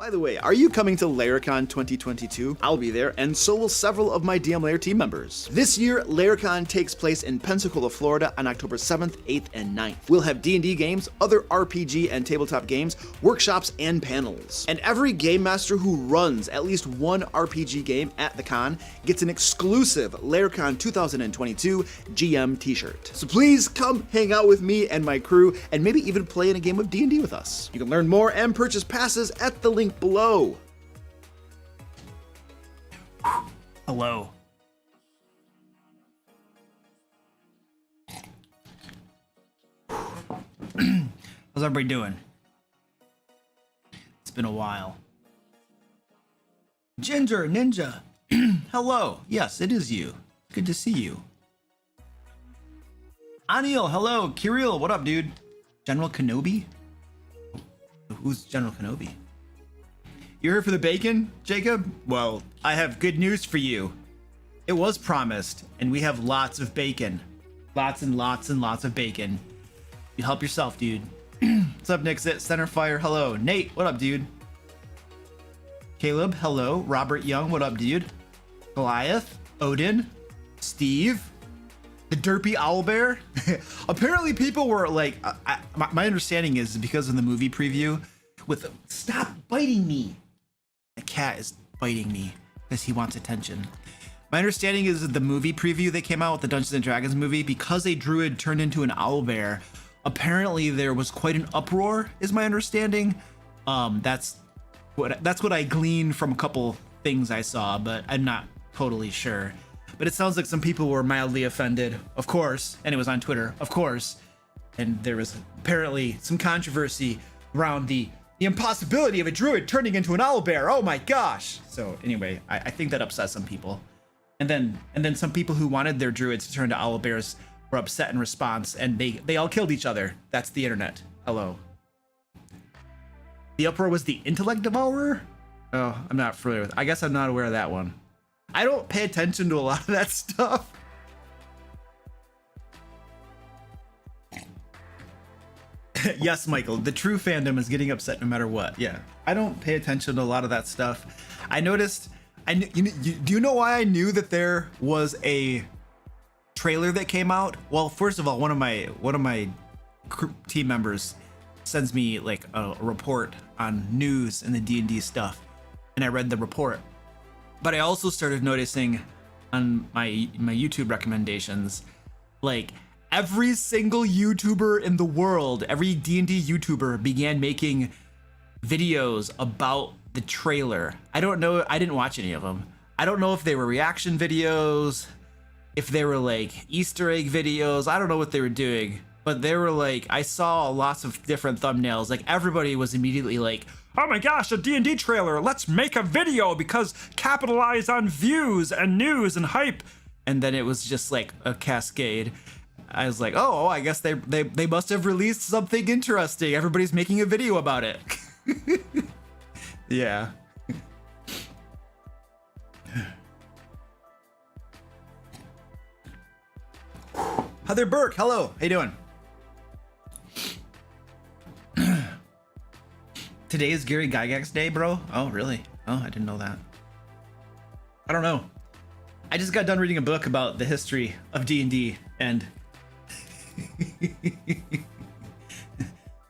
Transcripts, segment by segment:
By the way, are you coming to Laircon 2022? I'll be there, and so will several of my DM Lair team members. This year, Laircon takes place in Pensacola, Florida on October 7th, 8th, and 9th. We'll have D&D games, other RPG and tabletop games, workshops, and panels. And every game master who runs at least one RPG game at the con gets an exclusive Laircon 2022 GM t-shirt. So please come hang out with me and my crew, and maybe even play in a game of D&D with us. You can learn more and purchase passes at the link below. Hello. How's everybody doing? It's been a while. Ginger Ninja. Hello. Yes, it is you. Good to see you. Anil, hello. Kirill, what up, dude? General Kenobi? Who's General Kenobi? You're here for the bacon, Jacob? Well, I have good news for you. It was promised, and we have lots of bacon. Lots and lots and lots of bacon. You help yourself, dude. What's up, Nixit? Centerfire, hello. Nate, what up, dude? Caleb, hello. Robert Young, what up, dude? Goliath, Odin, Steve, the Derpy Owlbear. Apparently people were like, my understanding is because of the movie preview with, stop biting me. The cat is biting me because he wants attention. My understanding is that the movie preview that came out with the Dungeons and Dragons movie, because a druid turned into an owlbear, apparently there was quite an uproar, is my understanding. That's what I gleaned from a couple things I saw, but I'm not totally sure. But it sounds like some people were mildly offended, of course, and it was on Twitter, of course. And there was apparently some controversy around the impossibility of a druid turning into an owlbear. Oh my gosh. So anyway, I think that upset some people. And then some people who wanted their druids to turn to owlbears were upset in response, and they all killed each other. That's the internet. Hello. The uproar was the intellect devourer? Oh, I'm not familiar with it. I guess I'm not aware of that one. I don't pay attention to a lot of that stuff. Yes, Michael, the true fandom is getting upset no matter what. Yeah, I don't pay attention to a lot of that stuff. I noticed, do you know why I knew that there was a trailer that came out? Well, first of all, one of my team members sends me like a report on news and the D&D stuff, and I read the report. But I also started noticing on my YouTube recommendations, like every single YouTuber in the world, every D&D YouTuber began making videos about the trailer. I don't know, I didn't watch any of them. I don't know if they were reaction videos, if they were like Easter egg videos. I don't know what they were doing, but they were like, I saw lots of different thumbnails. Like everybody was immediately like, oh my gosh, a D&D trailer, let's make a video because capitalize on views and news and hype. And then it was just like a cascade. I was like, oh, I guess they must have released something interesting. Everybody's making a video about it. Yeah. Heather Burke, hello, how you doing? Today is Gary Gygax Day, bro. Oh, really? Oh, I didn't know that. I don't know. I just got done reading a book about the history of D&D, and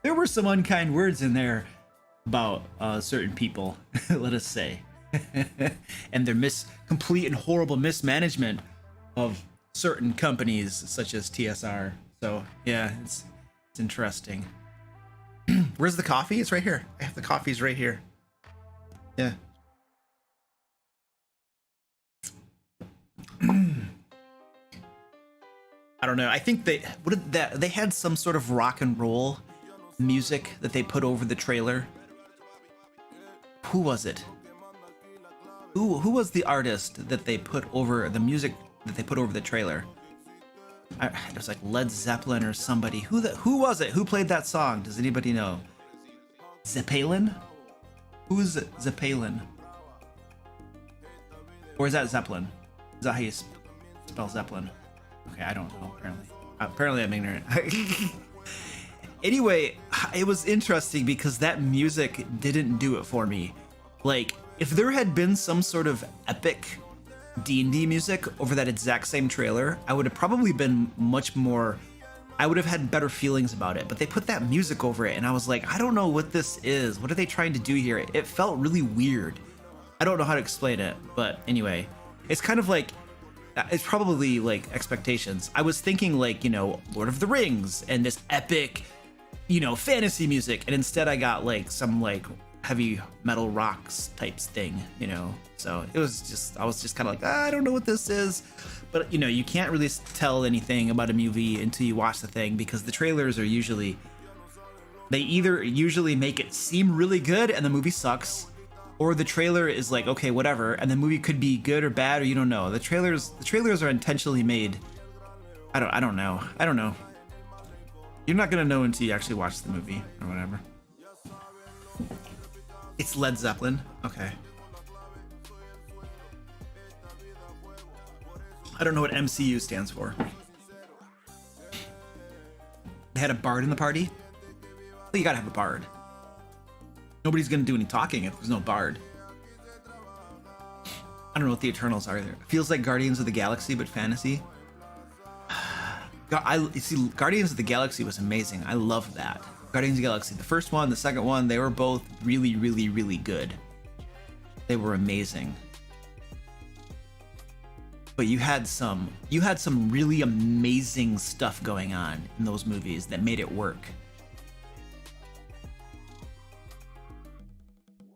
there were some unkind words in there about certain people, let us say, and their complete and horrible mismanagement of certain companies such as TSR. So yeah, it's interesting. Where's the coffee? It's right here. I have the coffees right here. Yeah. I don't know. I think they had some sort of rock and roll music that they put over the trailer. Who was it? Who was the artist that they put over the music that they put over the trailer? It was like Led Zeppelin or somebody. Who was it? Who played that song? Does anybody know? Zeppelin? Who's Zeppelin? Or is that Zeppelin? Is that how you spell Zeppelin? Okay, I don't know, apparently. Apparently I'm ignorant. Anyway, it was interesting because that music didn't do it for me. Like, if there had been some sort of epic D&D music over that exact same trailer, I would have probably been much more, I would have had better feelings about it. But they put that music over it and I was like, I don't know what this is. What are they trying to do here? It felt really weird. I don't know how to explain it, but anyway, it's kind of like, it's probably like expectations. I was thinking like, you know, Lord of the Rings and this epic, you know, fantasy music. And instead I got like some like heavy metal rocks types thing, you know? So it was just, I was just kind of like, I don't know what this is. But you know, you can't really tell anything about a movie until you watch the thing, because the trailers are usually, they either usually make it seem really good and the movie sucks, or the trailer is like, okay, whatever, and the movie could be good or bad, or you don't know. The trailers are intentionally made. I don't know. You're not gonna know until you actually watch the movie or whatever. It's Led Zeppelin. Okay. I don't know what MCU stands for. They had a bard in the party? Well, you gotta have a bard. Nobody's gonna do any talking if there's no bard. I don't know what the Eternals are either. It feels like Guardians of the Galaxy, but fantasy. See, Guardians of the Galaxy was amazing. I loved that. Guardians of the Galaxy, the first one, the second one, they were both really, really, really good. They were amazing. But you had some really amazing stuff going on in those movies that made it work.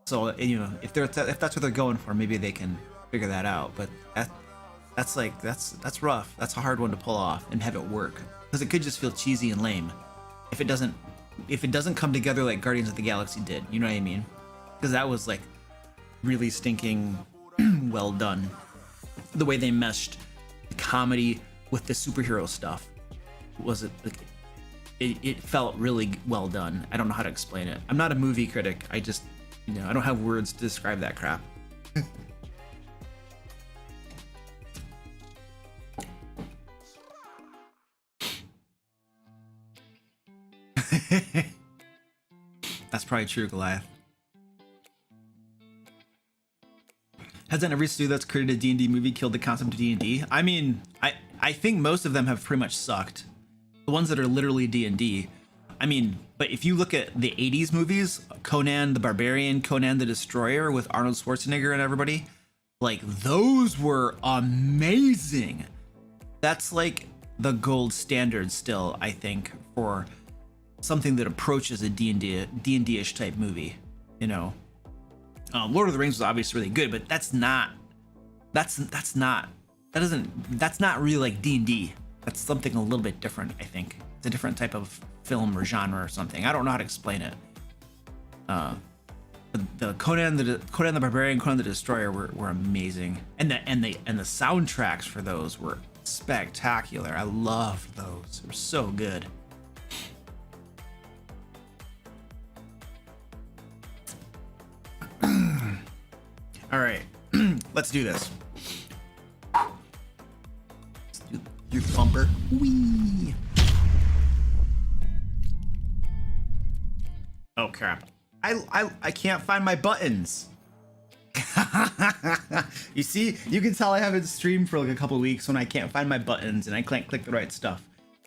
So, you know, if that's what they're going for, maybe they can figure that out. But that's rough. That's a hard one to pull off and have it work, because it could just feel cheesy and lame if it doesn't come together like Guardians of the Galaxy did. You know what I mean? Because that was like really stinking well done. The way they meshed the comedy with the superhero stuff was it felt really well done. I don't know how to explain it. I'm not a movie critic. I just, you know, I don't have words to describe that crap. That's probably true, Goliath. Hasn't every studio that's created a D&D movie killed the concept of D&D? I mean, I think most of them have pretty much sucked. The ones that are literally D&D. I mean, but if you look at the 80s movies, Conan the Barbarian, Conan the Destroyer with Arnold Schwarzenegger and everybody, like those were amazing. That's like the gold standard still, I think, for something that approaches a D&D-ish type movie, you know. Lord of the Rings was obviously really good, but that's not really like D&D. That's something a little bit different, I think. It's a different type of film or genre or something. I don't know how to explain it. The Conan the Barbarian, Conan the Destroyer were amazing, and the soundtracks for those were spectacular. I loved those. They were so good. All right, let's do this. Let's do your bumper. Whee! Oh crap! I can't find my buttons. You see, you can tell I haven't streamed for like a couple of weeks when I can't find my buttons and I can't click the right stuff.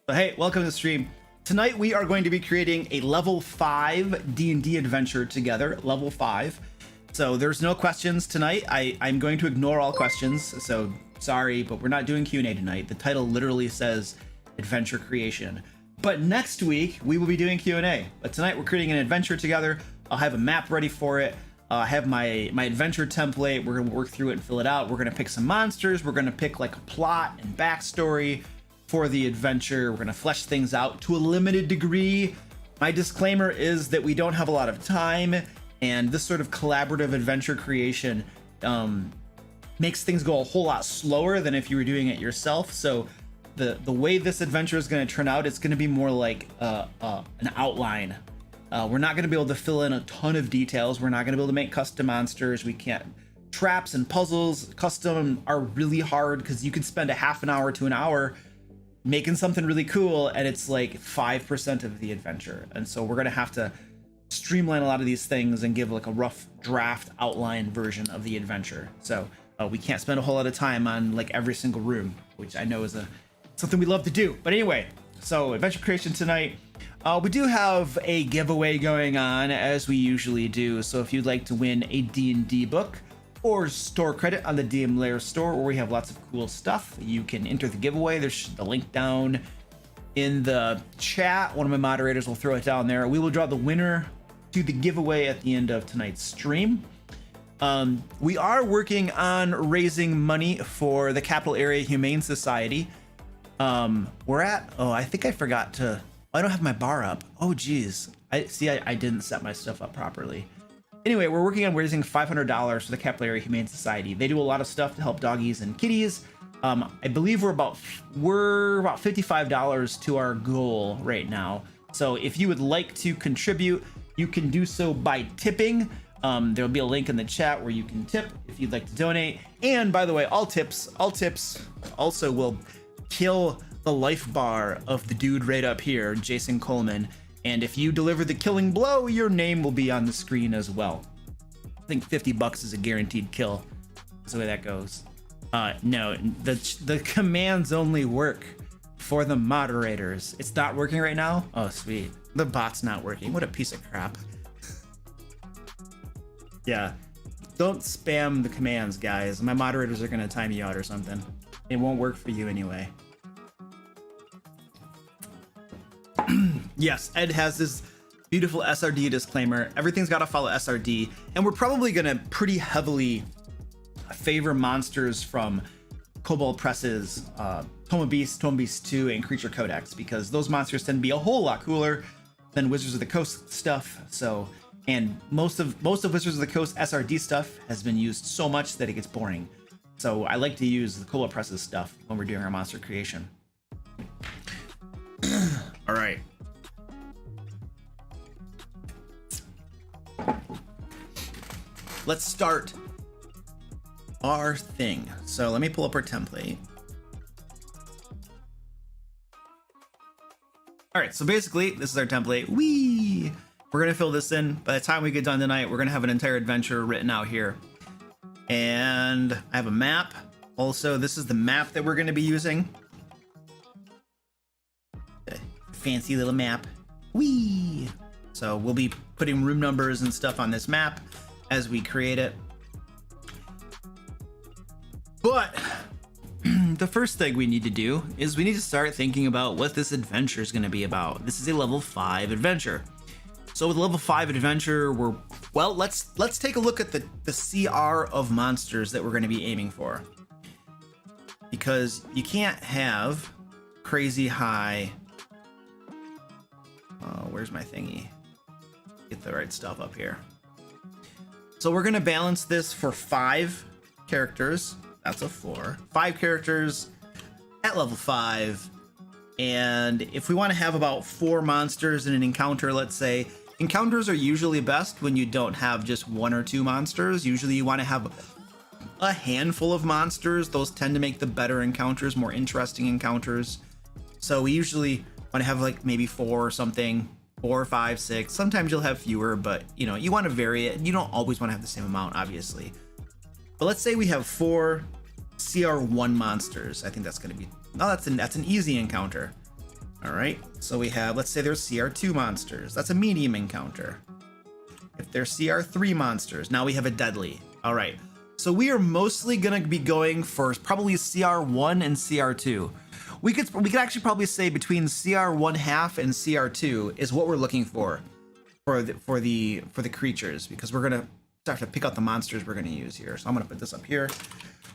But hey, welcome to the stream. Tonight we are going to be creating a level 5 D&D adventure together. Level 5. So there's no questions tonight. I'm going to ignore all questions, so sorry, but we're not doing Q&A tonight. The title literally says adventure creation. But next week we will be doing Q&A. But tonight we're creating an adventure together. I'll have a map ready for it. I have my adventure template. We're gonna work through it and fill it out. We're gonna pick some monsters. We're gonna pick like a plot and backstory for the adventure. We're gonna flesh things out to a limited degree. My disclaimer is that we don't have a lot of time, and this sort of collaborative adventure creation makes things go a whole lot slower than if you were doing it yourself. So the way this adventure is going to turn out, it's going to be more like an outline. We're not going to be able to fill in a ton of details. We're not going to be able to make custom monsters. We can't. Traps and puzzles custom are really hard because you could spend a half an hour to an hour making something really cool, and it's like 5% of the adventure. And so we're going to have to streamline a lot of these things and give like a rough draft outline version of the adventure. So we can't spend a whole lot of time on like every single room, which I know is something we love to do. But anyway, so adventure creation tonight. We do have a giveaway going on, as we usually do. So if you'd like to win a D&D book or store credit on the DM Lair store, where we have lots of cool stuff, you can enter the giveaway. There's the link down in the chat. One of my moderators will throw it down there. We will draw the winner to the giveaway at the end of tonight's stream. We are working on raising money for the Capital Area Humane Society. I think I forgot to, I don't have my bar up. Oh geez, I didn't set my stuff up properly. Anyway, we're working on raising $500 for the Capital Area Humane Society. They do a lot of stuff to help doggies and kitties. I believe we're about $55 to our goal right now. So if you would like to contribute, you can do so by tipping. There'll be a link in the chat where you can tip if you'd like to donate. And by the way, all tips also will kill the life bar of the dude right up here, Jason Coleman. And if you deliver the killing blow, your name will be on the screen as well. I think $50 is a guaranteed kill. That's the way that goes. No, the commands only work for the moderators. It's not working right now? Oh, sweet. The bot's not working. What a piece of crap. Yeah. Don't spam the commands, guys. My moderators are going to time you out or something. It won't work for you anyway. Yes, Ed has this beautiful SRD disclaimer. Everything's got to follow SRD. And we're probably going to pretty heavily favor monsters from Kobold Press's Tome of Beasts, Tome of Beasts 2, and Creature Codex, because those monsters tend to be a whole lot cooler than Wizards of the Coast stuff. So, and most of Wizards of the Coast SRD stuff has been used so much that it gets boring. So I like to use the Kobold Press's stuff when we're doing our monster creation. All right. Let's start our thing. So let me pull up our template. All right, so basically this is our template. We're gonna fill this in. By the time we get done tonight, we're gonna have an entire adventure written out here. And I have a map. Also, this is the map that we're gonna be using. Fancy little map. So we'll be putting room numbers and stuff on this map as we create it. But the first thing we need to do is we need to start thinking about what this adventure is going to be about. This is a level 5 adventure. So with level 5 adventure, let's take a look at the CR of monsters that we're going to be aiming for. Because you can't have crazy high. Oh, where's my thingy? Get the right stuff up here. So we're going to balance this for 5 characters. That's a 4. 5 characters at level 5. And if we want to have about 4 monsters in an encounter, let's say, encounters are usually best when you don't have just 1 or 2 monsters. Usually you want to have a handful of monsters. Those tend to make the better encounters, more interesting encounters. So we usually want to have like maybe 4 or something, 4, 5, 6. Sometimes you'll have fewer, but you know, you want to vary it. You don't always want to have the same amount, obviously. But let's say we have 4 CR1 monsters. I think that's going to be, that's an easy encounter. All right. So we have, let's say there's CR2 monsters. That's a medium encounter. If there's CR3 monsters, now we have a deadly. All right. So we are mostly going to be going for probably CR1 and CR2. We could actually probably say between CR1 half and CR2 is what we're looking for the creatures, because we're gonna start to pick out the monsters we're gonna use here. So I'm gonna put this up here.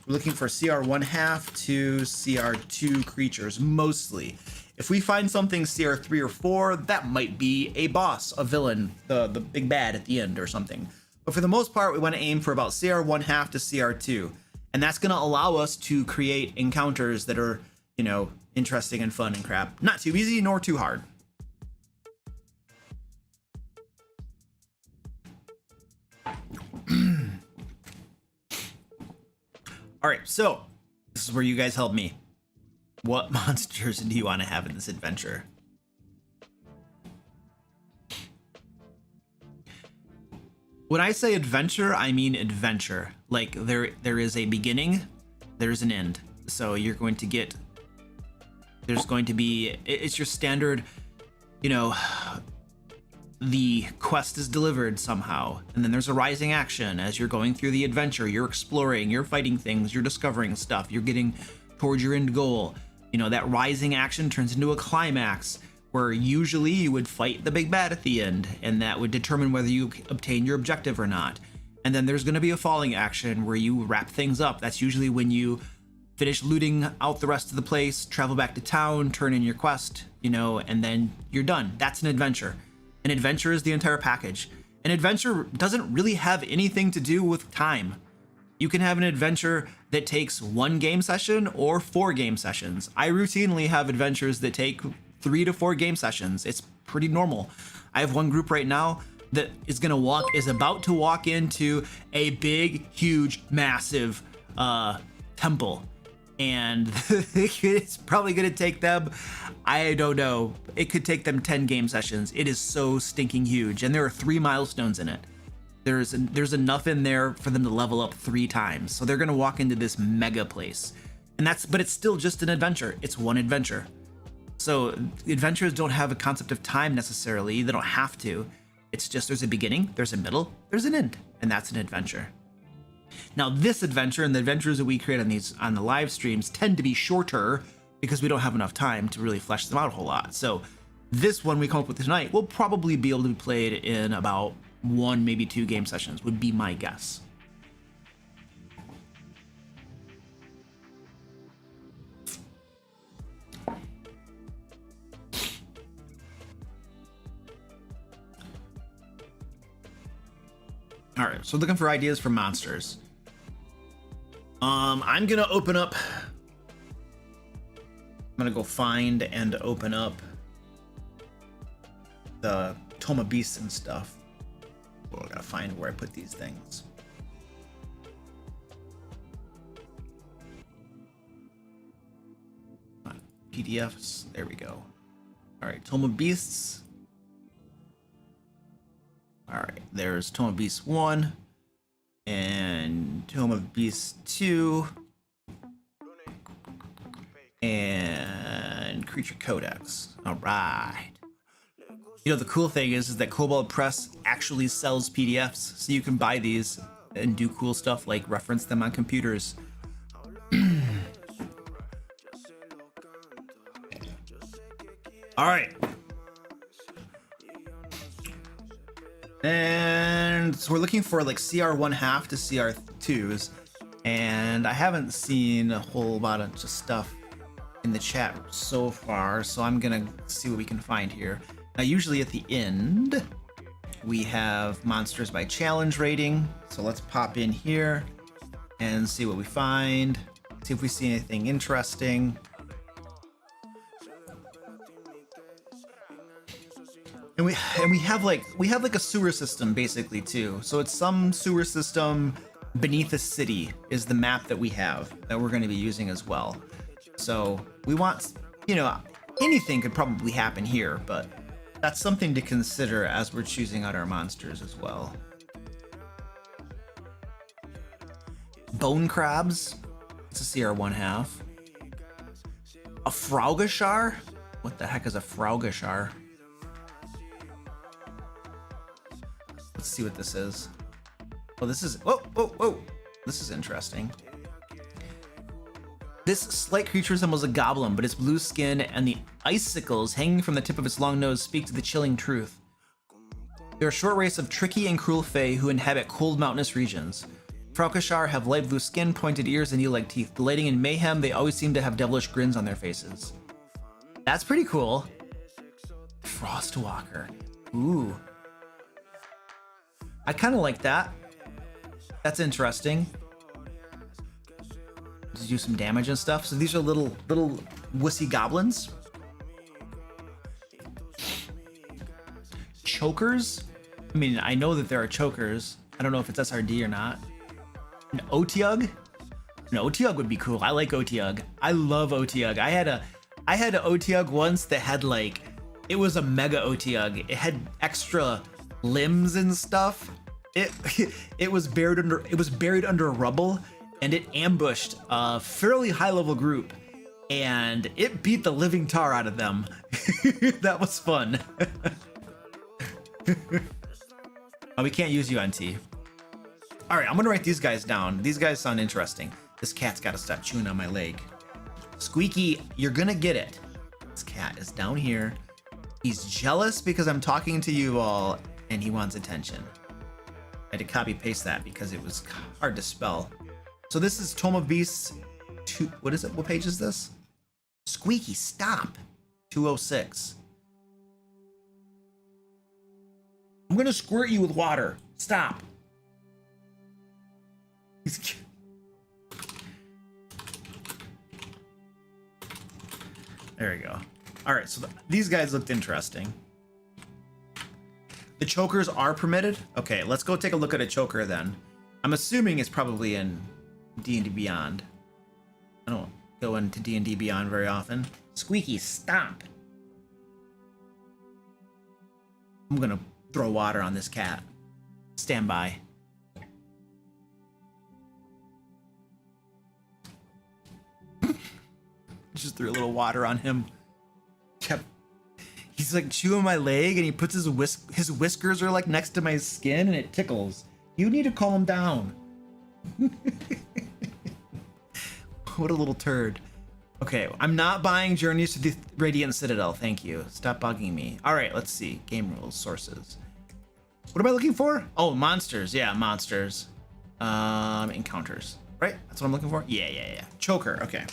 We're looking for CR1 half to CR2 creatures mostly. If we find something CR3 or 4, that might be a boss, a villain, the big bad at the end or something. But for the most part, we want to aim for about CR1 half to CR2, and that's gonna allow us to create encounters that are, you know, interesting and fun and crap. Not too easy nor too hard. All right, so this is where you guys help me. What monsters do you want to have in this adventure? When I say adventure, I mean adventure. Like there is a beginning, there's an end. So you're going to get, there's going to be, it's your standard, you know, the quest is delivered somehow, and then there's a rising action as you're going through the adventure. You're exploring, you're fighting things, you're discovering stuff, you're getting towards your end goal. You know, that rising action turns into a climax where usually you would fight the big bad at the end, and that would determine whether you obtain your objective or not. And then there's going to be a falling action where you wrap things up. That's usually when you finish looting out the rest of the place, travel back to town, turn in your quest, you know, and then you're done. That's an adventure. An adventure is the entire package. An adventure doesn't really have anything to do with time. You can have an adventure that takes 1 game session or 4 game sessions. I routinely have adventures that take 3 to 4 game sessions. It's pretty normal. I have one group right now that is about to walk into a big, huge, massive temple. And it's probably going to take them, I don't know, it could take them 10 game sessions. It is so stinking huge. And there are 3 milestones in it. There's enough in there for them to level up 3 times. So they're going to walk into this mega place. But it's still just an adventure. It's one adventure. So adventures don't have a concept of time necessarily. They don't have to. It's just there's a beginning, there's a middle, there's an end, and that's an adventure. Now this adventure and the adventures that we create on the live streams tend to be shorter because we don't have enough time to really flesh them out a whole lot. So this one we come up with tonight will probably be able to be played in about 1, maybe 2 game sessions would be my guess. All right, so looking for ideas for monsters. I'm gonna open up. I'm gonna go find and open up the Toma Beasts and stuff. Oh, I gotta find where I put these things. PDFs. There we go. All right, Toma Beasts. All right, there's Toma Beast 1 and Toma Beast 2 and Creature Codex. All right. You know, the cool thing is that Cobalt Press actually sells PDFs, so you can buy these and do cool stuff like reference them on computers. All right. And so we're looking for like CR1/2 to CR2s, and I haven't seen a whole lot of just stuff in the chat so far, so I'm gonna see what we can find here. Now usually at the end we have monsters by challenge rating, so let's pop in here and see what we find, see if we see anything interesting. And we have like a sewer system basically too. So it's some sewer system beneath a city is the map that we have that we're going to be using as well. So we want, you know, anything could probably happen here, but that's something to consider as we're choosing out our monsters as well. Bone crabs. It's a CR1/2. A Fraugashar? What the heck is a Fraugashar? Let's see what this is. Oh, this is, whoa. This is interesting. This slight creature resembles a goblin, but its blue skin and the icicles hanging from the tip of its long nose speak to the chilling truth. They're a short race of tricky and cruel fae who inhabit cold mountainous regions. Fraukashar have light blue skin, pointed ears, and eel-like teeth. Delighting in mayhem, they always seem to have devilish grins on their faces. That's pretty cool. Frostwalker. Ooh. I kind of like that. That's interesting. To do some damage and stuff. So these are little wussy goblins. Chokers. I mean, I know that there are chokers. I don't know if it's SRD or not. An Otiug. An Otiug would be cool. I like Otiug. I love Otiug. I had an Otiug once that had like, it was a mega Otiug. It had extra limbs and stuff. it it was buried under rubble, and it ambushed a fairly high level group, and it beat the living tar out of them. That was fun. Oh, we can't use UNT. All right, I'm gonna write these guys down. These guys sound interesting. This cat's got to stop chewing on my leg. Squeaky, you're gonna get it. This cat is down here. He's jealous because I'm talking to you all, and he wants attention. I had to copy paste that because it was hard to spell. So this is Tome of Beasts 2. What is it? What page is this? Squeaky, stop. 206. I'm gonna squirt you with water. Stop. He's cute. There we go. All right, so these guys looked interesting. The chokers are permitted? Okay, let's go take a look at a choker then. I'm assuming it's probably in D&D Beyond. I don't go into D&D Beyond very often. Squeaky, stop. I'm gonna throw water on this cat. Stand by. Just threw a little water on him. He's like chewing my leg, and he puts his whiskers are like next to my skin, and it tickles. You need to calm him down. What a little turd. Okay, I'm not buying Journeys to the Radiant Citadel. Thank you. Stop bugging me. All right, let's see. Game rules, sources. What am I looking for? Oh, monsters. Yeah, monsters. Encounters. Right? That's what I'm looking for? Yeah. Choker. Okay.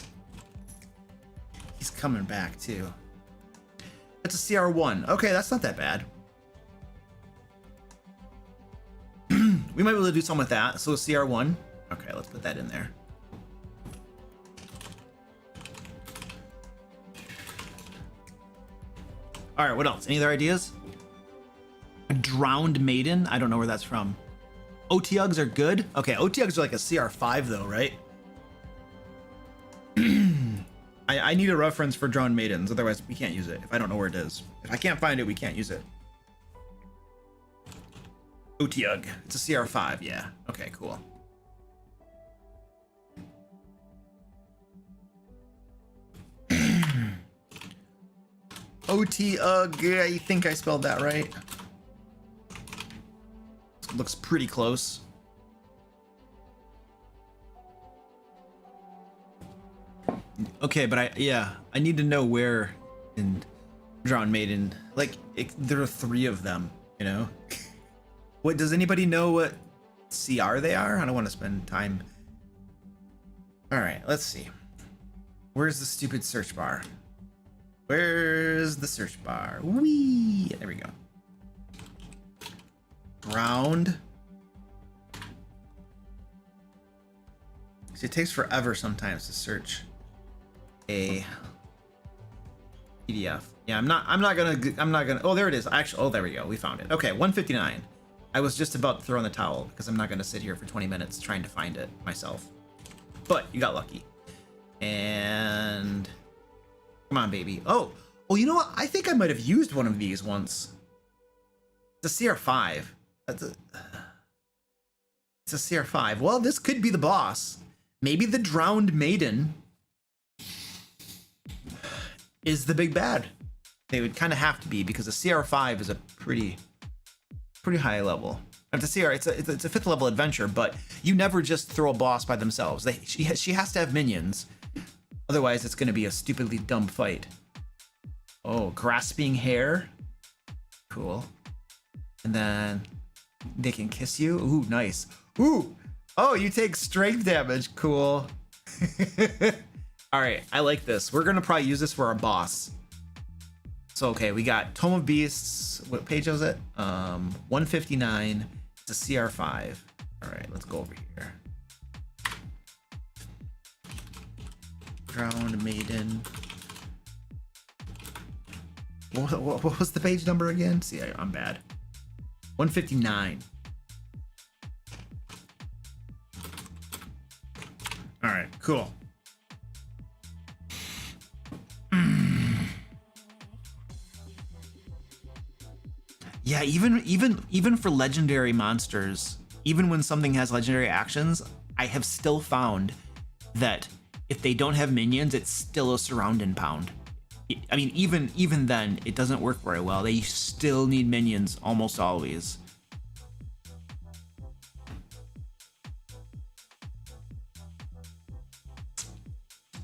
He's coming back too. That's a CR1. Okay, that's not that bad. We might be able to do something with that. So CR1. Okay, let's put that in there. All right, what else? Any other ideas? A Drowned Maiden. I don't know where that's from. OTUGs are good. Okay, OTUGs are like a CR5 though, right? I need a reference for Drowned Maidens, otherwise we can't use it if I don't know where it is. If I can't find it, we can't use it. OTUG. It's a CR5, yeah. Okay, cool. OTUG, I think I spelled that right. Looks pretty close. Okay, but I need to know where in Drowned Maiden. Like, there are 3 of them, you know? What, does anybody know what CR they are? I don't want to spend time. All right, let's see. Where's the stupid search bar? Where's the search bar? Whee! There we go. Drowned. See, it takes forever sometimes to search a PDF. Yeah, I'm not gonna. Oh, there it is. Actually, oh, there we go. We found it. Okay, 159. I was just about to throw in the towel because I'm not gonna sit here for 20 minutes trying to find it myself. But you got lucky. And come on, baby. Oh, you know what? I think I might have used one of these once. It's a CR5. It's a CR5. Well, this could be the boss. Maybe the Drowned Maiden is the big bad. They would kind of have to be because the CR5 is a pretty high level. It's a CR. It's a 5th level adventure, but you never just throw a boss by themselves. She has to have minions, otherwise it's going to be a stupidly dumb fight. Oh, grasping hair, cool. And then they can kiss you. Ooh, nice. Ooh, oh, you take strength damage. Cool. All right, I like this. We're gonna probably use this for our boss. So, okay, we got Tome of Beasts. What page was it? 159. It's a CR5. All right, let's go over here. Drowned Maiden. What was the page number again? See, I'm bad. 159. All right, cool. Yeah, even for legendary monsters, even when something has legendary actions, I have still found that if they don't have minions, it's still a surround and pound. I mean, even then, it doesn't work very well. They still need minions almost always.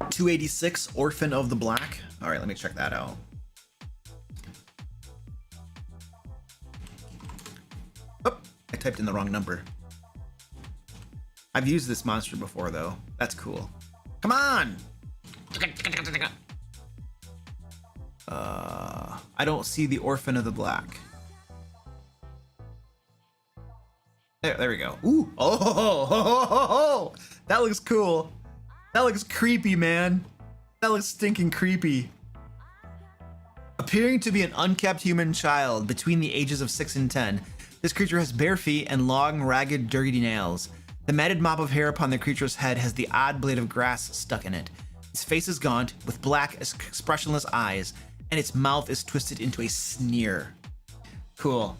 $286 Orphan of the Black. All right, let me check that out. Oh, I typed in the wrong number. I've used this monster before, though. That's cool. Come on! I don't see the Orphan of the Black. There we go. Ooh! Oh! That looks cool. That looks creepy, man. That looks stinking creepy. Appearing to be an unkept human child between the ages of 6 and 10, this creature has bare feet and long, ragged, dirty nails. The matted mop of hair upon the creature's head has the odd blade of grass stuck in it. Its face is gaunt, with black, expressionless eyes, and its mouth is twisted into a sneer. Cool.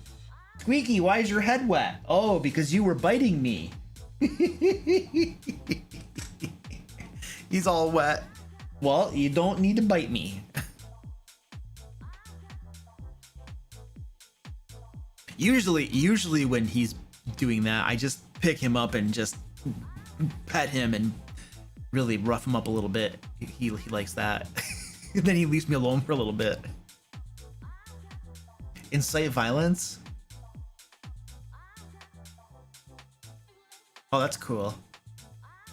Squeaky, why is your head wet? Oh, because you were biting me. He's all wet. Well, you don't need to bite me. Usually when he's doing that, I just pick him up and just pet him and really rough him up a little bit. He likes that. And then he leaves me alone for a little bit. Incite violence? Oh, that's cool.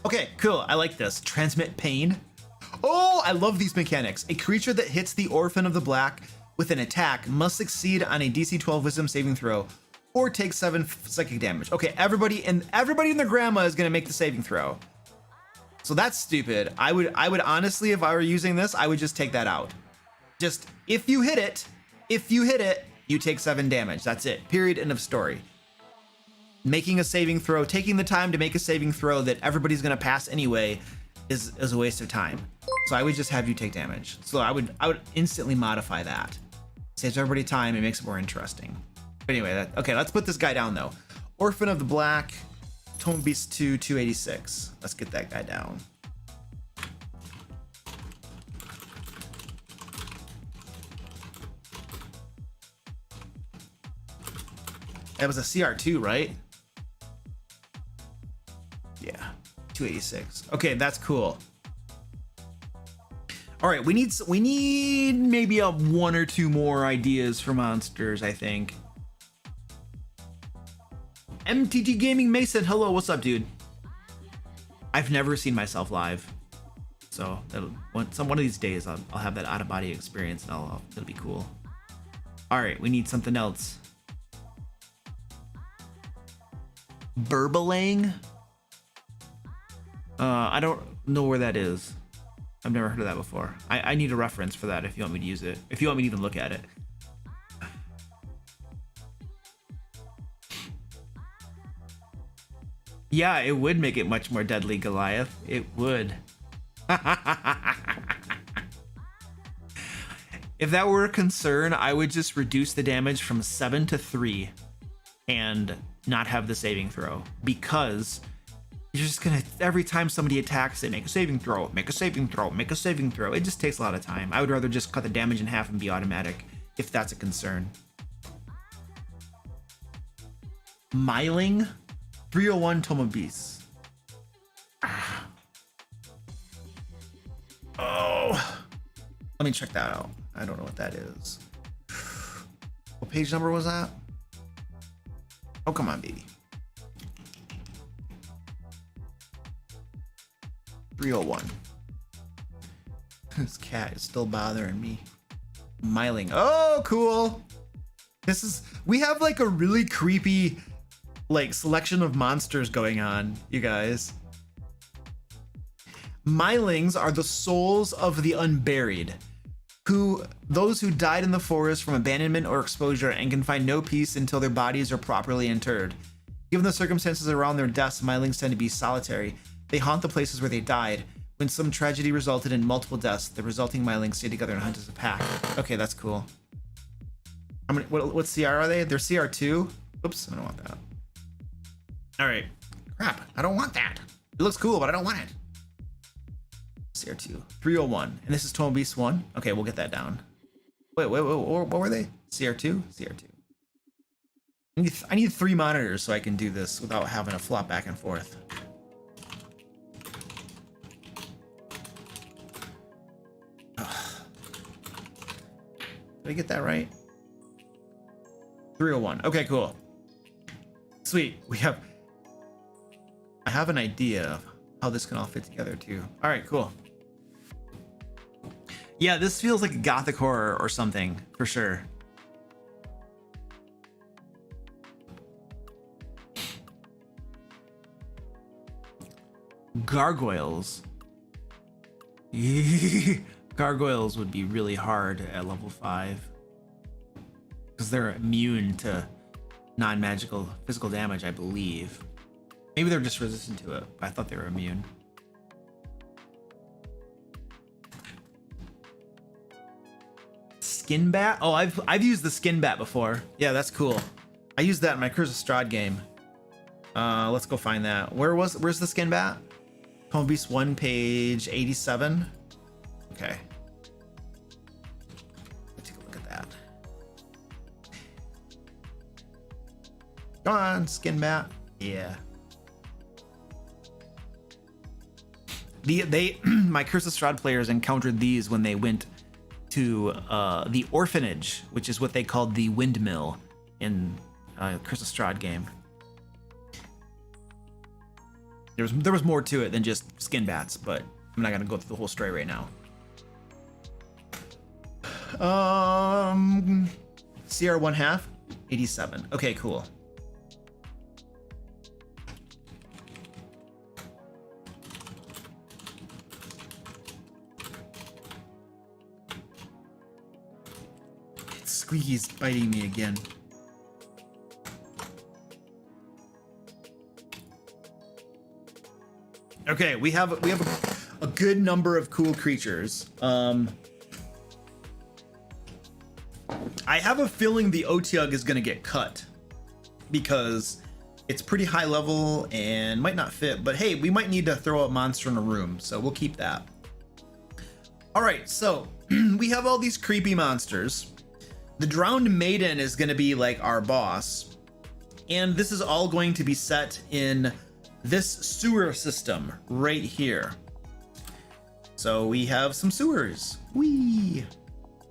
Okay, cool. I like this. Transmit pain. Oh, I love these mechanics. A creature that hits the Orphan of the Black with an attack must succeed on a DC 12 Wisdom saving throw or take 7 psychic damage. Okay, everybody and their grandma is gonna make the saving throw. So that's stupid. I would honestly, if I were using this, I would just take that out. Just if you hit it, you take 7 damage. That's it. Period. End of story. Making a saving throw, taking the time to make a saving throw that everybody's gonna pass anyway is a waste of time. So I would just have you take damage. So I would instantly modify that. Saves everybody time and makes it more interesting. But anyway, okay, let's put this guy down though. Orphan of the Black, Tome Beast 2, 286. Let's get that guy down. That was a CR2, right? Yeah, 286. Okay, that's cool. All right, we need maybe a 1 or 2 more ideas for monsters, I think. MTG Gaming Mason, hello, what's up, dude? I've never seen myself live, so one of these days I'll have that out of body experience, and it'll be cool. All right, we need something else. Burbalang? I don't know where that is. I've never heard of that before. I need a reference for that if you want me to use it. If you want me to even look at it. Yeah, it would make it much more deadly, Goliath. It would. If that were a concern, I would just reduce the damage from 7 to 3 and not have the saving throw, because you're just gonna, every time somebody attacks it, make a saving throw, make a saving throw, make a saving throw. It just takes a lot of time. I would rather just cut the damage in half and be automatic if that's a concern. Myling, 301 Tome of Beasts. Oh, let me check that out. I don't know what that is. What page number was that? Oh, come on, baby. 301. This cat is still bothering me. Myling. Oh, cool. We have like a really creepy like selection of monsters going on, you guys. Mylings are the souls of the unburied, those who died in the forest from abandonment or exposure and can find no peace until their bodies are properly interred. Given the circumstances around their deaths, Mylings tend to be solitary. They haunt the places where they died. When some tragedy resulted in multiple deaths, the resulting Mylings stay together and hunt as a pack. Okay, that's cool. How many? What CR are they? They're CR2. Oops, I don't want that. All right. Crap, I don't want that. It looks cool, but I don't want it. CR2, 301, and this is Total Beast 1. Okay, we'll get that down. Wait, what were they? CR2, CR2. I need 3 monitors so I can do this without having to flop back and forth. Ugh. Did I get that right? 301. Okay, cool. Sweet. I have an idea of how this can all fit together too. All right, cool. Yeah, this feels like a gothic horror or something for sure. Gargoyles. Gargoyles would be really hard at level 5 because they're immune to non-magical physical damage, I believe. Maybe they're just resistant to it, but I thought they were immune. Skin bat? Oh, I've used the skin bat before. Yeah, that's cool. I used that in my Curse of Strahd game. Let's go find that. Where's the skin bat? Home Beast 1, page 87. Okay. Let's take a look at that. Come on, skin bat. Yeah. My Curse of Strahd players encountered these when they went to the orphanage, which is what they called the windmill in Curse of Strahd game. There was more to it than just skin bats, but I'm not gonna go through the whole story right now. CR 1/2, 87. Okay, cool. Squeaky's biting me again. Okay, we have a good number of cool creatures. I have a feeling the Otyugh is gonna get cut because it's pretty high level and might not fit, but hey, we might need to throw a monster in a room, so we'll keep that. All right, so we have all these creepy monsters. The Drowned Maiden is gonna be like our boss, and this is all going to be set in this sewer system right here. So we have some sewers. Whee!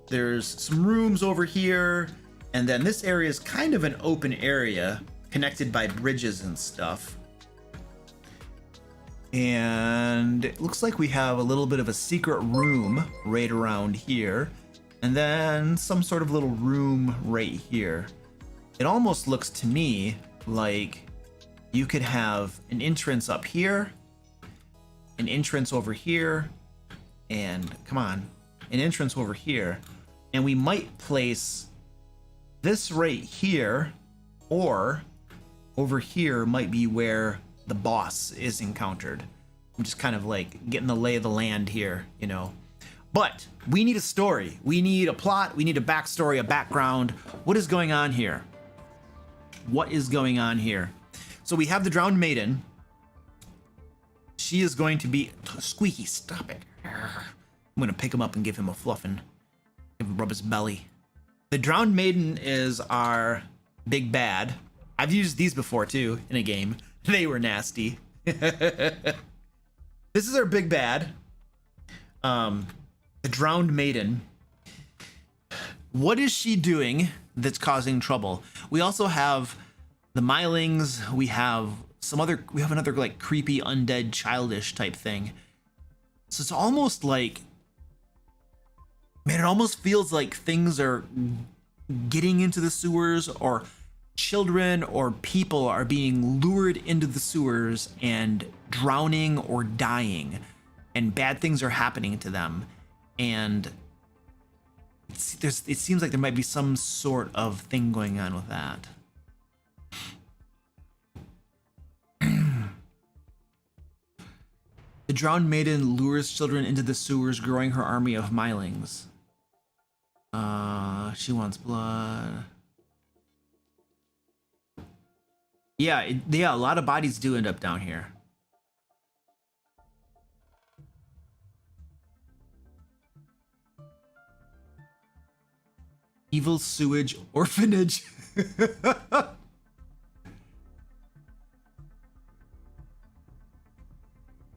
There's some rooms over here, and then this area is kind of an open area connected by bridges and stuff. And it looks like we have a little bit of a secret room right around here, and then some sort of little room right here. It almost looks to me like you could have an entrance up here, an entrance over here, and come on, an entrance over here. And we might place this right here, or over here might be where the boss is encountered. I'm just kind of like getting the lay of the land here, you know. But we need a story. We need a plot. We need a backstory, a background. What is going on here? What is going on here? So we have the Drowned Maiden. She is going to be... Squeaky, stop it. I'm going to pick him up and give him a fluff and rub his belly. The Drowned Maiden is our big bad. I've used these before too in a game. They were nasty. This is our big bad. The Drowned Maiden. What is she doing that's causing trouble? We also have the Mylings. We have another like creepy undead childish type thing. So it's almost like, man, it almost feels like things are getting into the sewers, or children or people are being lured into the sewers and drowning or dying, and bad things are happening to them. And it seems like there might be some sort of thing going on with that. The Drowned Maiden lures children into the sewers, growing her army of Mylings. She wants blood. Yeah, yeah, a lot of bodies do end up down here. Evil sewage orphanage.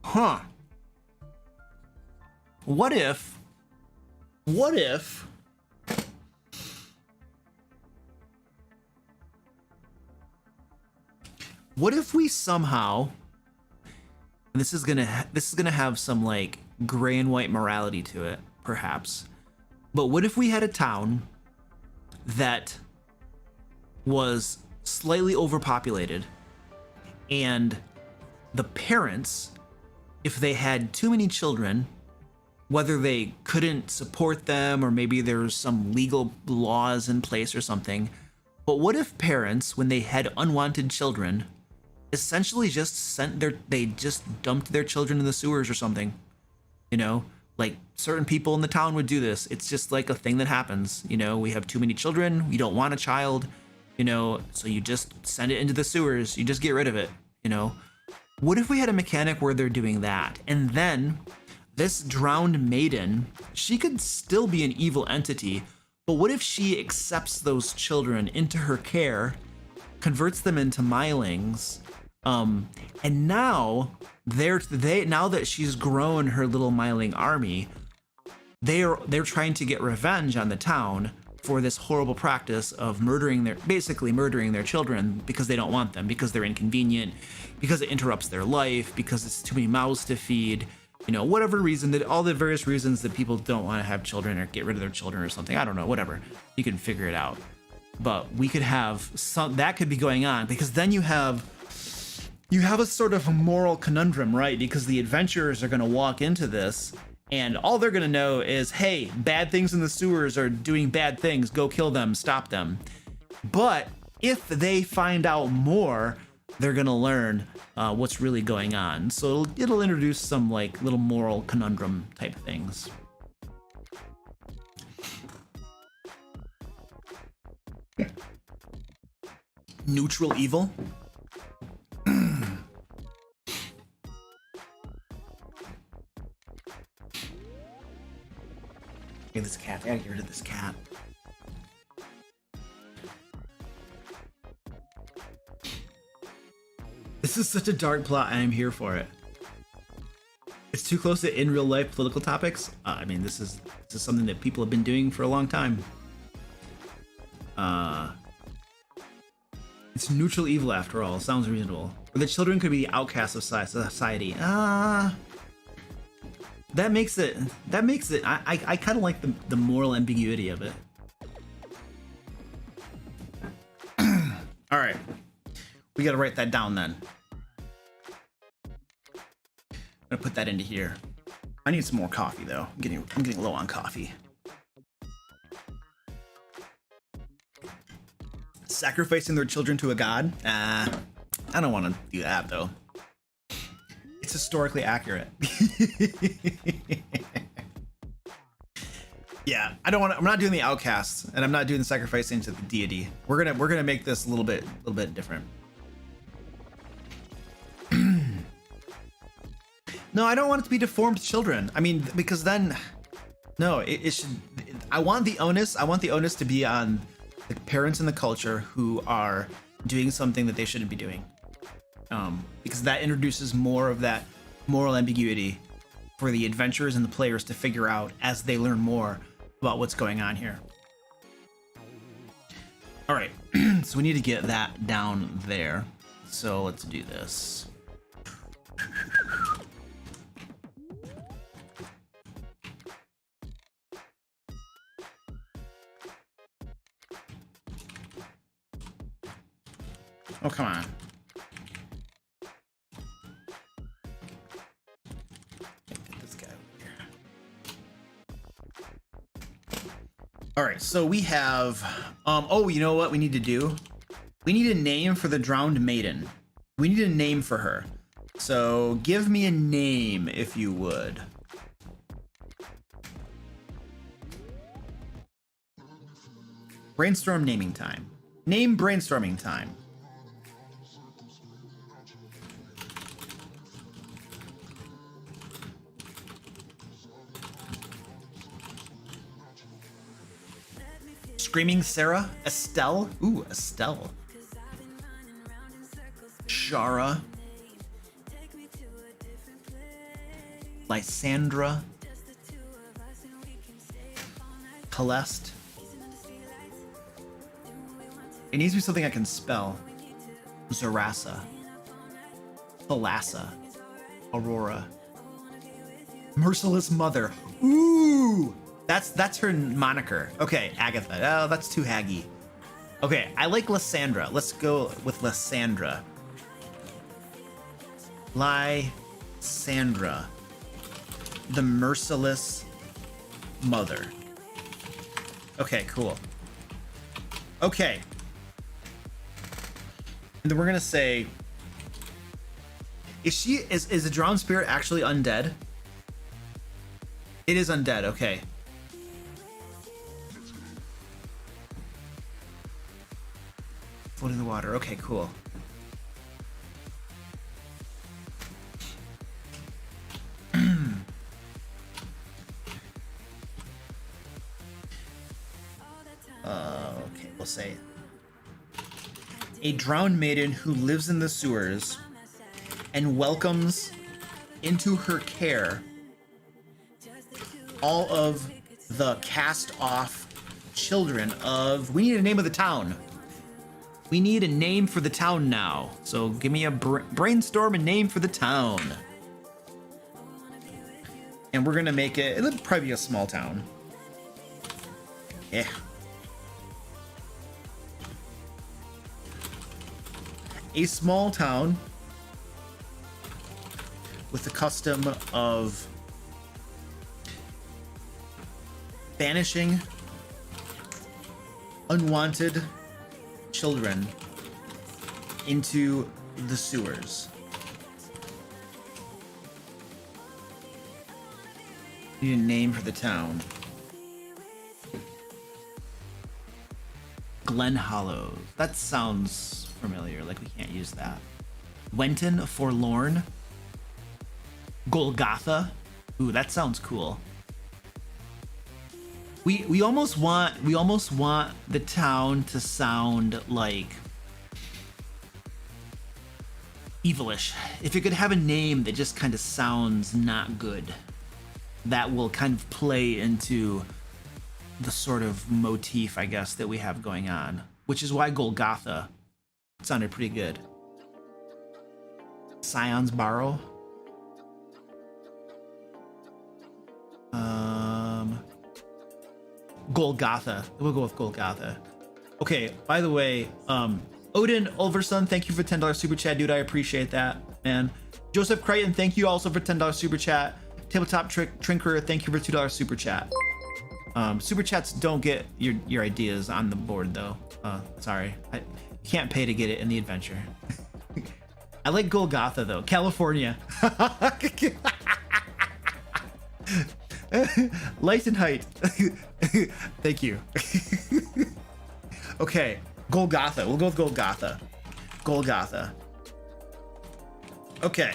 Huh. What if what if we somehow, and this is gonna have some like gray and white morality to it, perhaps, but what if we had a town that was slightly overpopulated, and the parents, if they had too many children, whether they couldn't support them or maybe there's some legal laws in place or something, but what if parents, when they had unwanted children, essentially just they just dumped their children in the sewers or something? You know, like certain people in the town would do this. It's just like a thing that happens. You know, we have too many children, we don't want a child, you know, so you just send it into the sewers, you just get rid of it, you know. What if we had a mechanic where they're doing that, and then this drowned maiden, she could still be an evil entity, but what if she accepts those children into her care, converts them into mylings, and now now that she's grown her little myling army, they're trying to get revenge on the town for this horrible practice of basically murdering their children because they don't want them, because they're inconvenient, because it interrupts their life, because it's too many mouths to feed, you know, whatever reason, that all the various reasons that people don't want to have children or get rid of their children or something. I don't know, whatever. You can figure it out. But we could have that could be going on, because then you have a sort of a moral conundrum, right? Because the adventurers are going to walk into this and all they're going to know is, hey, bad things in the sewers are doing bad things. Go kill them, stop them. But if they find out more, they're going to learn what's really going on. So it'll introduce some like little moral conundrum type things. Neutral evil. Hey, this cat. I gotta get rid of this cat. This is such a dark plot, and I'm here for it. It's too close to in real life political topics. I mean, this is something that people have been doing for a long time. It's neutral evil after all. Sounds reasonable. Or the children could be the outcasts of society. That makes it. I kind of like the moral ambiguity of it. All right, we got to write that down then. I'm gonna put that into here. I need some more coffee though. I'm getting low on coffee. Sacrificing their children to a god? I don't want to do that though. It's historically accurate. Yeah, I'm not doing the outcasts, and I'm not doing the sacrificing to the deity. We're gonna make this a little bit different. No, I don't want it to be deformed children. I mean, because then, no, it should. I want the onus to be on the parents in the culture who are doing something that they shouldn't be doing, because that introduces more of that moral ambiguity for the adventurers and the players to figure out as they learn more about what's going on here. All right, so we need to get that down there. So let's do this. Oh, come on. Get this guy over here. All right, so we have, oh, you know what we need to do? We need a name for the drowned maiden. We need a name for her. So give me a name if you would. Brainstorm naming time. Name brainstorming time. Screaming Sarah, Estelle. Ooh, Estelle. Shara. Lysandra. Celeste. It needs to be something I can spell. Zarasa. Thalassa. Aurora. Merciless Mother. Ooh! That's her moniker. Okay, Agatha. Oh, that's too haggy. Okay, I like Lysandra. Let's go with Lysandra. Lysandra. The Merciless Mother. Okay, cool. Okay. And then we're gonna say, is a drowned spirit actually undead? It is undead, okay. Floating in the water, okay, cool. Okay, we'll say a drowned maiden who lives in the sewers and welcomes into her care all of the cast off children of... We need a name of the town. We need a name for the town now. So give me a brainstorm a name for the town. And we're gonna make it... It'll probably be a small town. Yeah. A small town with the custom of banishing unwanted children into the sewers. Need a name for the town. Glen Hollow. That sounds familiar, like we can't use that. Wenton Forlorn. Golgotha. Ooh, that sounds cool. We almost want the town to sound like evilish. If it could have a name that just kind of sounds not good, that will kind of play into the sort of motif, I guess, that we have going on, which is why Golgotha sounded pretty good. Scion's Barrow. Golgotha. We'll go with Golgotha. Okay, by the way, Odin Ulverson, thank you for $10 super chat, dude. I appreciate that, man. Joseph Crichton, thank you also for $10 super chat. Tabletop Trinker, thank you for $2 super chat. Super chats don't get your ideas on the board though. Sorry, you can't pay to get it in the adventure. I like Golgotha though. California. Light and height. Thank you. Okay, Golgotha. We'll go with Golgotha. Golgotha. Okay.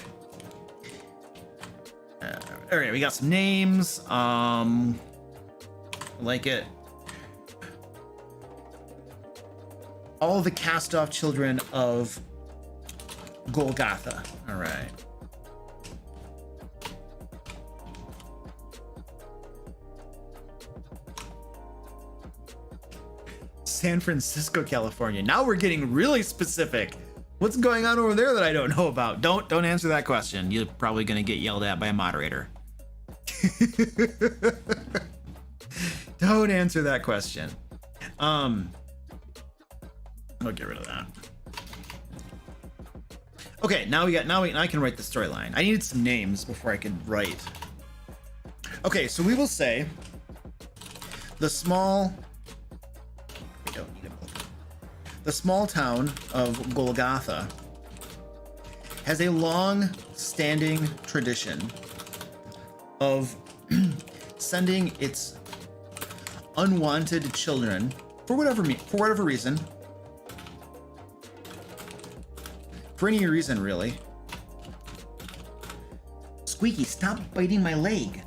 All right, we got some names. Like it. All the cast-off children of Golgotha. All right. San Francisco, California. Now we're getting really specific. What's going on over there that I don't know about? Don't answer that question. You're probably gonna get yelled at by a moderator. Don't answer that question. I'll get rid of that. Okay, now I can write the storyline. I needed some names before I could write. Okay, so we will say the small town of Golgotha has a long-standing tradition of sending its unwanted children, for whatever reason, for any reason really. Squeaky, stop biting my leg.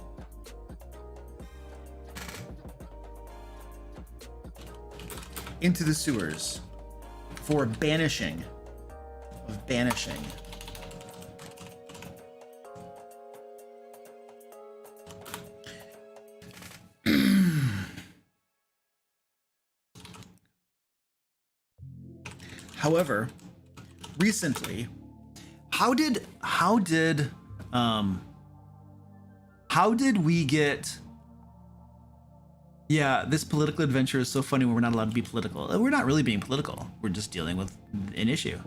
into the sewers for banishing. Of banishing. However, recently, how did we get? Yeah, this political adventure is so funny when we're not allowed to be political. We're not really being political. We're just dealing with an issue.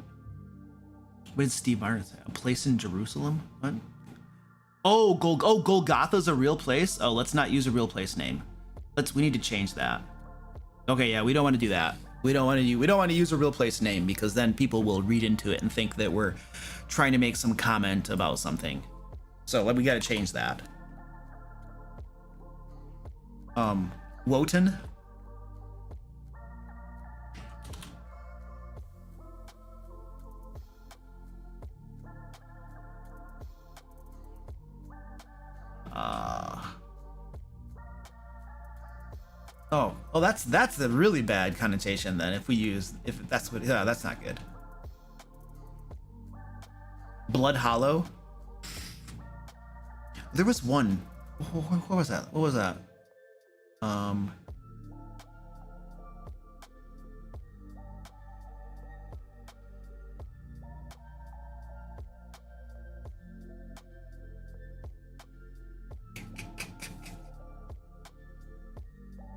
What did Steve Myers say? A place in Jerusalem? What? Oh, Golgotha's a real place? Oh, let's not use a real place name. We need to change that. Okay, yeah, we don't want to do that. We don't want to use a real place name because then people will read into it and think that we're trying to make some comment about something. So we got to change that. Wotan. Oh, that's a really bad connotation then. If that's what, yeah, that's not good. Blood Hollow. There was one. What was that? What was that?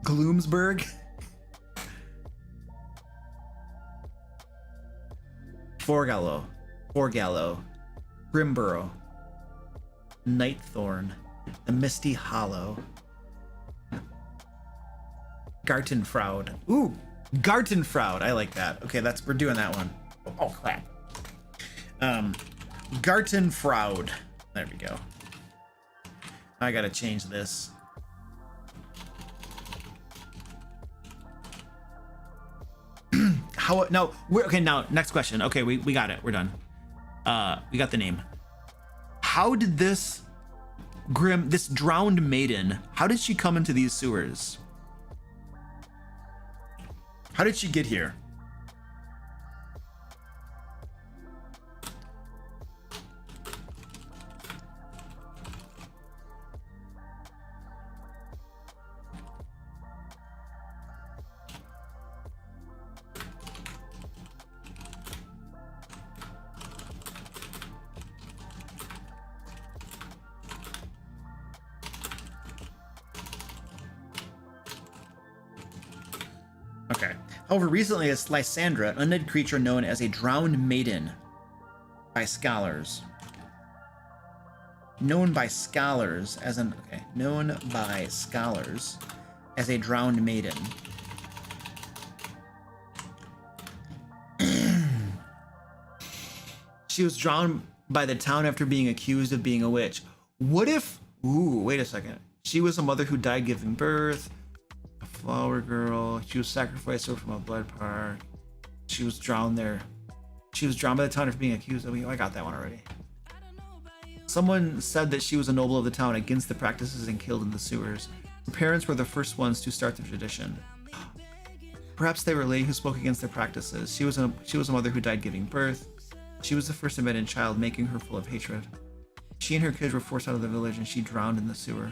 Gloomsburg. Forgallow, Grimborough, Nightthorn, the Misty Hollow, Gartenfraud. Ooh, Gartenfraud. I like that. Okay, we're doing that one. Oh crap. Gartenfraud. There we go. I gotta change this. How now? Okay, now next question. Okay, we got it. We're done. We got the name. How did this drowned maiden? How did she come into these sewers? How did she get here? Okay. However, recently it's Lysandra, an undead creature known as a drowned maiden by scholars. Known by scholars as a drowned maiden. She was drowned by the town after being accused of being a witch. What if... Ooh, wait a second. She was a mother who died giving birth. A flower girl. She was sacrificed from a blood park. She was drowned there. She was drowned by the town after being accused of... I got that one already. Someone said that she was a noble of the town against the practices and killed in the sewers. Her parents were the first ones to start the tradition. Perhaps they were a lady who spoke against their practices. She was a mother who died giving birth. She was the first abandoned child, making her full of hatred. She and her kids were forced out of the village, and she drowned in the sewer.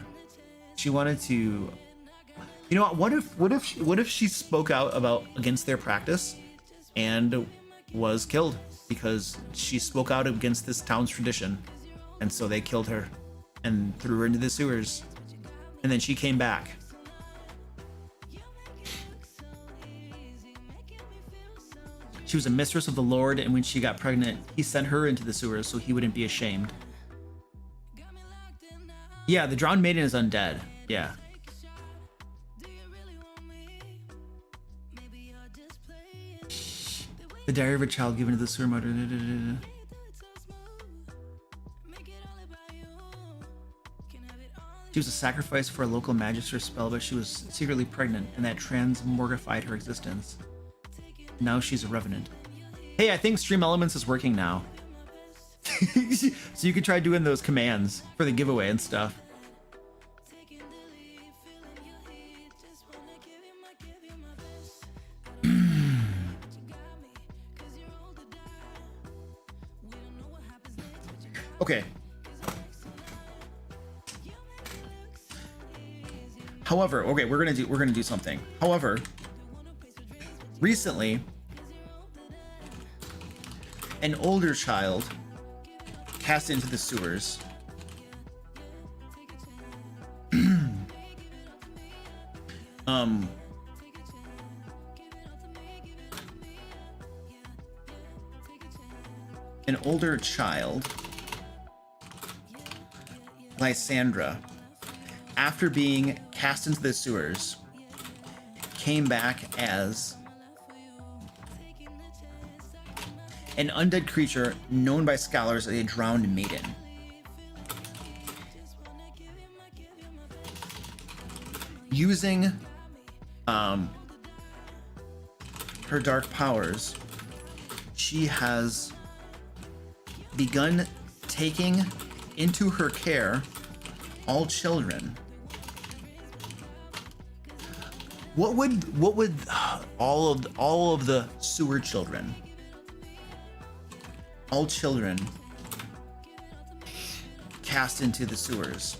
She wanted to, you know what? What if she spoke out against their practice, and was killed because she spoke out against this town's tradition, and so they killed her, and threw her into the sewers, and then she came back. She was a mistress of the Lord, and when she got pregnant, he sent her into the sewers so he wouldn't be ashamed. Yeah, the drowned maiden is undead. Yeah. The diary of a child given to the sewer mother. She was a sacrifice for a local magister's spell, but she was secretly pregnant, and that transmorgified her existence. Now she's a revenant. Hey, I think Stream Elements is working now. So you could try doing those commands for the giveaway and stuff. Okay. However, okay, we're gonna do something. However, recently, an older child cast into the sewers. An older child, Lysandra, after being cast into the sewers, came back as an undead creature known by scholars as a drowned maiden. Using her dark powers, she has begun taking into her care all children. What would all of the sewer children, all children cast into the sewers,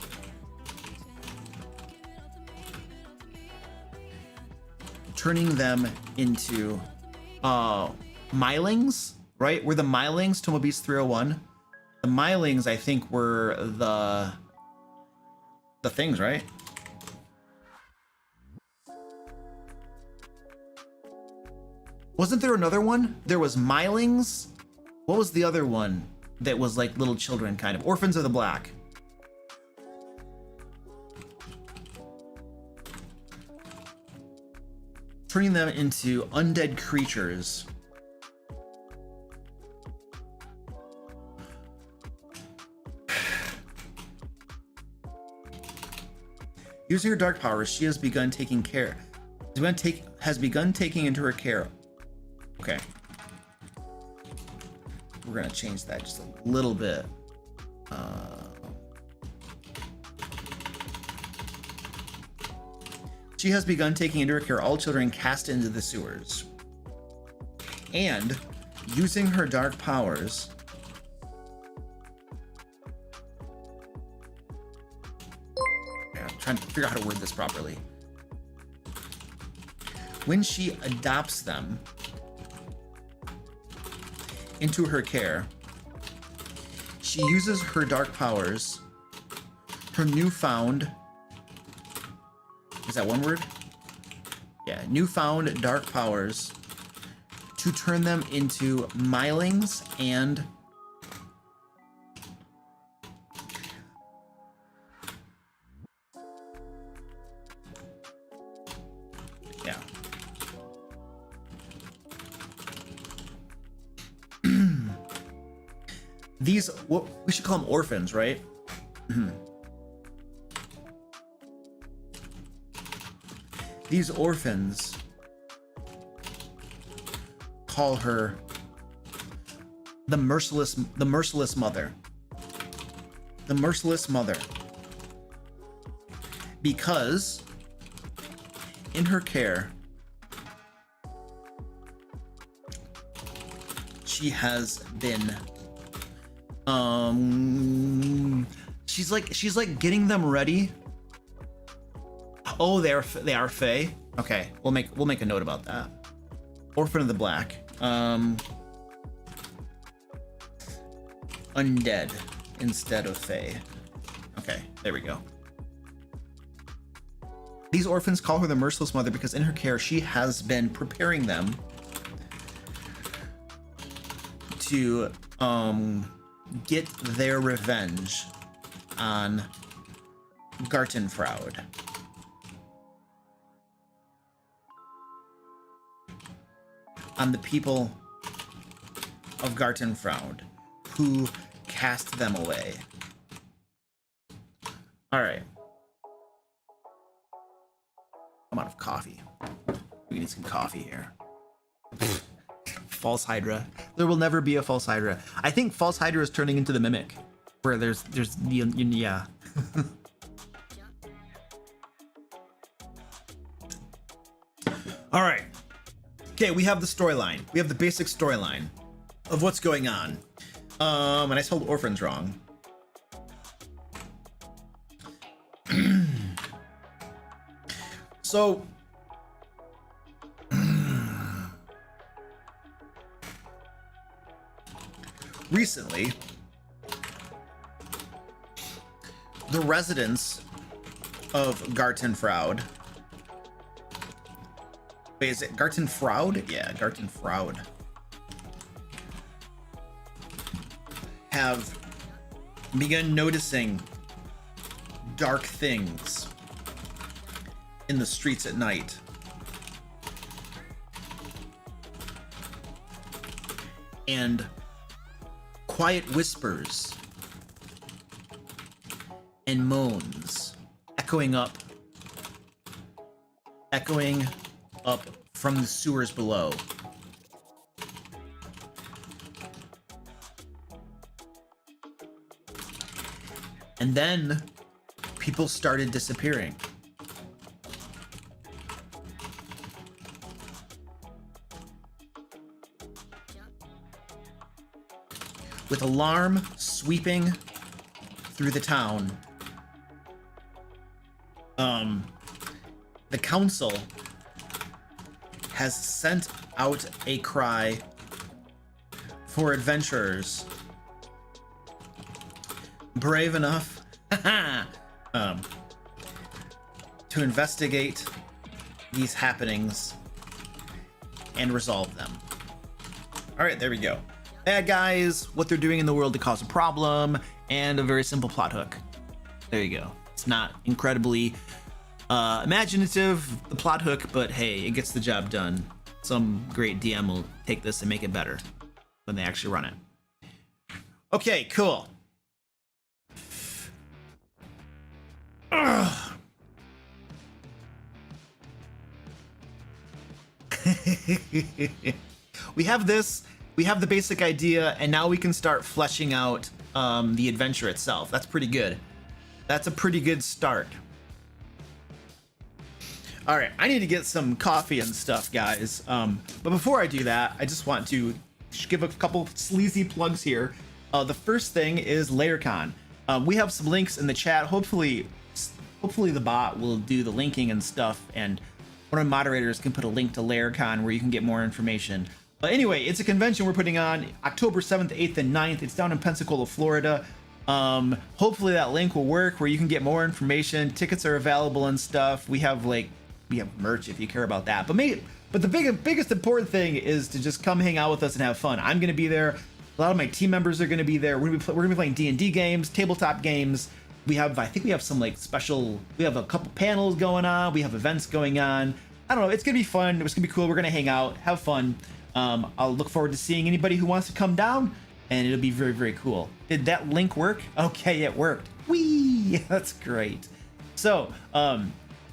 turning them into Mylings, right? Were the Mylings Tomo Beast 301? The Mylings, I think, were the things, right? Wasn't there another one? There was Mylings. What was the other one that was like little children, kind of? Orphans of the Black. Turning them into undead creatures. Using her dark powers, she has begun taking care. Has begun taking into her care. Okay. We're gonna change that just a little bit. She has begun taking into her care all children cast into the sewers. And using her dark powers, I'm trying to figure out how to word this properly. When she adopts them into her care, she uses her dark powers, her newfound, is that one word? Yeah, newfound dark powers, to turn them into Mylings and yeah. These, what we should call them orphans, right? These orphans call her the merciless mother. The merciless mother. Because in her care, she has been she's like getting them ready. Oh, they are Fae. Okay, we'll make a note about that. Orphan of the Black. Undead instead of Fae. Okay, there we go. These orphans call her the merciless mother because in her care she has been preparing them to get their revenge on Gartenfraud. On the people of Gartenfraud who cast them away. All right. I'm out of coffee. We need some coffee here. False Hydra. There will never be a False Hydra. I think False Hydra is turning into the Mimic, where there's the yeah. All right. Okay, we have the storyline. We have the basic storyline of what's going on. And I spelled orphans wrong. So recently, the residents of Garten Fraud. Wait, is it Garten Fraud? Yeah, Garten Fraud. Have begun noticing dark things in the streets at night. And quiet whispers and moans echoing up from the sewers below. And then people started disappearing. With alarm sweeping through the town, the council has sent out a cry for adventurers brave enough to investigate these happenings and resolve them. All right, there we go. Bad guys, what they're doing in the world to cause a problem, and a very simple plot hook. There you go. It's not incredibly imaginative, the plot hook, but hey, it gets the job done. Some great DM will take this and make it better when they actually run it. Okay, cool. We have this, we have the basic idea, and now we can start fleshing out the adventure itself. That's pretty good. That's a pretty good start. All right, I need to get some coffee and stuff, guys. But before I do that, I just want to give a couple sleazy plugs here. The first thing is Laircon. We have some links in the chat. Hopefully the bot will do the linking and stuff, and one of the moderators can put a link to Laircon where you can get more information. But anyway, it's a convention we're putting on October 7th, 8th, and 9th. It's down in Pensacola, Florida. Hopefully that link will work where you can get more information. Tickets are available and stuff. We have merch if you care about that. But the biggest important thing is to just come hang out with us and have fun. I'm gonna be there. A lot of my team members are gonna be there. We're gonna be playing D&D games, tabletop games. I think we have some we have a couple panels going on. We have events going on. I don't know. It's gonna be fun. It's gonna be cool. We're gonna hang out, have fun. I'll look forward to seeing anybody who wants to come down, and it'll be very, very cool. Did that link work? Okay, it worked. Whee! That's great. So,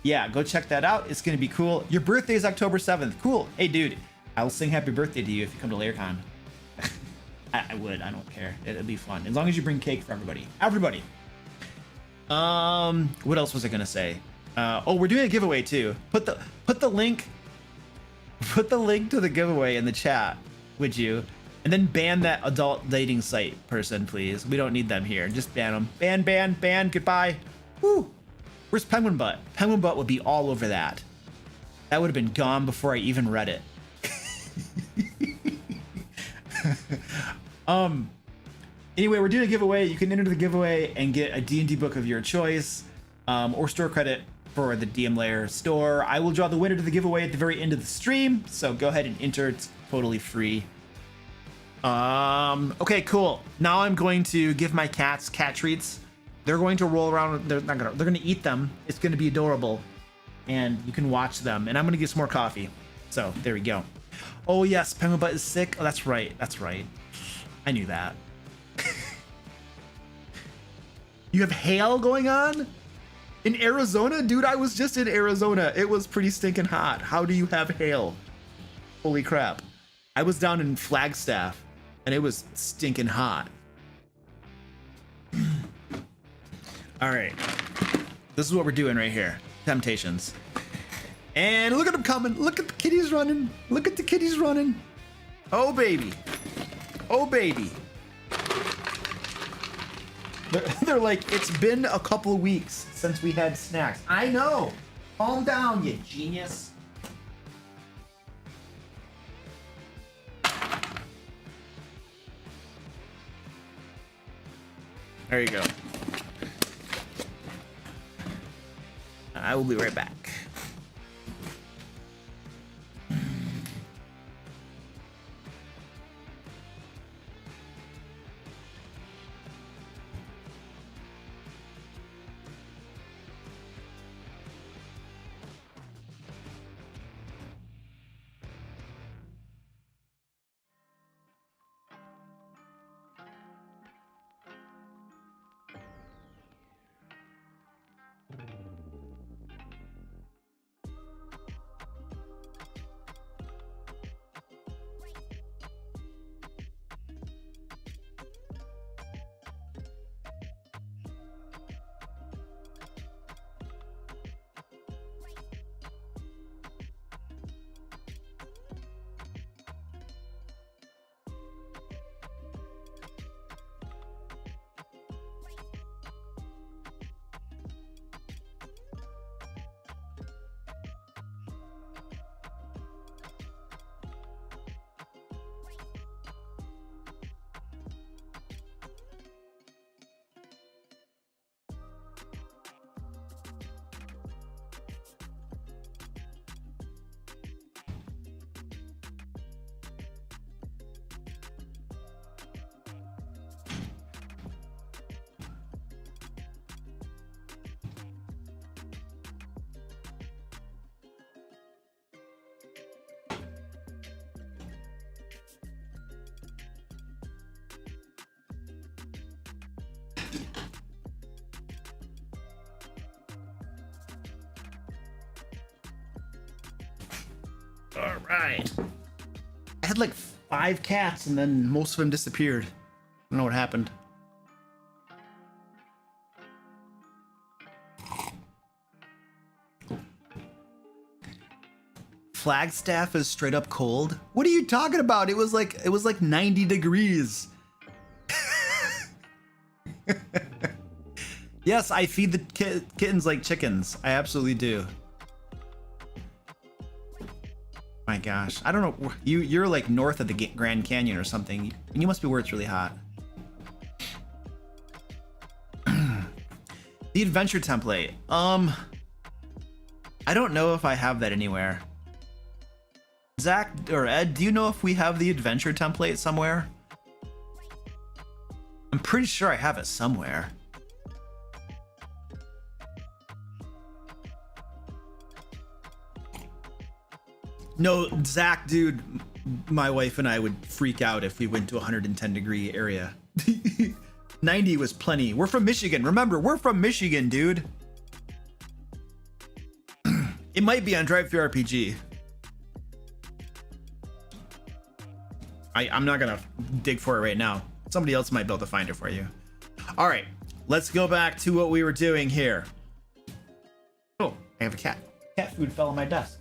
yeah, go check that out. It's gonna be cool. Your birthday is October 7th. Cool. Hey, dude, I'll sing happy birthday to you if you come to Laircon. I would. I don't care. It'll be fun as long as you bring cake for everybody. Everybody. What else was I gonna say? Oh, we're doing a giveaway too. Put the link to the giveaway in the chat, would you? And then ban that adult dating site person, please. We don't need them here. Just ban them. Ban. Goodbye. Woo. Where's Penguin Butt? Penguin Butt would be all over that. That would have been gone before I even read it. Anyway, we're doing a giveaway. You can enter the giveaway and get a D&D book of your choice, or store credit for the DM Lair store. I will draw the winner to the giveaway at the very end of the stream, so go ahead and enter. It's totally free. Okay, cool. Now I'm going to give my cats cat treats. They're going to roll around. They're gonna eat them. It's gonna be adorable, and you can watch them. And I'm gonna get some more coffee. So there we go. Oh yes, Penguin Butt is sick. Oh, that's right. That's right. I knew that. You have hail going on in Arizona, dude. I was just in Arizona. It was pretty stinking hot. How do you have hail? Holy crap! I was down in Flagstaff, and it was stinking hot. All right, this is what we're doing right here. Temptations. And look at them coming. Look at the kitties running. Look at the kitties running. Oh, baby. Oh, baby. They're like, it's been a couple of weeks since we had snacks. I know. Calm down, you genius. There you go. I will be right back. All right. I had like 5 cats and then most of them disappeared. I don't know what happened. Flagstaff is straight up cold. What are you talking about? It was like 90 degrees. Yes, I feed the kittens like chickens. I absolutely do. My gosh, I don't know. You're like north of the Grand Canyon or something. You must be where it's really hot. The adventure template. I don't know if I have that anywhere. Zach or Ed, do you know if we have the adventure template somewhere? I'm pretty sure I have it somewhere. No, Zach, dude, my wife and I would freak out if we went to a 110 degree area. 90 was plenty. We're from Michigan. Remember, we're from Michigan, dude. It might be on Drive-Thru RPG. I'm not gonna dig for it right now. Somebody else might be able to find it for you. All right, let's go back to what we were doing here. Oh, I have a cat. Cat food fell on my desk.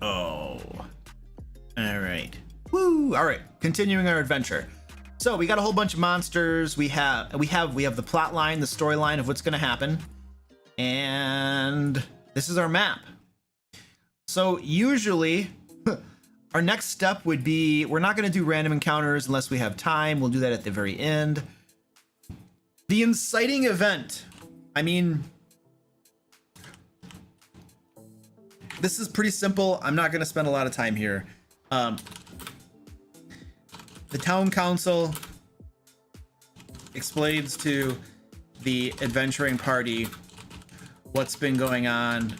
Oh, all right. Woo! All right, continuing our adventure. So we got a whole bunch of monsters. We have the plot line, the storyline of what's going to happen, and this is our map. So usually, our next step would be we're not going to do random encounters unless we have time. We'll do that at the very end. The inciting event. I mean, this is pretty simple. I'm not going to spend a lot of time here. The town council explains to the adventuring party what's been going on.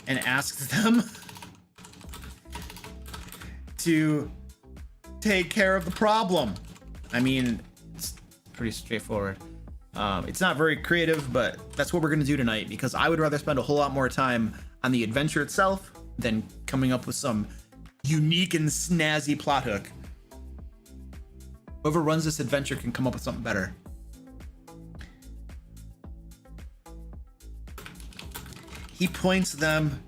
And asks them to take care of the problem. I mean, it's pretty straightforward. It's not very creative, but that's what we're gonna do tonight because I would rather spend a whole lot more time on the adventure itself than coming up with some unique and snazzy plot hook. Whoever runs this adventure can come up with something better. He points them,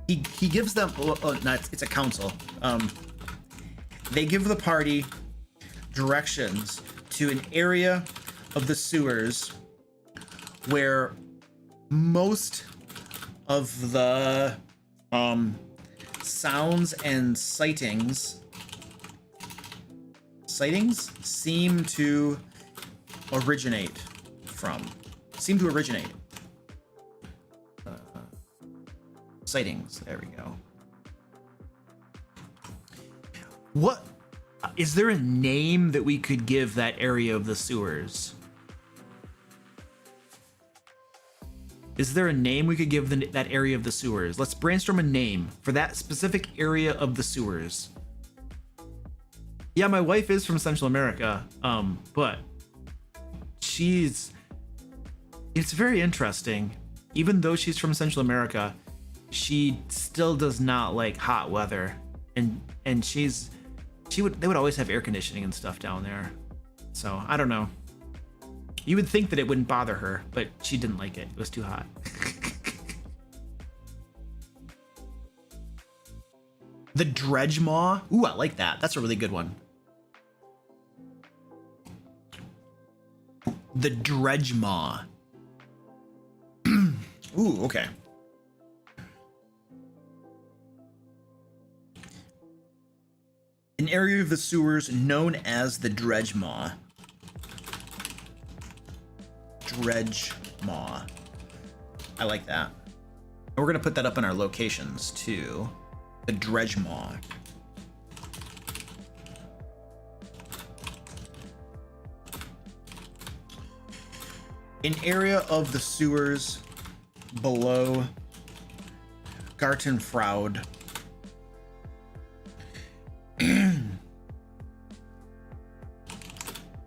he gives them, it's a council. they give the party directions to an area of the sewers where most of the sounds and sightings seem to originate. Sightings, there we go. What is there a name that we could give that area of the sewers? Is there a name we could give that area of the sewers? Let's brainstorm a name for that specific area of the sewers. Yeah, my wife is from Central America, but it's very interesting. Even though she's from Central America, she still does not like hot weather, and they would always have air conditioning and stuff down there. So I don't know. You would think that it wouldn't bother her, but she didn't like it. It was too hot. The Dredge Maw. Ooh, I like that. That's a really good one. The Dredge Maw. Ooh, okay. An area of the sewers known as the Dredge Maw. Dredge Maw. I like that. And we're gonna put that up in our locations too. The Dredge Maw. An area of the sewers below Gartenfraud.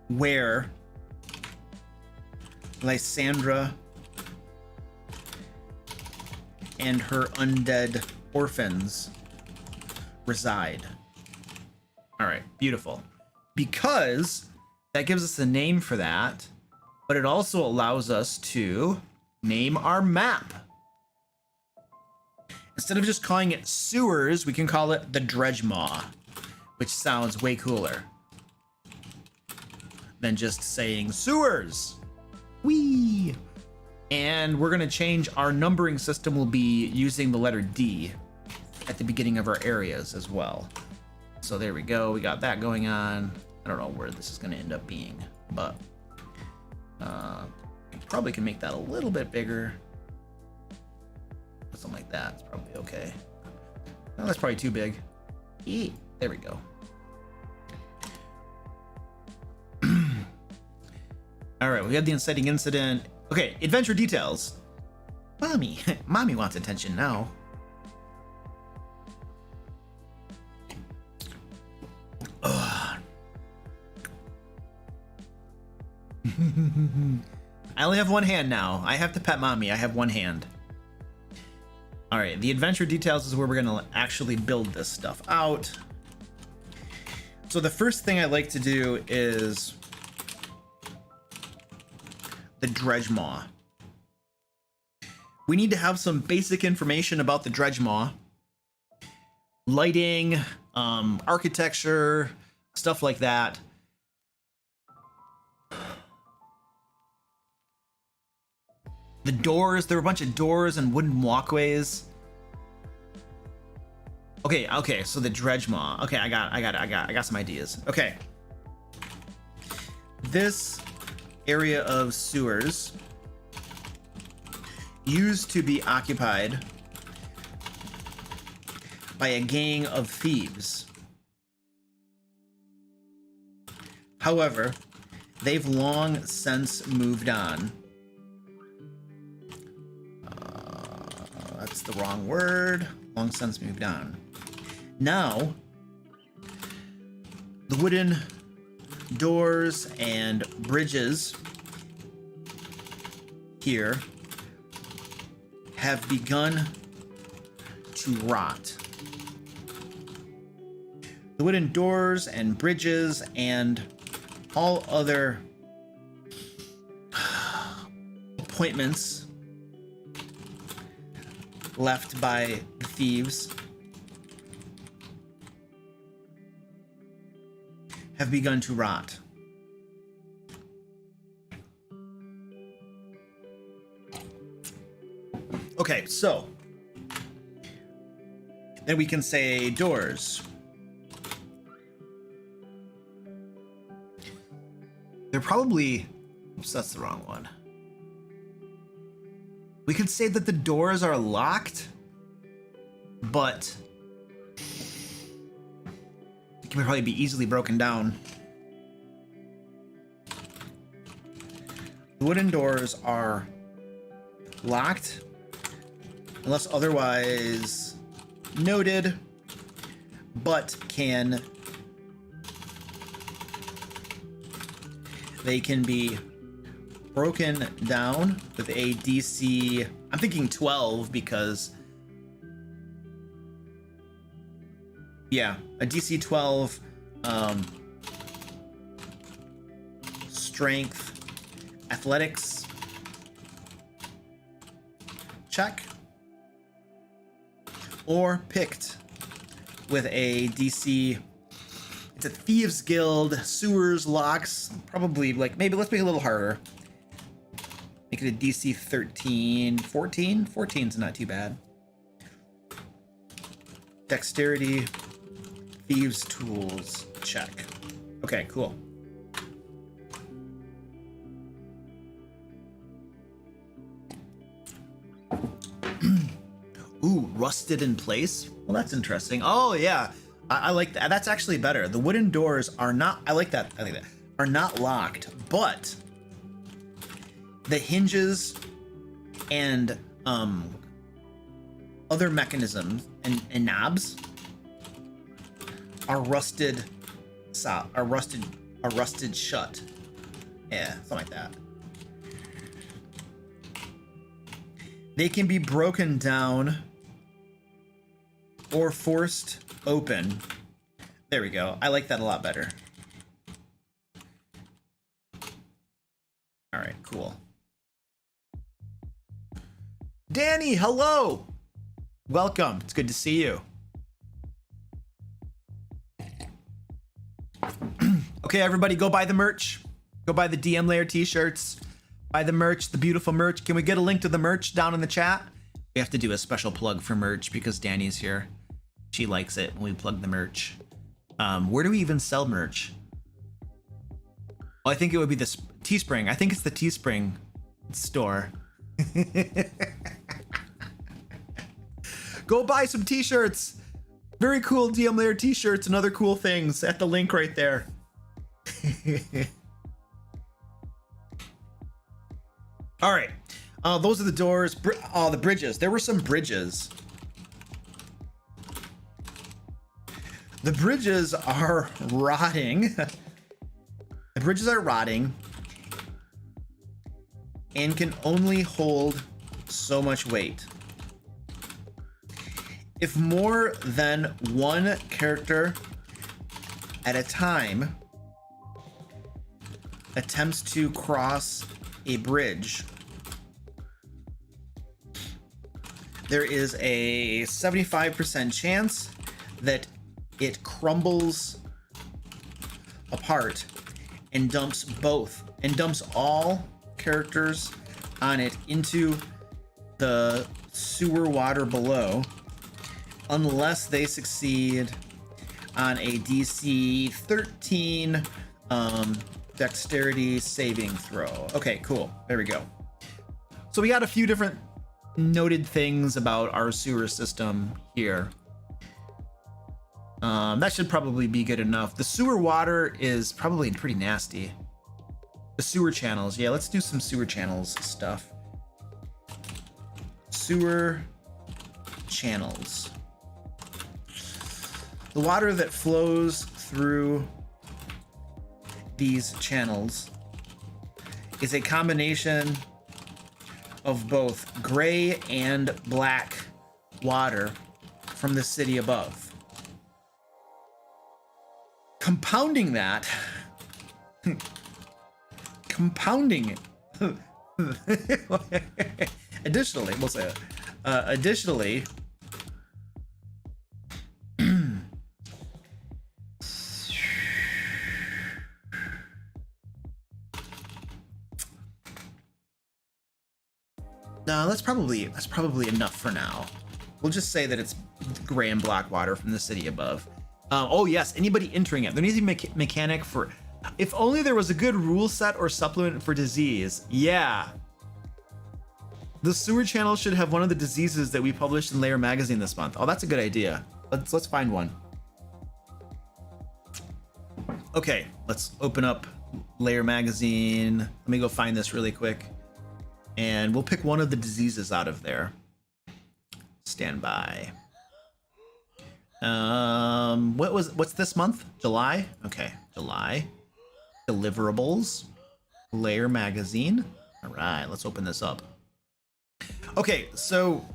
Where Lysandra and her undead orphans reside. All right, beautiful. Because that gives us a name for that, but it also allows us to name our map. Instead of just calling it sewers, we can call it the Dredge Maw, which sounds way cooler than just saying sewers. Whee! And we're gonna change our numbering system. Will be using the letter D at the beginning of our areas as well. So there we go. We got that going on. I don't know where this is gonna end up being, but probably can make that a little bit bigger. Something like that. It's probably okay. No, that's probably too big. There we go. All right, we had the inciting incident. Okay, adventure details. Mommy wants attention now. Ugh. I only have one hand now. I have to pet mommy. I have one hand. All right, the adventure details is where we're gonna actually build this stuff out. So the first thing I like to do is the Dredge Maw. We need to have some basic information about the Dredge Maw. Lighting, architecture, stuff like that. The doors, there were a bunch of doors and wooden walkways. Okay, so the Dredge Maw. Okay, I got some ideas. Okay. This area of sewers used to be occupied by a gang of thieves. However, they've long since moved on. That's the wrong word. Long since moved on. Now, the wooden doors and bridges here have begun to rot. The wooden doors and bridges and all other appointments left by the thieves have begun to rot. Okay, so then we can say doors. They're probably, oops, that's the wrong one. We could say that the doors are locked, but it can probably be easily broken down. The wooden doors are locked unless otherwise noted, but they can be broken down with a DC, I'm thinking 12 because, yeah, a DC 12 strength, athletics check, or picked with a DC, it's a Thieves Guild, sewers, locks, probably like, maybe let's make it a little harder. Make it a DC 13, 14? 14's not too bad. Dexterity, Thieves Tools, check. Okay, cool. Ooh, rusted in place? Well, that's interesting. Oh, yeah. I like that. That's actually better. The wooden doors are not, I like that. Are not locked, but the hinges and other mechanisms and knobs are rusted shut. Yeah, something like that. They can be broken down or forced open. There we go. I like that a lot better. All right, cool. Danny, hello. Welcome. It's good to see you. Okay, everybody, go buy the merch. Go buy the DM Lair t-shirts. Buy the merch, the beautiful merch. Can we get a link to the merch down in the chat? We have to do a special plug for merch because Danny's here. She likes it when we plug the merch. Where do we even sell merch? Well, I think it would be this Teespring. I think it's the Teespring store. Go buy some t-shirts. Very cool DM Lair t-shirts and other cool things at the link right there. All right. Those are the doors. The bridges. There were some bridges. The bridges are rotting. The bridges are rotting and can only hold so much weight. If more than one character at a time attempts to cross a bridge, there is a 75% chance that it crumbles apart and dumps all characters on it into the sewer water below, unless they succeed on a DC 13 dexterity saving throw. Okay, cool. There we go. So we got a few different noted things about our sewer system here. That should probably be good enough. The sewer water is probably pretty nasty. The sewer channels. Yeah, let's do some sewer channels stuff. Sewer channels. The water that flows through these channels is a combination of both gray and black water from the city above. Compounding that, additionally, we'll say it. Additionally, probably enough for now. We'll just say that it's gray and black water from the city above. Oh yes, anybody entering it. There needs to be a mechanic for, if only there was a good rule set or supplement for disease. Yeah. The sewer channel should have one of the diseases that we published in Lair magazine this month. Oh, that's a good idea. Let's find one. Okay, let's open up Lair magazine. Let me go find this really quick. And we'll pick one of the diseases out of there. Stand by. What's this month? July? Okay, July. Deliverables. Lair magazine. All right, let's open this up. Okay, so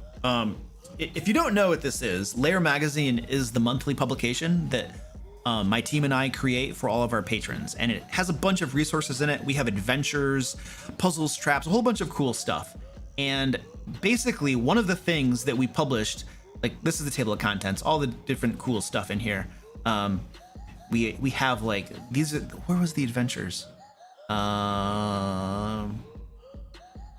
if you don't know what this is, Lair magazine is the monthly publication that my team and I create for all of our patrons, and it has a bunch of resources in it. We have adventures, puzzles, traps, a whole bunch of cool stuff. And basically, one of the things that we published, like this is the table of contents, all the different cool stuff in here. We have like these are, where was the adventures? What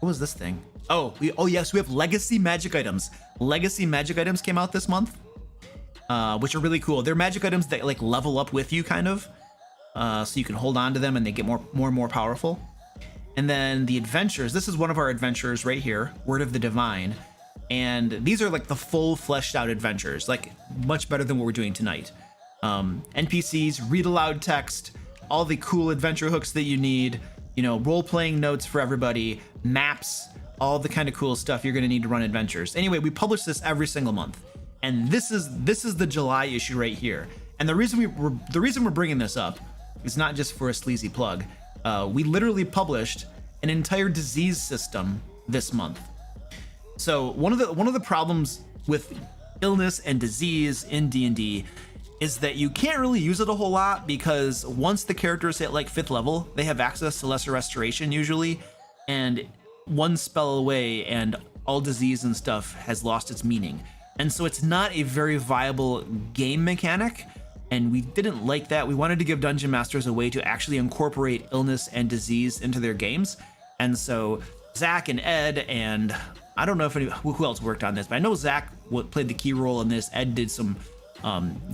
was this thing? Oh yes, we have legacy magic items. Legacy magic items came out this month, which are really cool. They're magic items that like level up with you, kind of, so you can hold on to them and they get more and more powerful. And then the adventures. This is one of our adventures right here, Word of the Divine, and these are like the full fleshed out adventures, like much better than what we're doing tonight. NPCs, read aloud text, all the cool adventure hooks that you need, you know, role-playing notes for everybody, maps, all the kind of cool stuff you're going to need to run adventures. Anyway, we publish this every single month, and this is the July issue right here. And the reason we're bringing this up is not just for a sleazy plug. We literally published an entire disease system this month. So one of the problems with illness and disease in D&D is that you can't really use it a whole lot, because once the characters hit like 5th level, they have access to lesser restoration usually, and one spell away and all disease and stuff has lost its meaning. And so it's not a very viable game mechanic, and we didn't like that. We wanted to give dungeon masters a way to actually incorporate illness and disease into their games. And so Zack and Ed, and I don't know if who else worked on this, but I know Zack played the key role in this. Ed did some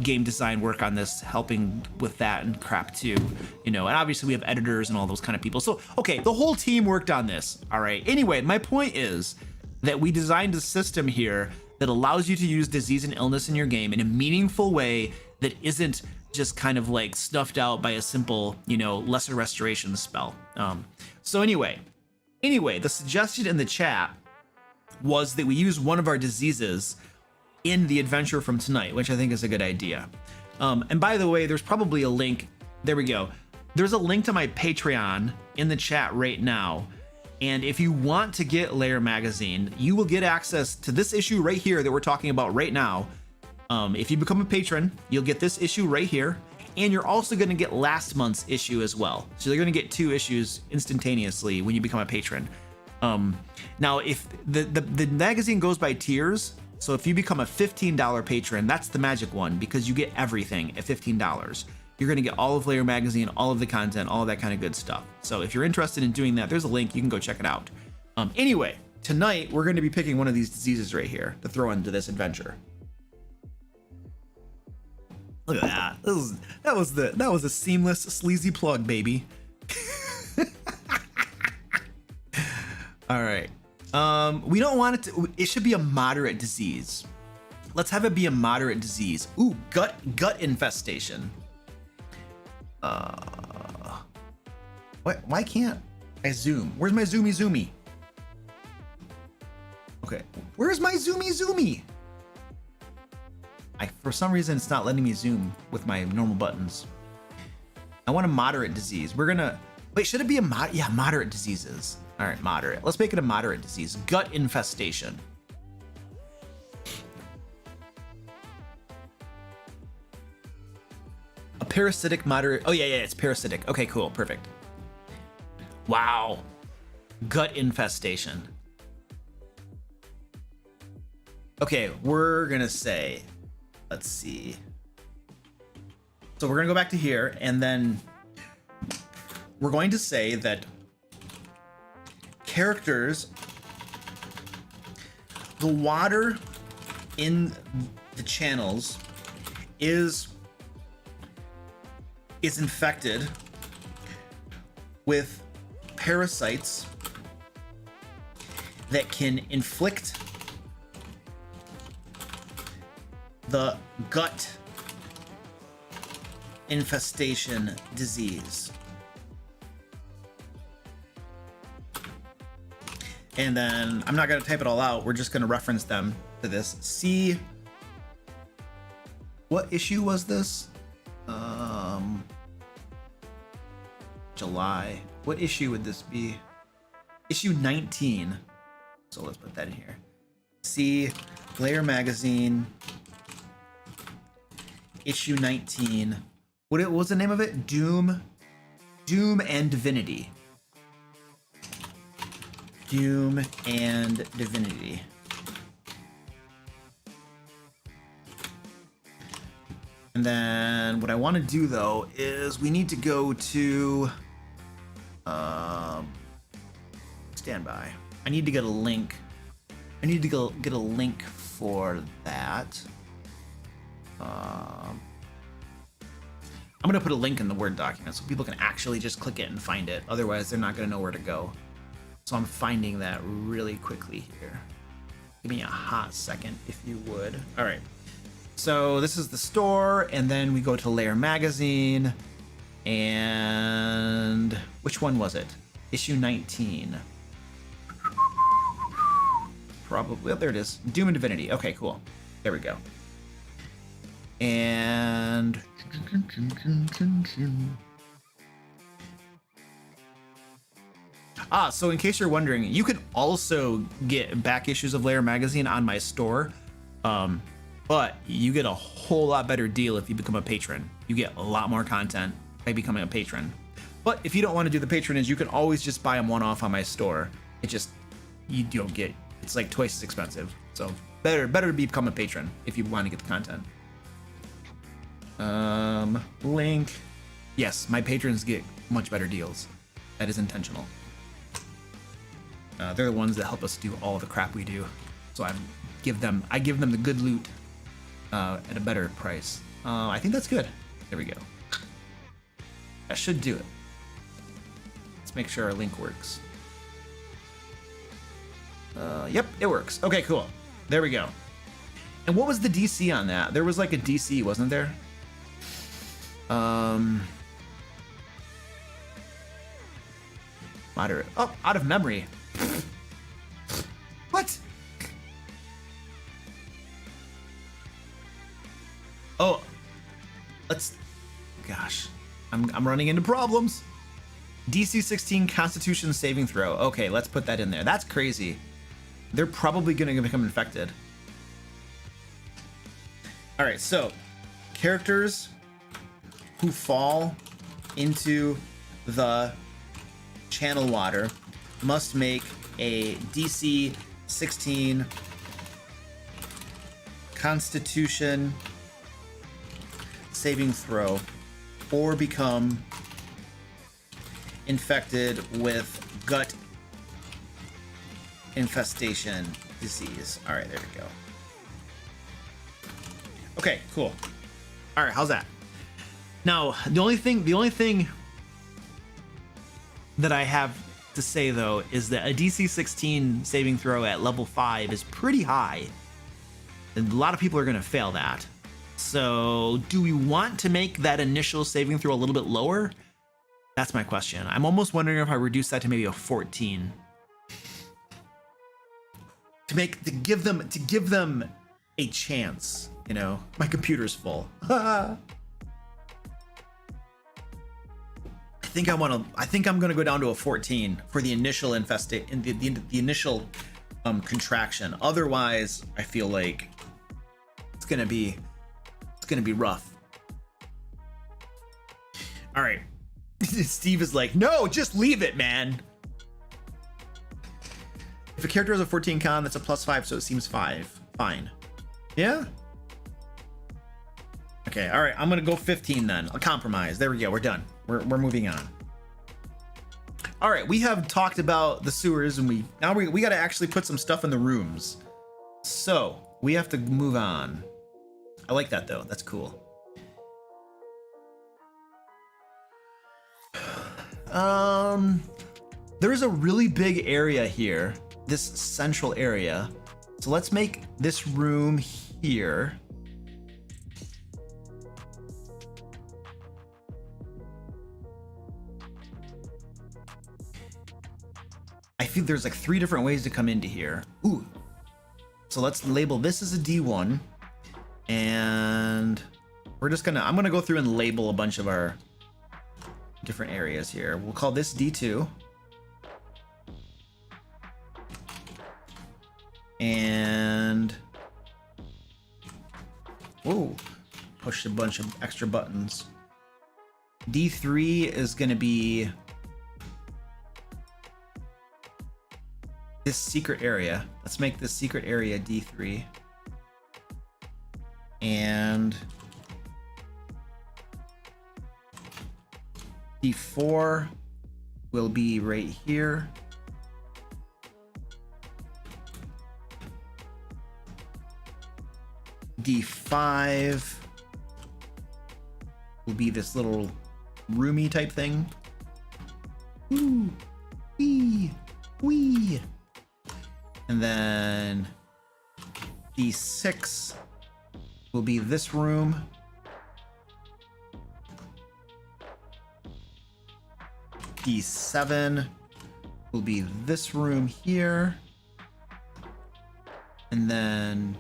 game design work on this, helping with that and crap too, you know, and obviously we have editors and all those kind of people. So, okay, the whole team worked on this. All right. Anyway, my point is that we designed a system here that allows you to use disease and illness in your game in a meaningful way that isn't just kind of like snuffed out by a simple, you know, lesser restoration spell. So anyway, the suggestion in the chat was that we use one of our diseases in the adventure from tonight, which I think is a good idea. And by the way, there's probably a link. There we go. There's a link to my Patreon in the chat right now. And if you want to get Lair magazine, you will get access to this issue right here that we're talking about right now. If you become a patron, you'll get this issue right here. And you're also going to get last month's issue as well. So you're going to get 2 issues instantaneously when you become a patron. Now, if the magazine goes by tiers, so if you become a $15 patron, that's the magic one, because you get everything at $15. You're going to get all of Lair magazine, all of the content, all of that kind of good stuff. So if you're interested in doing that, there's a link. You can go check it out. Anyway, tonight we're going to be picking one of these diseases right here to throw into this adventure. Look at that. That was a seamless, sleazy plug, baby. All right. We don't want it to. It should be a moderate disease. Let's have it be a moderate disease. Ooh, gut infestation. Why can't I zoom? Where's my zoomy? Okay, where's my zoomy? For some reason, it's not letting me zoom with my normal buttons. I want a moderate disease. We're gonna wait. Should it be a moderate diseases? All right, moderate. Let's make it a moderate disease. Gut infestation. A parasitic moderate. Oh yeah, it's parasitic. Okay, cool, perfect. Wow. Gut infestation. Okay, we're gonna say, let's see. So we're gonna go back to here, and then we're going to say that characters the water in the channels is infected with parasites that can inflict the gut infestation disease. And then I'm not going to type it all out. We're just going to reference them to this. See, what issue was this? July. What issue would this be? Issue 19. So let's put that in here. See, Lair magazine, issue 19. What was the name of it? Doom and Divinity. Doom and Divinity. And then what I want to do though is we need to go to standby. I need to get a link. I need to go get a link for that. I'm gonna put a link in the Word document so people can actually just click it and find it. Otherwise, they're not gonna know where to go. So I'm finding that really quickly here. Give me a hot second, if you would. All right. So this is the store, and then we go to Lair magazine, and which one was it? Issue 19. Probably, oh, there it is. Doom and Divinity. Okay, cool. There we go. And so in case you're wondering, you can also get back issues of Lair magazine on my store, but you get a whole lot better deal if you become a patron. You get a lot more content by becoming a patron. But if you don't want to do the patronage, you can always just buy them one-off on my store. It just, you don't get, it's like twice as expensive. So better to become a patron if you want to get the content. Link. Yes, my patrons get much better deals. That is intentional. They're the ones that help us do all the crap we do. So I give them the good loot at a better price. I think that's good. There we go. That should do it. Let's make sure our link works. Yep, it works. Okay, cool. There we go. And what was the DC on that? There was like a DC, wasn't there? Moderate. Oh, out of memory. What? Oh, gosh, I'm running into problems. DC 16 Constitution saving throw. Okay, let's put that in there. That's crazy. They're probably going to become infected. All right, so characters who fall into the channel water must make a DC 16 Constitution saving throw or become infected with gut infestation disease. All right, there we go. Okay, cool. All right, how's that? Now, the only thing that I have to say though is that a DC 16 saving throw at level 5 is pretty high. And a lot of people are going to fail that. So, do we want to make that initial saving throw a little bit lower? That's my question. I'm almost wondering if I reduce that to maybe a 14. To give them a chance, you know. My computer's full. I think I'm gonna go down to a 14 for the initial the initial contraction. Otherwise, I feel like it's gonna be rough. All right. Steve is like, no, just leave it, man. If a character has a 14 con, that's a +5, so it seems 5. Fine. Yeah? Okay, all right, I'm gonna go 15 then. I'll compromise. There we go, we're done. We're moving on. All right, we have talked about the sewers, and we gotta actually put some stuff in the rooms. So we have to move on. I like that though. That's cool. There is a really big area here, this central area. So let's make this room here. I feel there's like 3 different ways to come into here. Ooh. So let's label this as a D1. And we're just I'm gonna go through and label a bunch of our different areas here. We'll call this D2. And whoa, pushed a bunch of extra buttons. D3 is gonna be this secret area. Let's make this secret area D3. And D4 will be right here. D5 will be this little roomy type thing. Ooh, wee, wee. And then D6 will be this room. D7 will be this room here. And then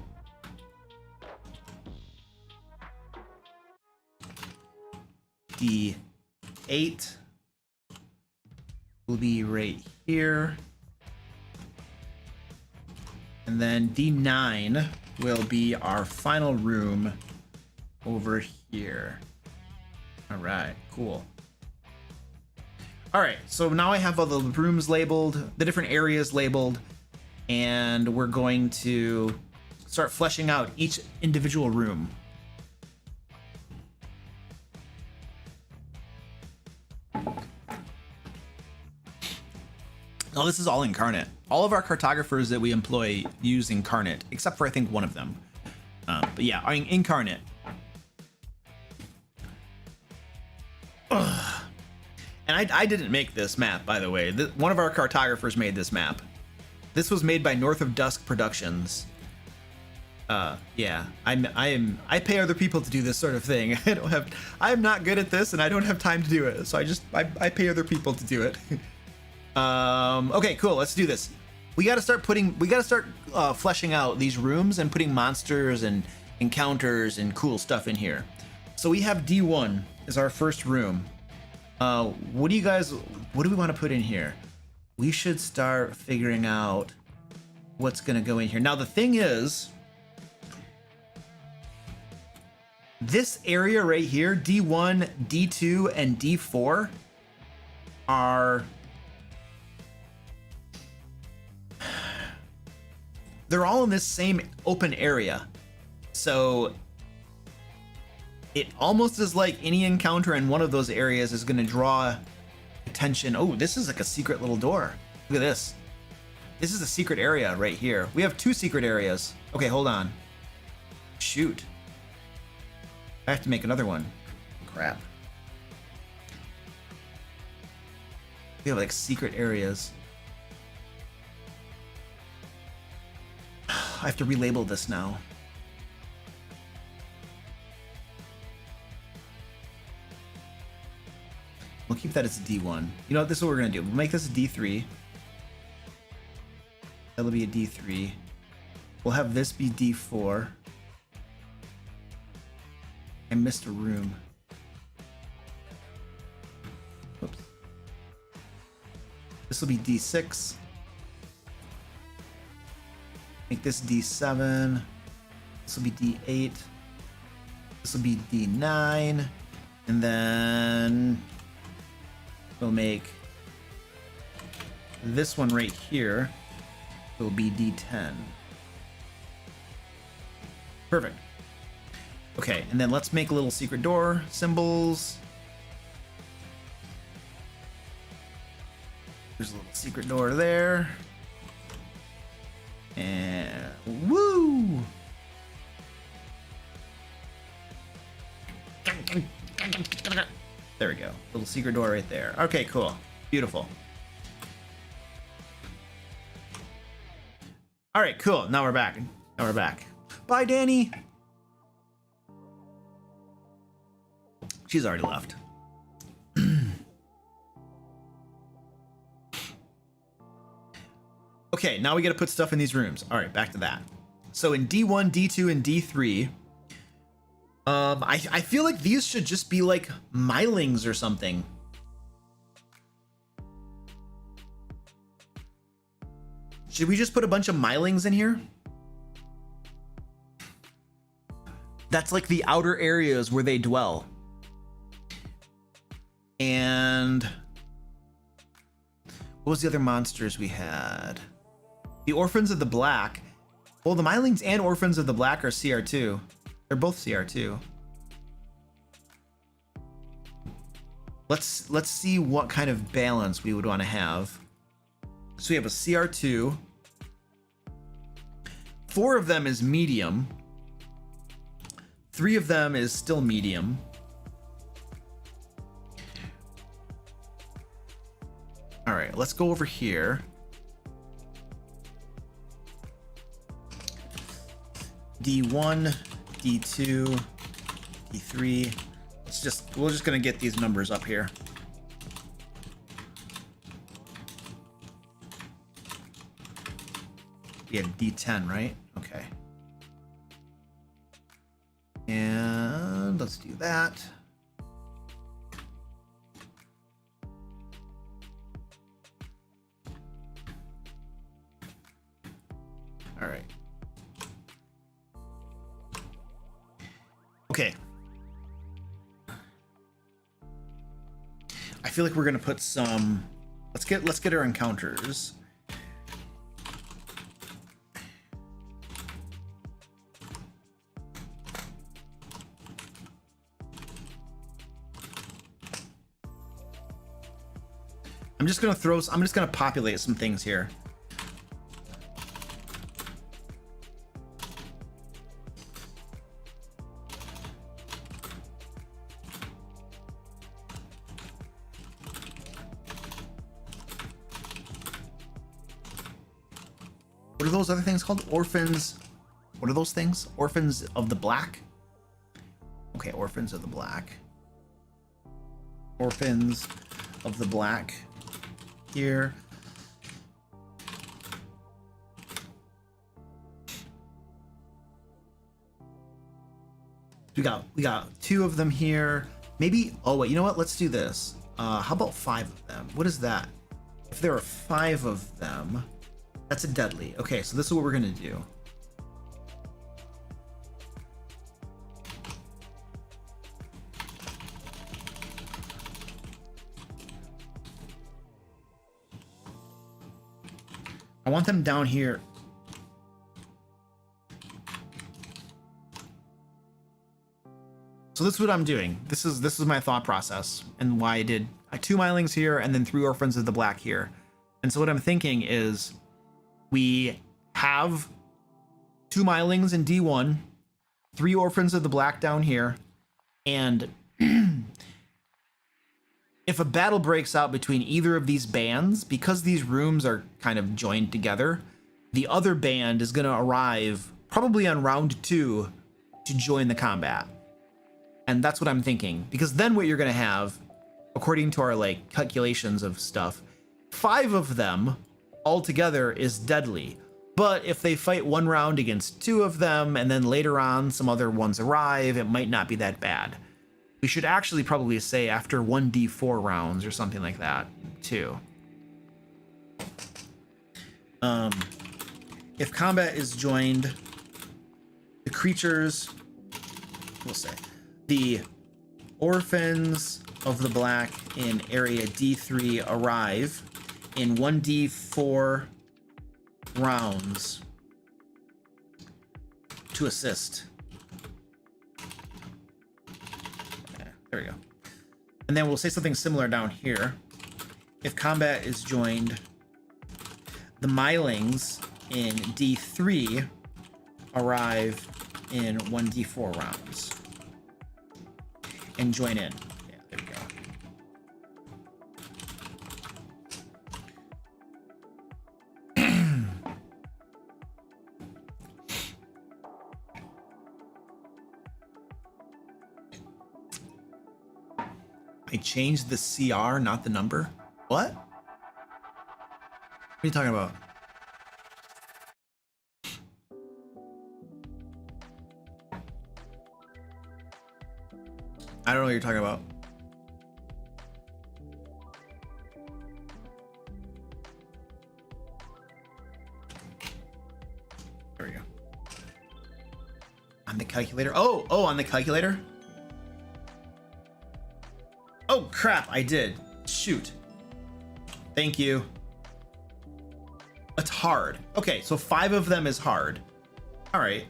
D8 will be right here. And then D9 will be our final room over here. All right, cool. All right, so now I have all the rooms labeled, the different areas labeled, and we're going to start fleshing out each individual room. Oh, this is all incarnate. All of our cartographers that we employ use incarnate, except for I think one of them. But yeah, I mean, incarnate. Ugh. And I didn't make this map, by the way. One of our cartographers made this map. This was made by North of Dusk Productions. Yeah, I pay other people to do this sort of thing. I'm not good at this, and I don't have time to do it. So I pay other people to do it. Okay, cool. Let's do this. We got to start fleshing out these rooms and putting monsters and encounters and cool stuff in here. So we have D1 as our first room. What do we want to put in here? We should start figuring out what's going to go in here. Now, the thing is, this area right here, D1, D2, and D4 they're all in this same open area. So it almost is like any encounter in one of those areas is going to draw attention. Oh, this is like a secret little door. Look at this. This is a secret area right here. We have 2 secret areas. Okay, hold on. Shoot. I have to make another one. Crap. We have like secret areas. I have to relabel this now. We'll keep that as a D1. You know what? This is what we're going to do. We'll make this a D3. That'll be a D3. We'll have this be D4. I missed a room. Oops. This will be D6. Make this D7. This will be D8. This will be D9. And then we'll make this one right here. It will be D10. Perfect. Okay, and then let's make a little secret door symbols. There's a little secret door there. And woo! There we go. Little secret door right there. Okay, cool. Beautiful. All right, cool. Now we're back. Now we're back. Bye, Danny. She's already left. Okay, now we got to put stuff in these rooms. All right, back to that. So in D1, D2, and D3, I feel like these should just be like milings or something. Should we just put a bunch of milings in here? That's like the outer areas where they dwell. And what was the other monsters we had? The Orphans of the Black. Well, the Milings and Orphans of the Black are CR2. They're both CR2. Let's see what kind of balance we would want to have. So we have a CR2. 4 of them is medium. 3 of them is still medium. All right, let's go over here. D1, D2, D3. We're just gonna get these numbers up here. We have D10, right? Okay. And let's do that. All right. Okay. I feel like we're gonna put some. Let's get our encounters. I'm just gonna populate some things here. What are those other things called? Orphans. What are those things? Orphans of the Black? Okay, Orphans of the Black. Orphans of the Black here. We got 2 of them here. Maybe, oh wait, you know what? Let's do this. How about 5 of them? What is that? If there are 5 of them, that's a deadly. Okay, so this is what we're gonna do. I want them down here. So this is what I'm doing. This is my thought process and why I did 2 Milings here and then 3 Orphans of the Black here. And so what I'm thinking is we have 2 Milings in D1, 3 Orphans of the Black down here, and if a battle breaks out between either of these bands, because these rooms are kind of joined together, the other band is going to arrive probably on round 2 to join the combat. And that's what I'm thinking, because then what you're going to have, according to our like calculations of stuff, 5 of them altogether is deadly. But if they fight one round against 2 of them, and then later on some other ones arrive, it might not be that bad. We should actually probably say after 1d4 rounds or something like that, too. If combat is joined, the creatures, we'll say, the Orphans of the Black in area D3 arrive in 1d4 rounds to assist. There we go. And then we'll say something similar down here. If combat is joined, the Milings in D3 arrive in 1d4 rounds and join in. Yeah, there we go. I changed the CR, not the number. What? What are you talking about? I don't know what you're talking about. There we go. On the calculator. Oh, on the calculator. Oh crap, I did. Shoot. Thank you. It's hard. Okay, so 5 of them is hard. All right.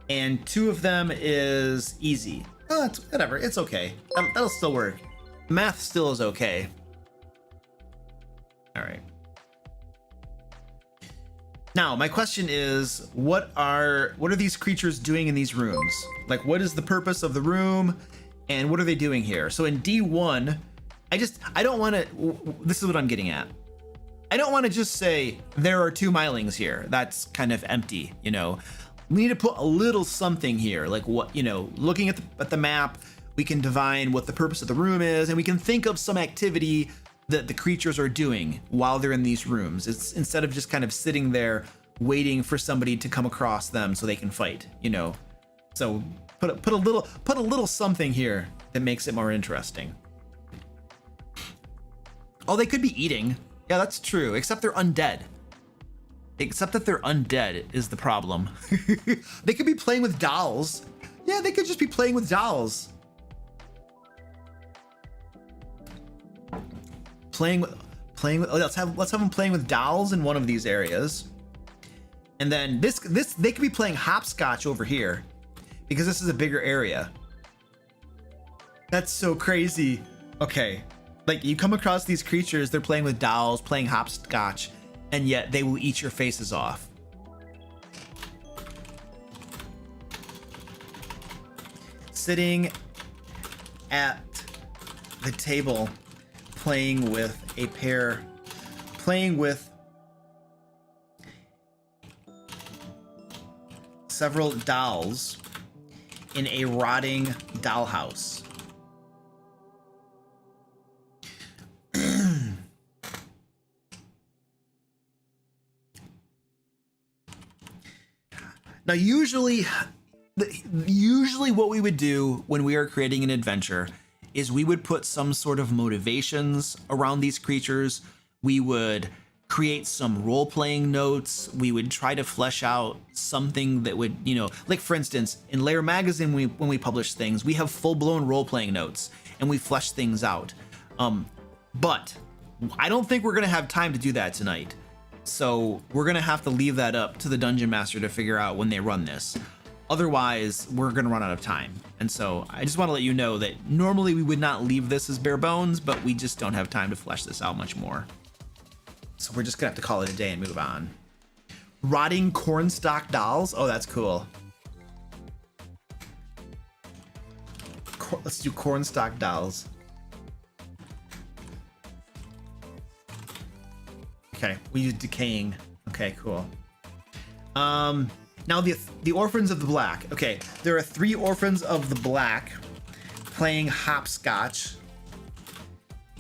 And 2 of them is easy. Oh, it's whatever. It's okay. That'll still work. Math still is okay. All right. Now, my question is, what are these creatures doing in these rooms? Like, what is the purpose of the room, and what are they doing here? So in D1, I don't want to. This is what I'm getting at. I don't want to just say there are 2 Mylings here. That's kind of empty, you know. We need to put a little something here, like what, you know, looking at the map, we can divine what the purpose of the room is, and we can think of some activity that the creatures are doing while they're in these rooms. It's instead of just kind of sitting there waiting for somebody to come across them so they can fight, you know. So put a little something here that makes it more interesting. Oh, they could be eating. Yeah, that's true, except they're undead. Except that they're undead is the problem. They could be playing with dolls. Yeah, they could just be playing with dolls. Playing with. Oh, let's have them playing with dolls in one of these areas. And then this they could be playing hopscotch over here, because this is a bigger area. That's so crazy. Okay, like you come across these creatures, they're playing with dolls, playing hopscotch, and yet they will eat your faces off. Sitting at the table, playing with several dolls in a rotting dollhouse. Now, usually what we would do when we are creating an adventure is we would put some sort of motivations around these creatures. We would create some role-playing notes. We would try to flesh out something that would, you know, like for instance, in Lair magazine, when we publish things, we have full-blown role-playing notes and we flesh things out. But I don't think we're gonna have time to do that tonight. So we're gonna have to leave that up to the dungeon master to figure out when they run this. Otherwise, we're gonna run out of time. And so I just want to let you know that normally we would not leave this as bare bones, but we just don't have time to flesh this out much more. So we're just gonna have to call it a day and move on. Rotting cornstalk dolls. Oh, that's cool. Let's do cornstalk dolls. Okay, we use decaying. Okay, cool. Now the Orphans of the Black. Okay, there are 3 Orphans of the Black playing hopscotch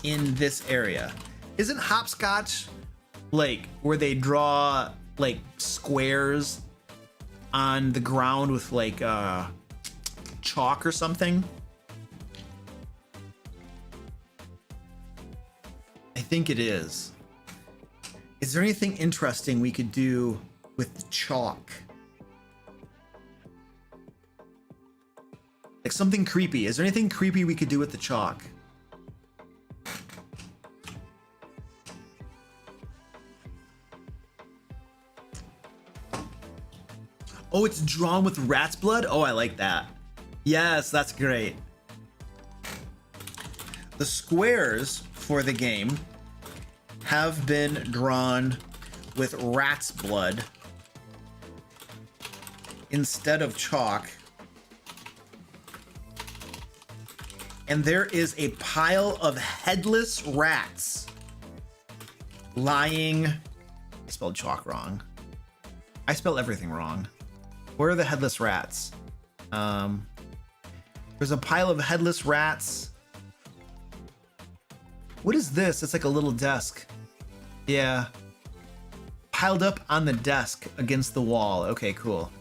in this area. Isn't hopscotch like where they draw like squares on the ground with like chalk or something? I think it is. Is there anything interesting we could do with the chalk? Like something creepy. Is there anything creepy we could do with the chalk? Oh, it's drawn with rat's blood? Oh, I like that. Yes, that's great. The squares for the game have been drawn with rat's blood instead of chalk. And there is a pile of headless rats lying. I spelled chalk wrong. I spelled everything wrong. Where are the headless rats? There's a pile of headless rats What is this? It's like a little desk. Yeah. Piled up on the desk against the wall. Okay, cool.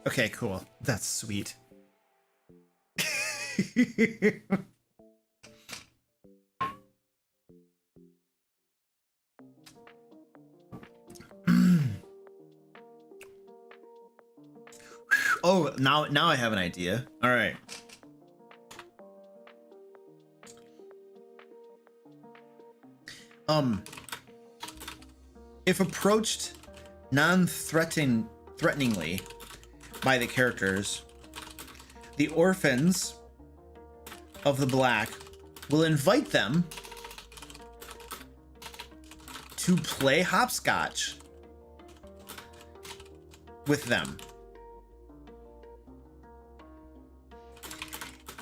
Okay, cool. That's sweet. Oh, now I have an idea. All right. If approached threateningly by the characters, the orphans of the black will invite them to play hopscotch with them.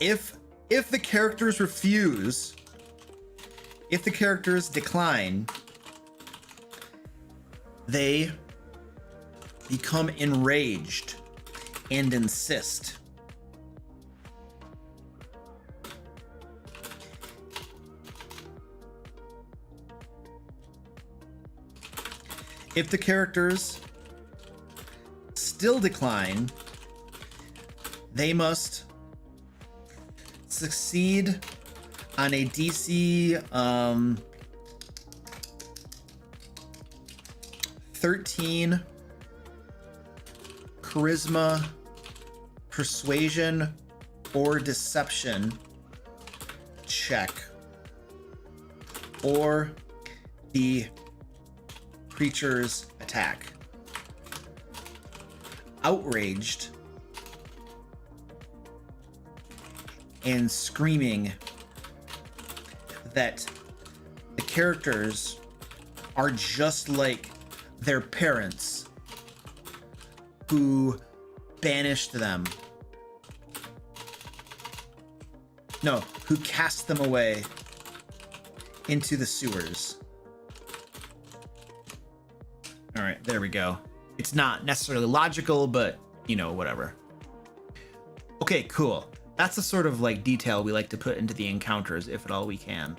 If the characters refuse, if the characters decline, they become enraged and insist. If the characters still decline, they must succeed on a DC 13 charisma, persuasion, or deception check, or the creature's attack. Outraged and screaming that the characters are just like their parents who banished them. No, who cast them away into the sewers. All right, there we go. It's not necessarily logical, but you know, whatever. Okay, cool. That's the sort of like detail we like to put into the encounters, if at all we can.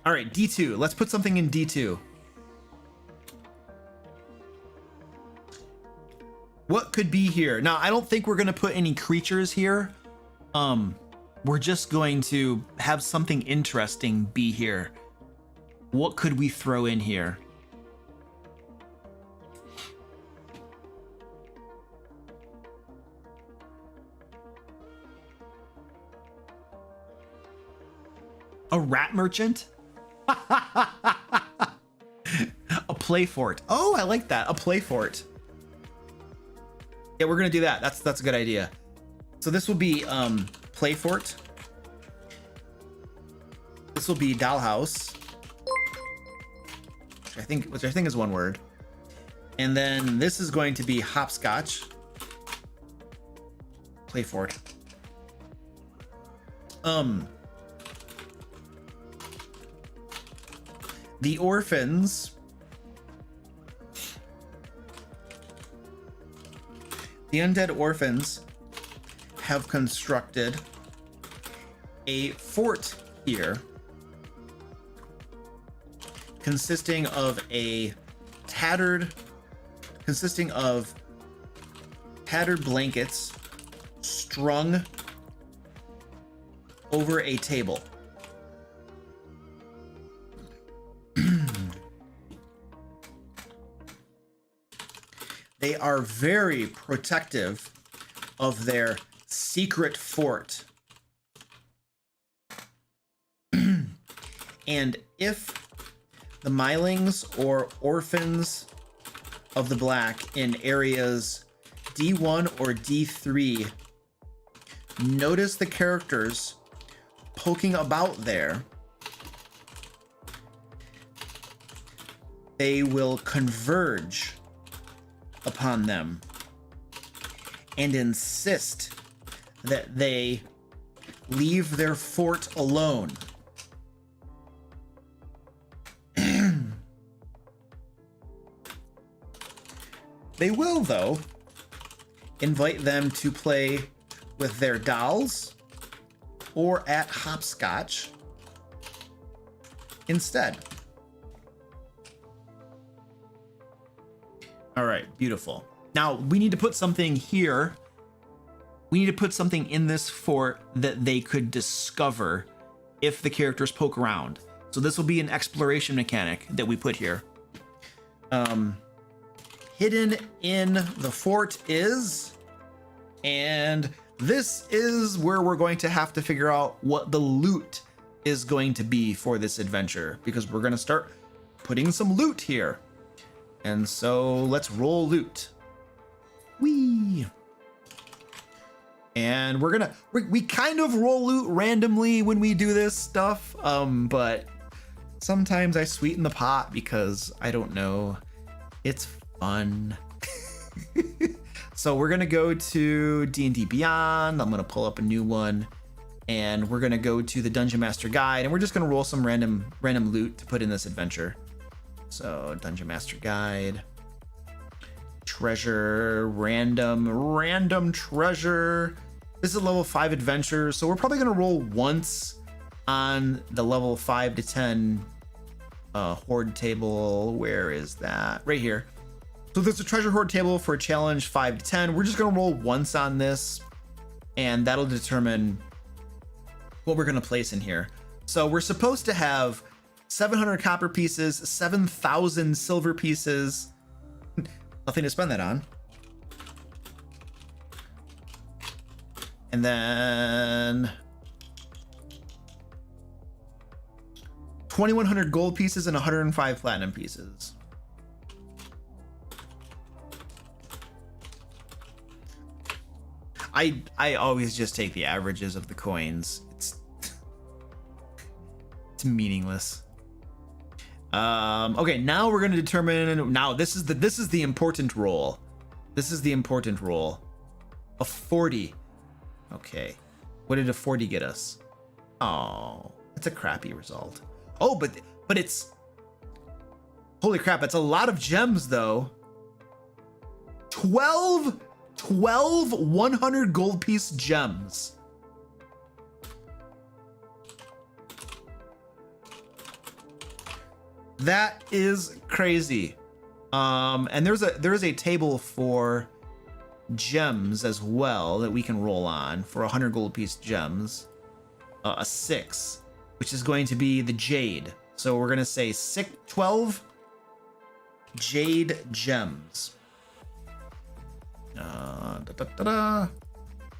All right, D2. Let's put something in D2. What could be here? Now, I don't think we're going to put any creatures here. We're just going to have something interesting be here. What could we throw in here? A rat merchant? A play fort. Oh, I like that. A play fort. Yeah, we're gonna do that. That's a good idea. So this will be play fort. This will be dollhouse, which I think is one word. And then this is going to be hopscotch. Play fort. The orphans. The undead orphans have constructed a fort here consisting of tattered blankets strung over a table. They are very protective of their secret fort. And if the Mylings or orphans of the black in areas D1 or D3 notice the characters poking about there, they will converge upon them and insist that they leave their fort alone. They will, though, invite them to play with their dolls or at hopscotch instead. All right, beautiful. Now we need to put something here. We need to put something in this fort that they could discover if the characters poke around. So this will be an exploration mechanic that we put here. Hidden in the fort is, and this is where we're going to have to figure out what the loot is going to be for this adventure, because we're going to start putting some loot here. And so let's roll loot. Whee! And we kind of roll loot randomly when we do this stuff, but sometimes I sweeten the pot because I don't know, it's fun. So we're gonna go to D&D Beyond. I'm gonna pull up a new one, and we're gonna go to the Dungeon Master Guide, and we're just gonna roll some random loot to put in this adventure. So Dungeon Master Guide, treasure, random treasure. This is level 5 adventure, so we're probably gonna roll once on the level 5 to 10 hoard table. Where is that? Right here. So there's a treasure hoard table for a challenge 5 to 10. We're just gonna roll once on this, and that'll determine what we're gonna place in here. So we're supposed to have 700 copper pieces, 7,000 silver pieces. Nothing to spend that on. And then 2,100 gold pieces and 105 platinum pieces. I always just take the averages of the coins. It's meaningless. Okay, now we're gonna determine. Now this is the important roll. This is the important roll. A 40. Okay, what did a 40 get us? Oh, it's a crappy result. Oh, but it's, holy crap! It's a lot of gems though. 12 100 gold piece gems. That is crazy. And there is a table for gems as well that we can roll on for 100 gold piece gems. A 6, which is going to be the jade. So we're gonna say 12 jade gems.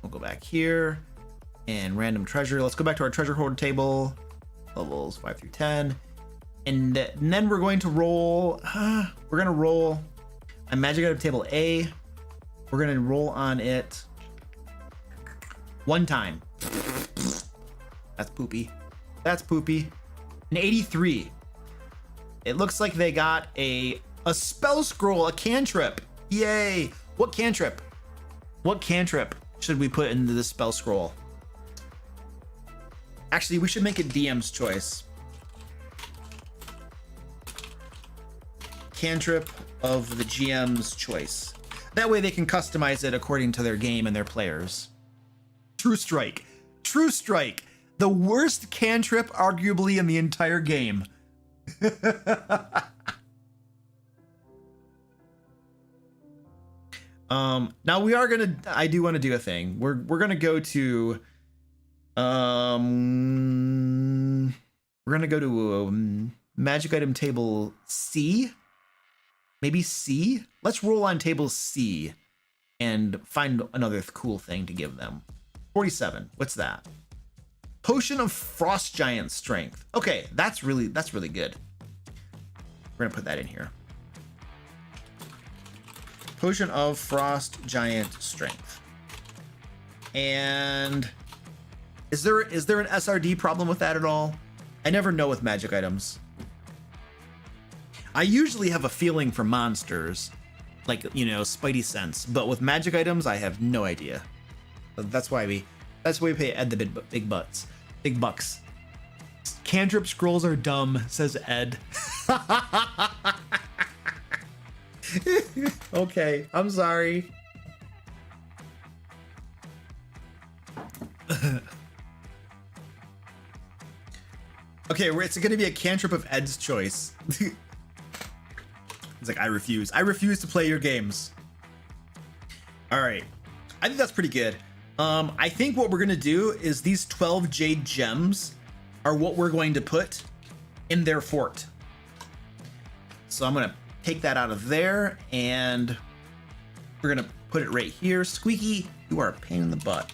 We'll go back here and random treasure. Let's go back to our treasure hoard table, levels 5 through 10. And then we're going to roll, we're gonna roll a magic item table A. We're gonna roll on it one time. That's poopy. That's poopy. An 83. It looks like they got a spell scroll, a cantrip. Yay. What cantrip? What cantrip should we put into the spell scroll? Actually, we should make it DM's choice. Cantrip of the GM's choice. That way they can customize it according to their game and their players. True Strike. True Strike. The worst cantrip arguably in the entire game. Now we are gonna, I do want to do a thing. We're gonna go to, we're gonna go to magic item table C. Maybe C? Let's roll on table C and find another cool thing to give them. 47. What's that? Potion of Frost Giant Strength. Okay, that's really good. We're gonna put that in here. Potion of Frost Giant Strength. And is there an SRD problem with that at all? I never know with magic items. I usually have a feeling for monsters, like, you know, spidey sense, but with magic items, I have no idea. That's why That's why we pay Ed the big bucks. Cantrip scrolls are dumb, says Ed. Okay, I'm sorry. Okay, it's gonna be a cantrip of Ed's choice. He's like, I refuse. I refuse to play your games. All right, I think that's pretty good. I think what we're gonna do is these 12 jade gems are what we're going to put in their fort. So I'm gonna take that out of there and we're gonna put it right here. Squeaky, you are a pain in the butt.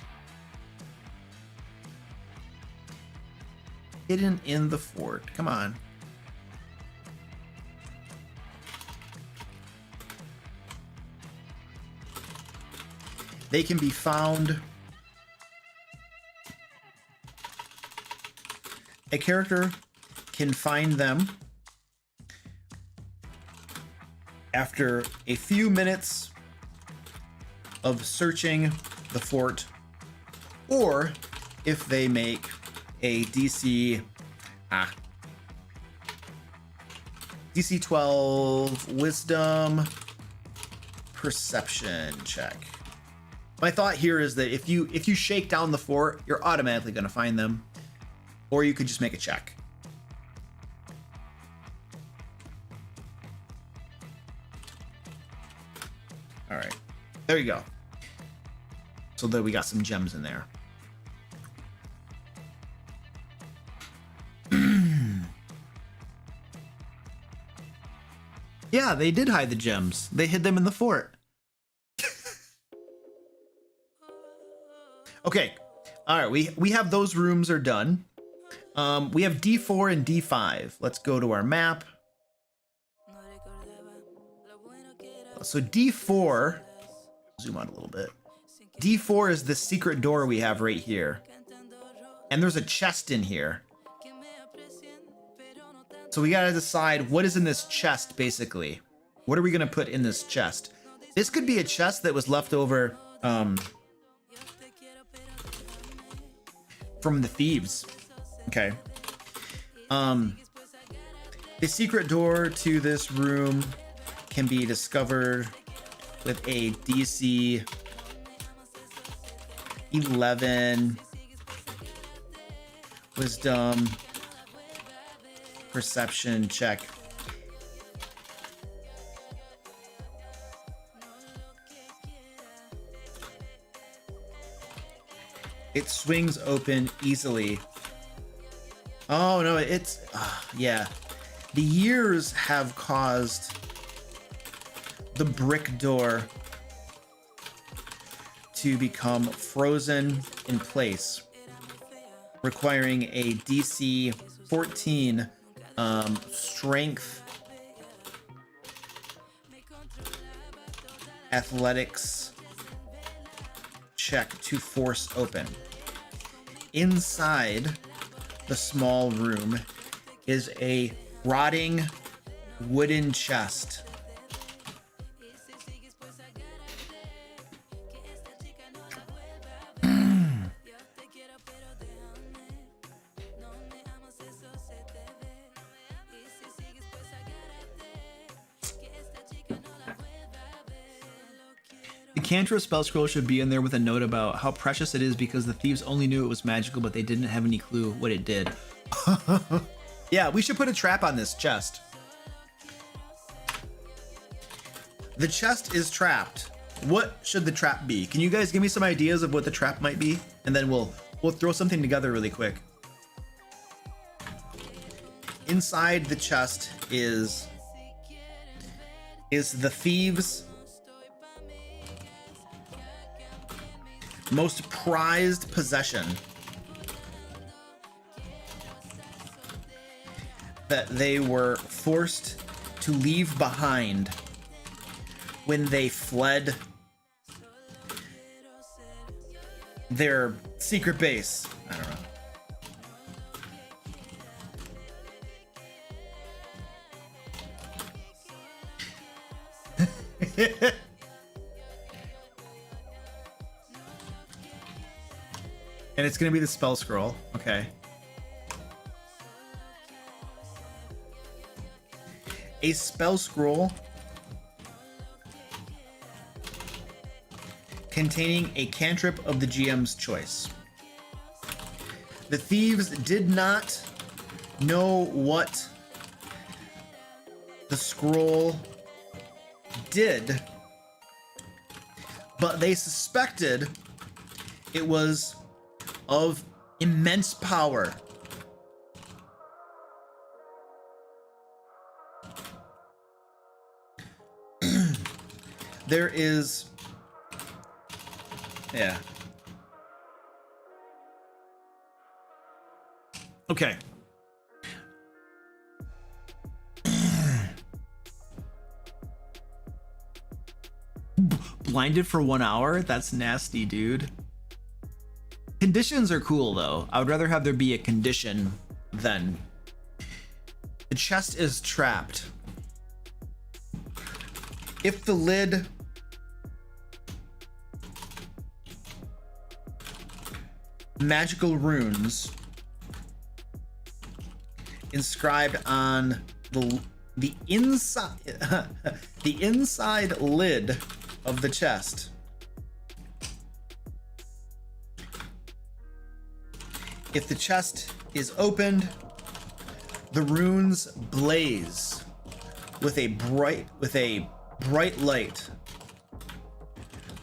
Hidden in the fort, come on. They can be found. A character can find them after a few minutes of searching the fort, or if they make a DC 12 wisdom perception check. My thought here is that if you shake down the fort, you're automatically going to find them, or you could just make a check. All right, there you go. So that we got some gems in there. Yeah, they did hide the gems. They hid them in the fort. Okay. All right, we have those rooms are done. We have D4 and D5. Let's go to our map. So D4, zoom out a little bit. D4 is the secret door we have right here. And there's a chest in here. So we gotta decide what is in this chest, basically. What are we gonna put in this chest? This could be a chest that was left over from the thieves. Okay. The secret door to this room can be discovered with a DC 11 wisdom perception check. It swings open easily. Oh no, it's yeah. The years have caused the brick door to become frozen in place, requiring a DC 14 strength athletics check to force open. Inside the small room is a rotting wooden chest. Cantrip spell scroll should be in there with a note about how precious it is because the thieves only knew it was magical, but they didn't have any clue what it did. Yeah, we should put a trap on this chest. The chest is trapped. What should the trap be? Can you guys give me some ideas of what the trap might be? And then we'll throw something together really quick. Inside the chest is the thieves' most prized possession that they were forced to leave behind when they fled their secret base. I don't know. And it's gonna be the spell scroll. Okay. A spell scroll containing a cantrip of the GM's choice. The thieves did not know what the scroll did, but they suspected it was of immense power. There is, yeah. Okay. Blinded for 1 hour? That's nasty, dude. Conditions are cool, though. I would rather have there be a condition than... The chest is trapped. If the lid magical runes inscribed on the inside the inside lid of the chest if the chest is opened, the runes blaze with a bright light,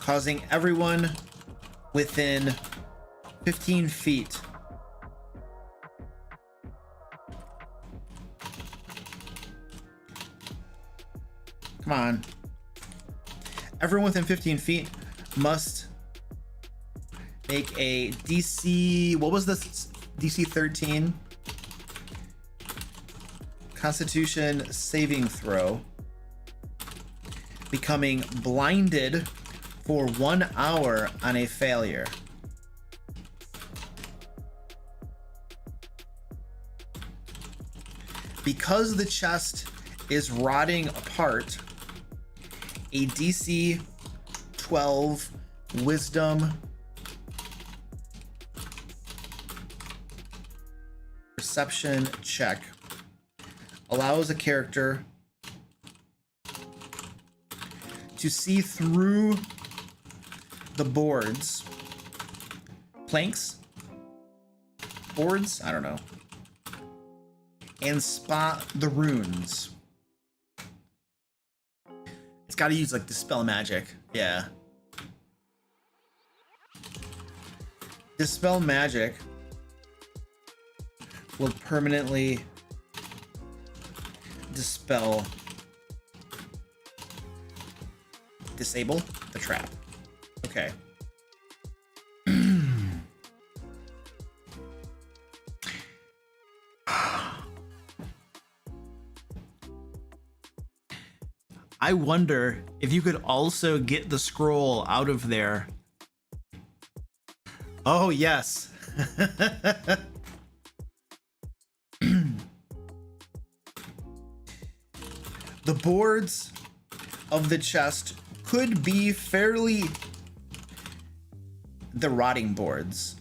causing everyone within 15 feet come on. Everyone within 15 feet must make a DC, what was this? DC 13 Constitution saving throw, becoming blinded for 1 hour on a failure. Because the chest is rotting apart, a DC 12 wisdom perception check allows a character to see through the boards, planks, boards, I don't know, and spot the runes. It's got to use like dispel magic. Yeah. Dispel magic will permanently disable the trap. Okay. I wonder if you could also get the scroll out of there. Oh, yes. The boards of the chest could be fairly... The rotting boards.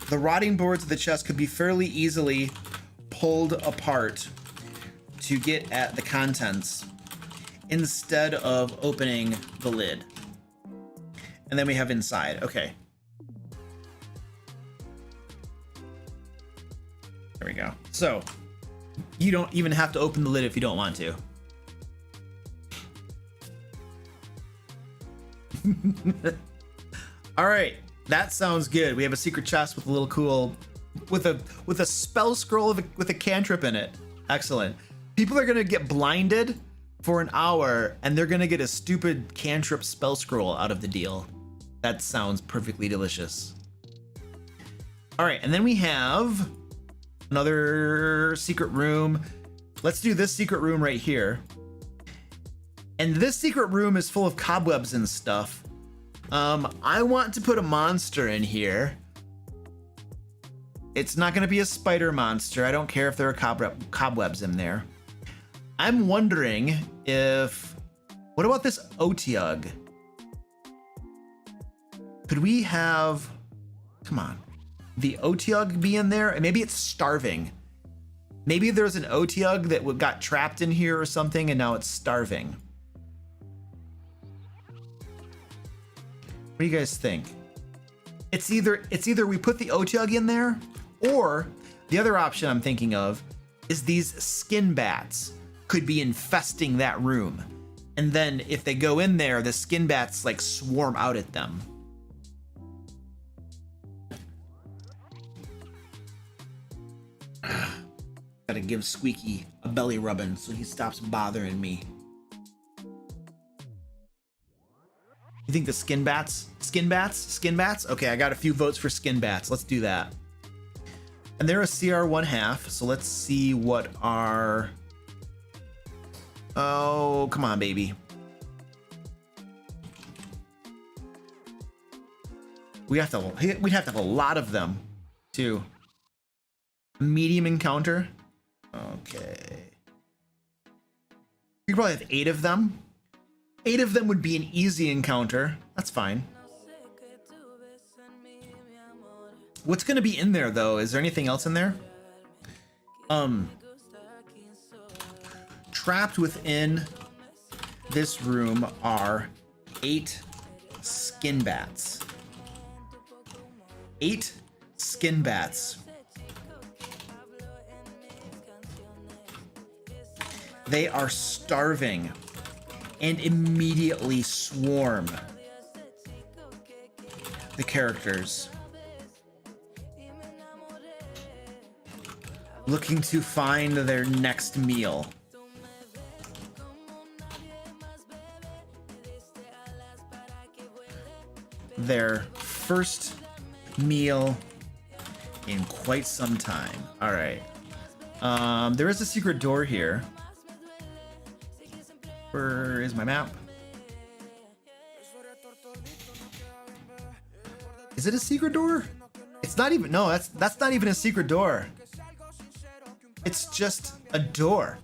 The rotting boards of the chest could be fairly easily pulled apart to get at the contents instead of opening the lid. And then we have inside. Okay. There we go. So you don't even have to open the lid if you don't want to. All right, that sounds good. We have a secret chest with a little cool, with a spell scroll with a cantrip in it. Excellent. People are gonna get blinded for an hour, and they're gonna get a stupid cantrip spell scroll out of the deal. That sounds perfectly delicious. All right, and then we have another secret room. Let's do this secret room right here. And this secret room is full of cobwebs and stuff. I want to put a monster in here. It's not gonna be a spider monster. I don't care if there are cobwebs in there. I'm wondering if, what about this Otiug? Could we have Come on. The Otyug be in there? And maybe it's starving. Maybe there's an Otyug that got trapped in here or something and now it's starving. What do you guys think? It's either we put the Otyug in there, or the other option I'm thinking of is these skin bats could be infesting that room. And then if they go in there, the skin bats like swarm out at them. Gotta give Squeaky a belly rubbing so he stops bothering me. You think the skin bats? Skin bats? Okay, I got a few votes for skin bats. Let's do that. And they're a CR 1/2, so let's see what our... Oh, come on, baby. We'd have to have a lot of them, too. Medium encounter. Okay. We could probably have 8 of them. 8 of them would be an easy encounter. That's fine. What's gonna be in there though? Is there anything else in there? Trapped within this room are 8 skin bats. 8 skin bats. They are starving and immediately swarm the characters, looking to find their next meal. Their first meal in quite some time. All right. There is a secret door here. Where is my map? Is it a secret door? It's not even, no, that's not even a secret door. It's just a door.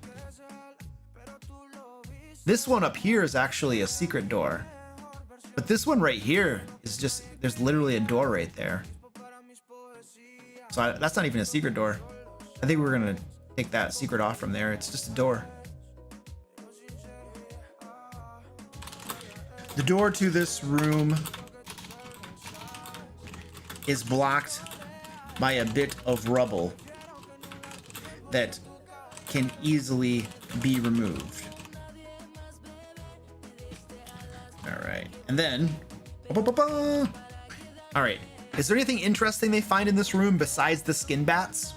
This one up here is actually a secret door. But this one right here is just, there's literally a door right there. So that's not even a secret door. I think we're gonna take that secret off from there. It's just a door. The door to this room is blocked by a bit of rubble that can easily be removed. All right, and then, all right, is there anything interesting they find in this room besides the skin bats?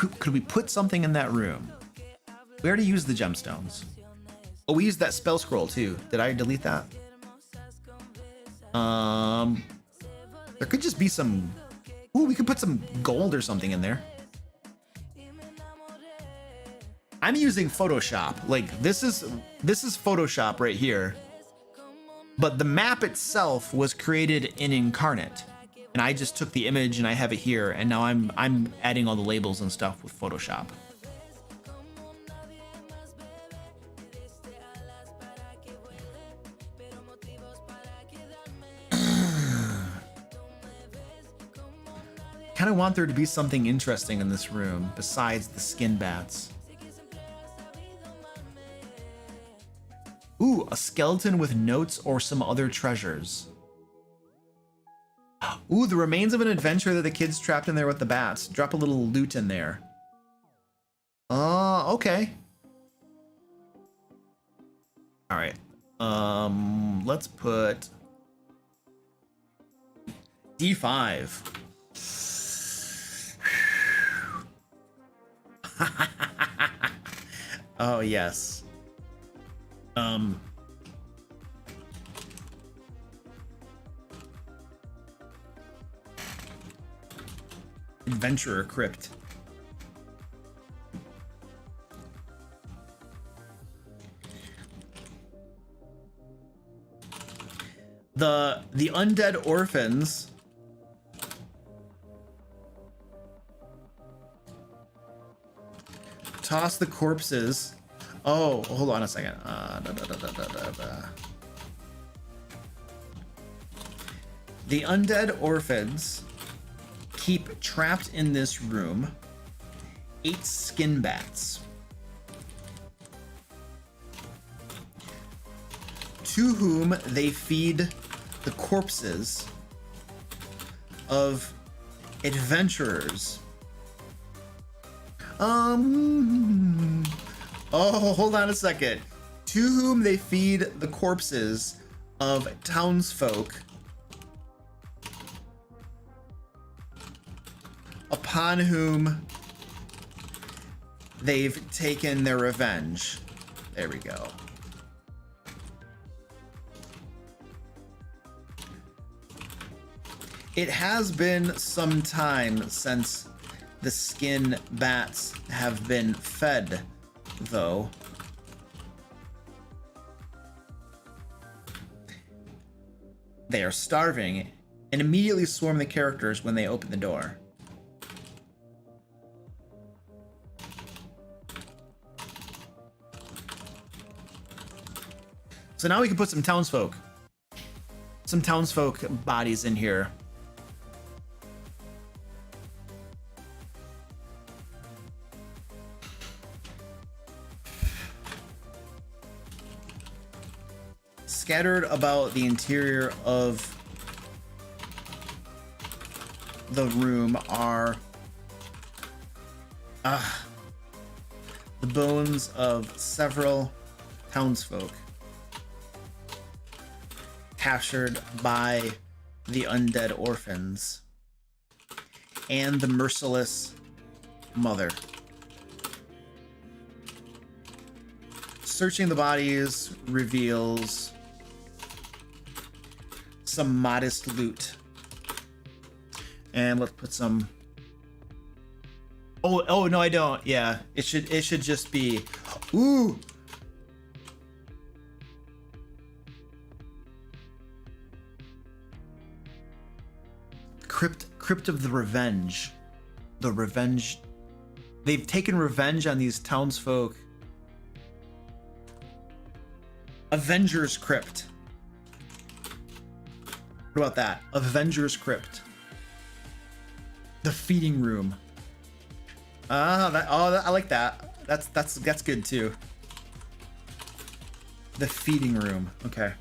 Could we put something in that room? We already used the gemstones. Oh, we used that spell scroll too. Did I delete that? There could just be some... Ooh, we could put some gold or something in there. I'm using Photoshop. Like, this is Photoshop right here. But the map itself was created in Incarnate. And I just took the image and I have it here, and now I'm adding all the labels and stuff with Photoshop. Kind of want there to be something interesting in this room besides the skin bats. Ooh, a skeleton with notes or some other treasures. Ooh, the remains of an adventure that the kid's trapped in there with the bats. Drop a little loot in there. Okay. All right. Let's put D5. Oh, yes. Adventurer Crypt. The undead orphans toss the corpses Oh, hold on a second. The undead orphans keep trapped in this room 8 skin bats, to whom they feed the corpses of adventurers. Oh, hold on a second. To whom they feed the corpses of townsfolk upon whom they've taken their revenge. There we go. It has been some time since the skin bats have been fed, though. They are starving and immediately swarm the characters when they open the door. So now we can put some townsfolk bodies in here. Scattered about the interior of the room are the bones of several townsfolk captured by the undead orphans and the merciless mother. Searching the bodies reveals some modest loot. And let's put some... Oh no, I don't. Yeah, it should just be... Ooh! Crypt of the Revenge. The Revenge. They've taken revenge on these townsfolk. Avengers Crypt. What about that? Avengers Crypt. The feeding room. I like that. That's good too. The feeding room. Okay.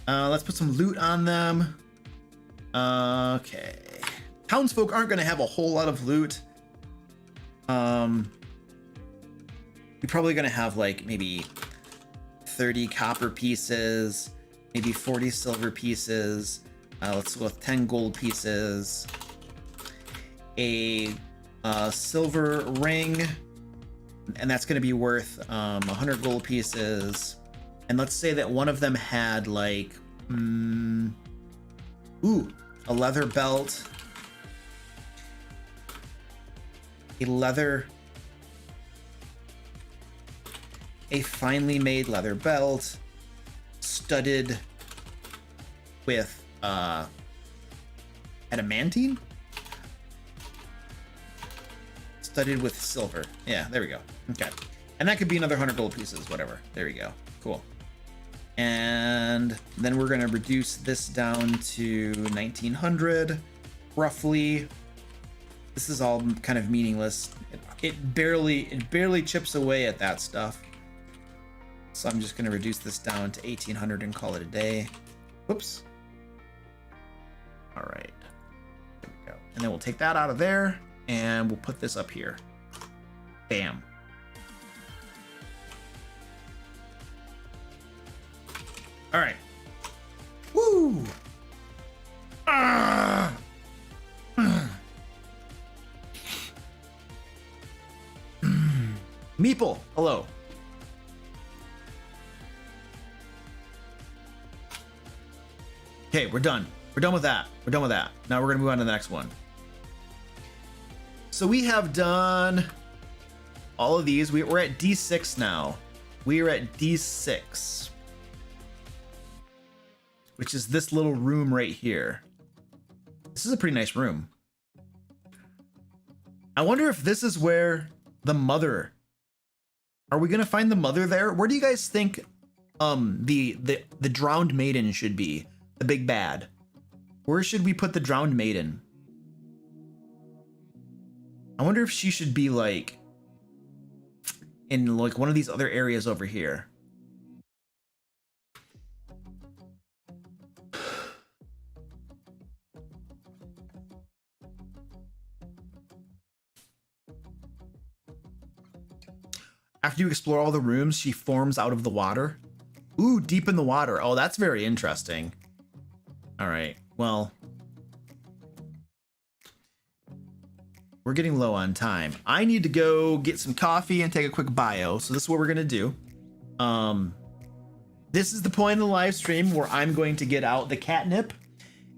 Let's put some loot on them. Okay. Townsfolk aren't going to have a whole lot of loot. You're probably going to have like maybe 30 copper pieces, maybe 40 silver pieces. Let's go with 10 gold pieces. A silver ring, and that's going to be worth 100 gold pieces. And let's say that one of them had like, a leather belt, a finely made leather belt, studded with adamantine, studded with silver. Yeah, there we go. Okay, and that could be another 100 gold pieces, whatever. There we go. Cool. And then we're gonna reduce this down to 1900 roughly. This is all kind of meaningless. It barely chips away at that stuff. So I'm just gonna reduce this down to 1800 and call it a day. Whoops. All right, there we go. And then we'll take that out of there and we'll put this up here. Bam. All right. Woo! Meeple, hello. Okay, we're done. We're done with that. We're done with that. Now we're gonna move on to the next one. So we have done all of these. We're at D6 now. We are at D6. Which is this little room right here. This is a pretty nice room. I wonder if this is where the mother. Are we gonna find the mother there? Where do you guys think the drowned maiden should be? The big bad. Where should we put the drowned maiden? I wonder if she should be like in like one of these other areas over here. After you explore all the rooms, she forms out of the water. Ooh, deep in the water. Oh, that's very interesting. All right, well, we're getting low on time. I need to go get some coffee and take a quick bio. So this is what we're gonna do. This is the point of the live stream where I'm going to get out the catnip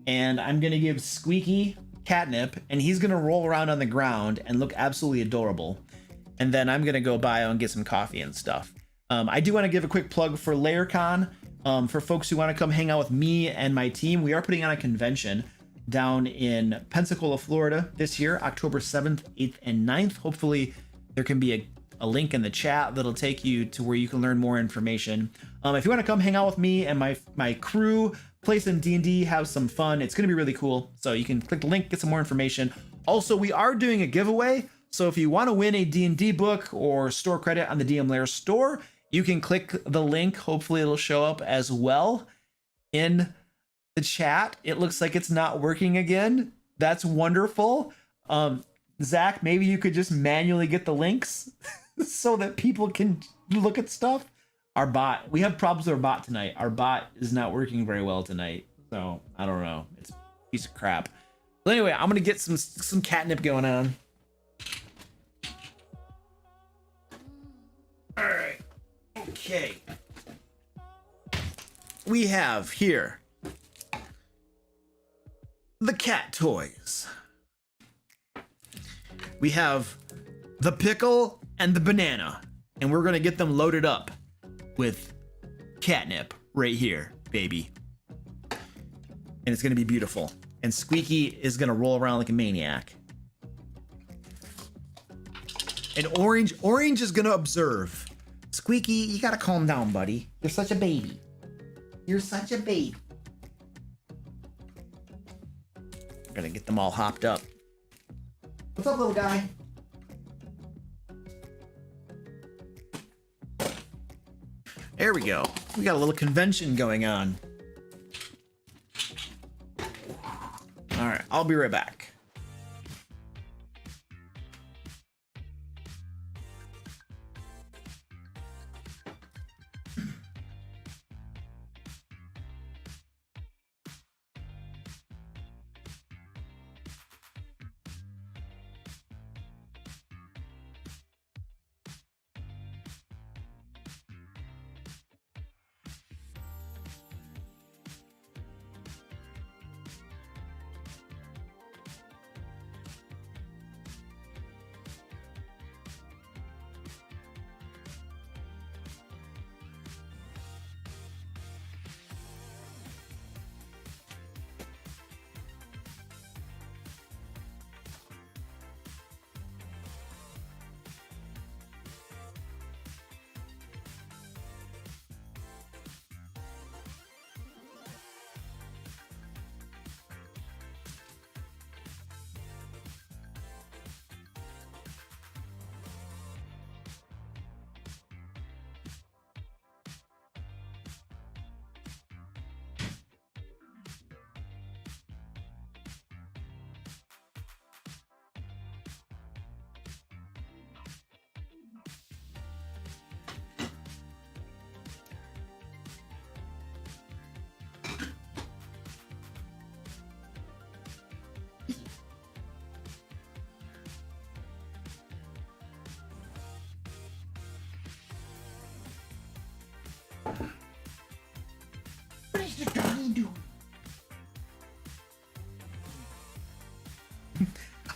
and I'm gonna give Squeaky catnip and he's gonna roll around on the ground and look absolutely adorable. And then I'm gonna go bio and get some coffee and stuff. I do want to give a quick plug for Laircon. For folks who want to come hang out with me and my team, we are putting on a convention down in Pensacola, Florida this year, October 7th, 8th, and 9th. Hopefully there can be a link in the chat that'll take you to where you can learn more information. If you want to come hang out with me and my crew, play some D&D, have some fun, it's going to be really cool. So you can click the link, get some more information. Also, we are doing a giveaway. So if you want to win a D&D book or store credit on the DM Lair store, you can click the link. Hopefully it'll show up as well in the chat. It looks like it's not working again. That's wonderful. Zach, maybe you could just manually get the links so that people can look at stuff. Our bot, we have problems with our bot tonight. Our bot is not working very well tonight. So I don't know. It's a piece of crap. But anyway, I'm going to get some catnip going on. All right. Okay. We have here the cat toys. We have the pickle and the banana, and we're gonna get them loaded up with catnip right here, baby. And it's gonna be beautiful. And Squeaky is gonna roll around like a maniac. And Orange is gonna observe. Squeaky, you gotta calm down, buddy. You're such a baby. You're such a baby. I'm gonna get them all hopped up. What's up, little guy? There we go. We got a little convention going on. All right, I'll be right back.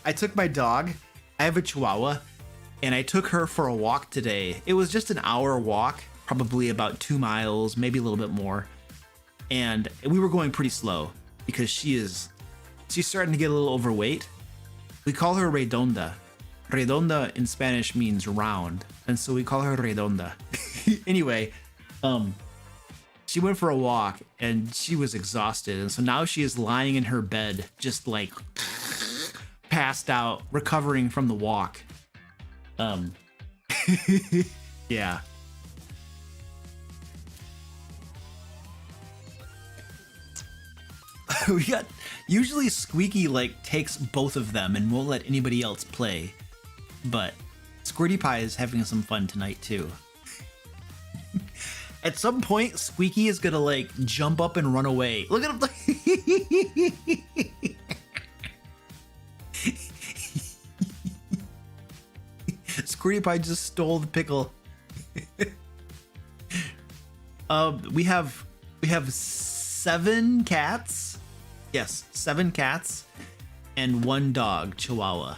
I took my dog, I have a Chihuahua, and I took her for a walk today. It was just an hour walk, probably about 2 miles, maybe a little bit more. And we were going pretty slow because she's starting to get a little overweight. We call her Redonda redonda in Spanish means round, and so we call her Redonda. Anyway, she went for a walk and she was exhausted, and so now she is lying in her bed, just like passed out, recovering from the walk. Yeah. We got, usually Squeaky like takes both of them and won't let anybody else play, but Squirty Pie is having some fun tonight too. At some point, Squeaky is gonna like jump up and run away. Look at him. Squirty Pie just stole the pickle. We have 7 cats. Yes, 7 cats and 1 dog, Chihuahua.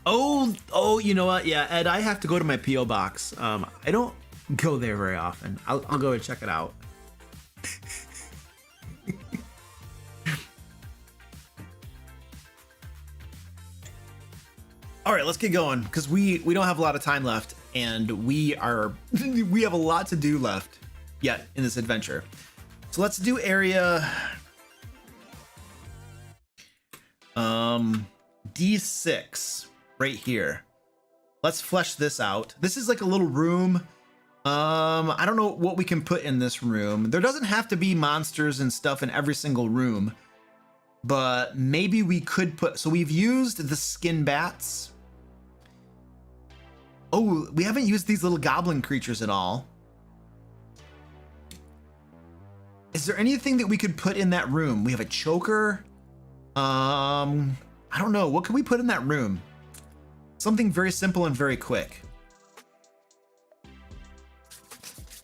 Oh, you know what? Yeah, Ed, I have to go to my P.O. box. I don't go there very often. I'll go and check it out. All right, let's get going because we don't have a lot of time left, and we have a lot to do left yet in this adventure. So let's do area D6 right here. Let's flesh this out. This is like a little room. I don't know what we can put in this room. There doesn't have to be monsters and stuff in every single room, but maybe we could put, so we've used the skin bats. Oh, we haven't used these little goblin creatures at all. Is there anything that we could put in that room? We have a choker. I don't know. What can we put in that room? Something very simple and very quick.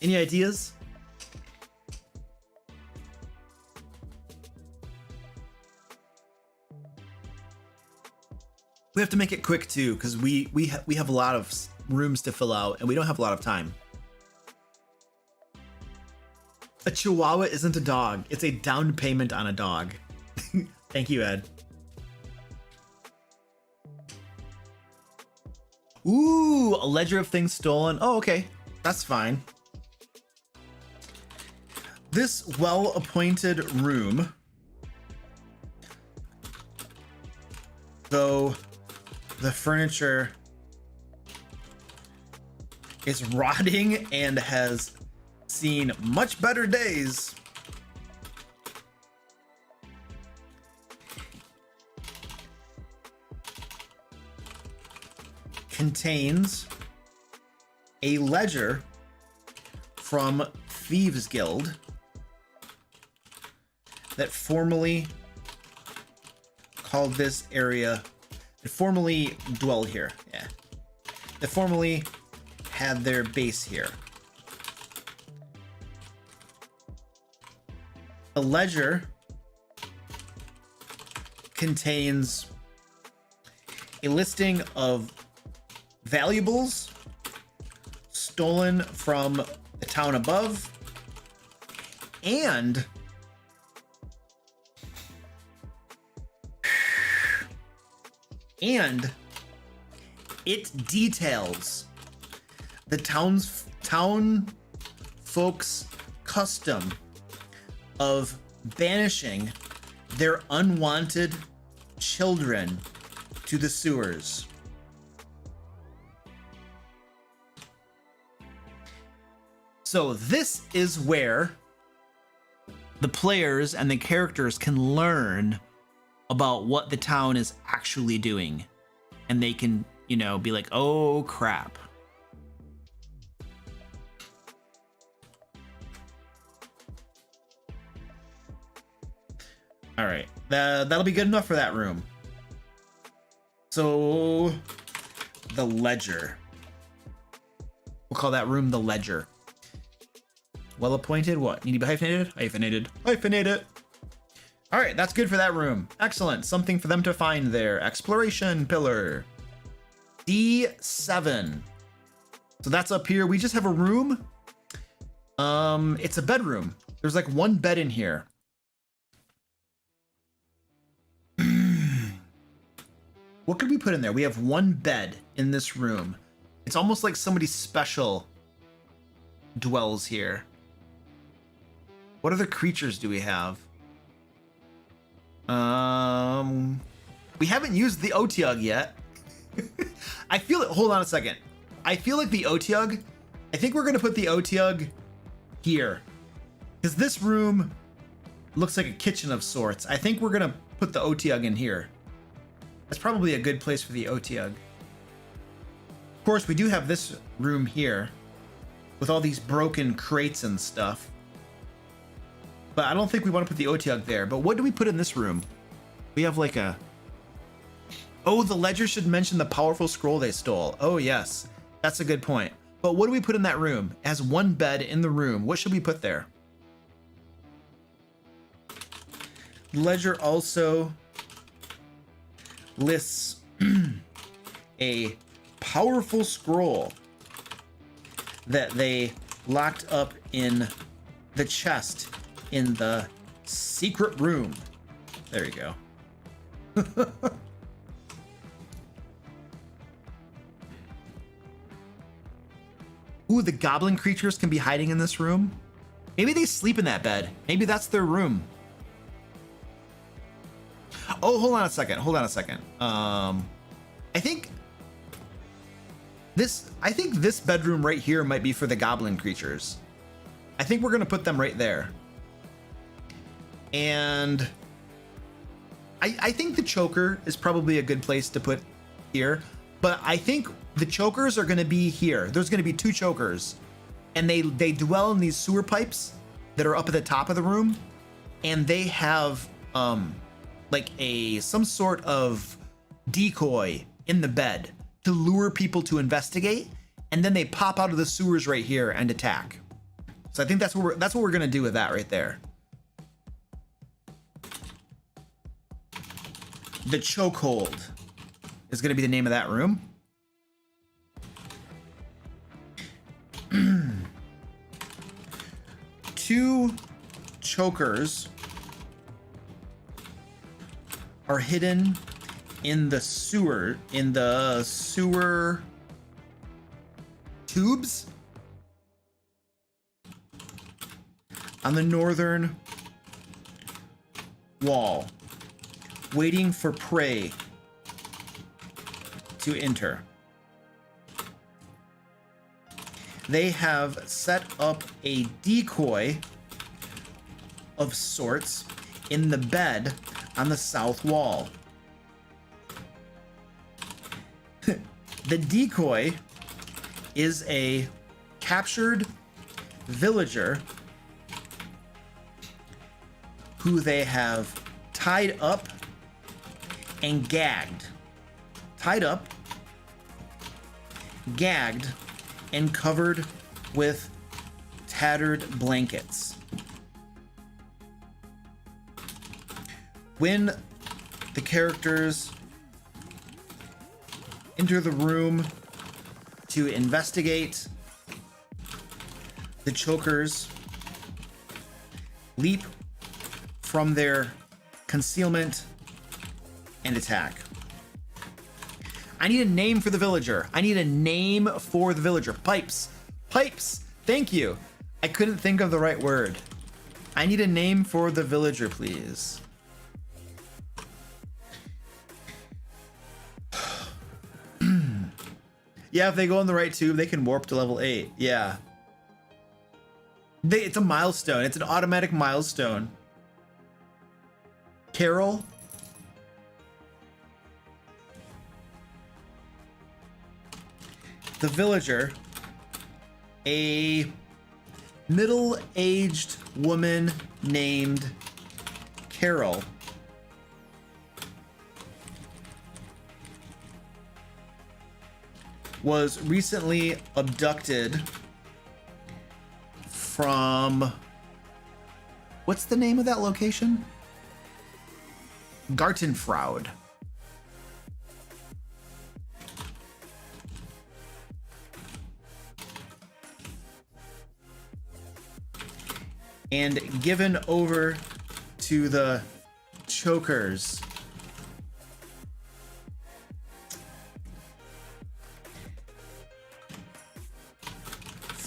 Any ideas? We have to make it quick too, because we have a lot of rooms to fill out and we don't have a lot of time. A Chihuahua isn't a dog. It's a down payment on a dog. Thank you, Ed. Ooh, a ledger of things stolen. Oh, okay. That's fine. This well-appointed room, though the furniture is rotting and has seen much better days, contains a ledger from Thieves Guild that formerly called this area, that formerly dwelled here, yeah, that formerly had their base here. The ledger contains a listing of valuables stolen from the town above, and it details the town folks' custom of banishing their unwanted children to the sewers. So this is where the players and the characters can learn about what the town is actually doing, and they can, you know, be like, oh crap. All right, that'll be good enough for that room. So the ledger, we'll call that room the ledger. Well appointed, what? Need to be hyphenated? Hyphenated. Hyphenate it. All right, that's good for that room. Excellent. Something for them to find there. Exploration pillar. D7. So that's up here. We just have a room. It's a bedroom. There's like one bed in here. What could we put in there? We have one bed in this room. It's almost like somebody special dwells here. What other creatures do we have? We haven't used the Otyug yet. I feel it. Hold on a second. I feel like the Otyug. I think we're gonna put the Otyug here, because this room looks like a kitchen of sorts. I think we're gonna put the Otyug in here. That's probably a good place for the Otyug. Of course, we do have this room here with all these broken crates and stuff. But I don't think we want to put the Otyug there. But what do we put in this room? We have like a... Oh, the ledger should mention the powerful scroll they stole. Oh, yes. That's a good point. But what do we put in that room? It has one bed in the room. What should we put there? Ledger also lists a powerful scroll that they locked up in the chest in the secret room. There you go. Ooh, the goblin creatures can be hiding in this room. Maybe they sleep in that bed. Maybe that's their room. Oh, hold on a second. Hold on a second. I think this bedroom right here might be for the goblin creatures. I think we're gonna put them right there. And I think the choker is probably a good place to put here, but I think the chokers are gonna be here. There's gonna be two chokers, and they dwell in these sewer pipes that are up at the top of the room, and they have like some sort of decoy in the bed to lure people to investigate, and then they pop out of the sewers right here and attack. So I think that's what we're gonna do with that right there. The chokehold is gonna be the name of that room. Two chokers are hidden in the sewer tubes on the northern wall, waiting for prey to enter. They have set up a decoy of sorts in the bed on the south wall. The decoy is a captured villager who they have tied up and gagged. Tied up, gagged, and covered with tattered blankets. When the characters enter the room to investigate, the chokers leap from their concealment and attack. I need a name for the villager. I need a name for the villager. Pipes. Pipes. Thank you. I couldn't think of the right word. I need a name for the villager, please. Yeah, if they go in the right tube, they can warp to level 8. Yeah. It's a milestone. It's an automatic milestone. Carol. The villager, a middle-aged woman named Carol, was recently abducted from, what's the name of that location? Gartenfraud. And given over to the chokers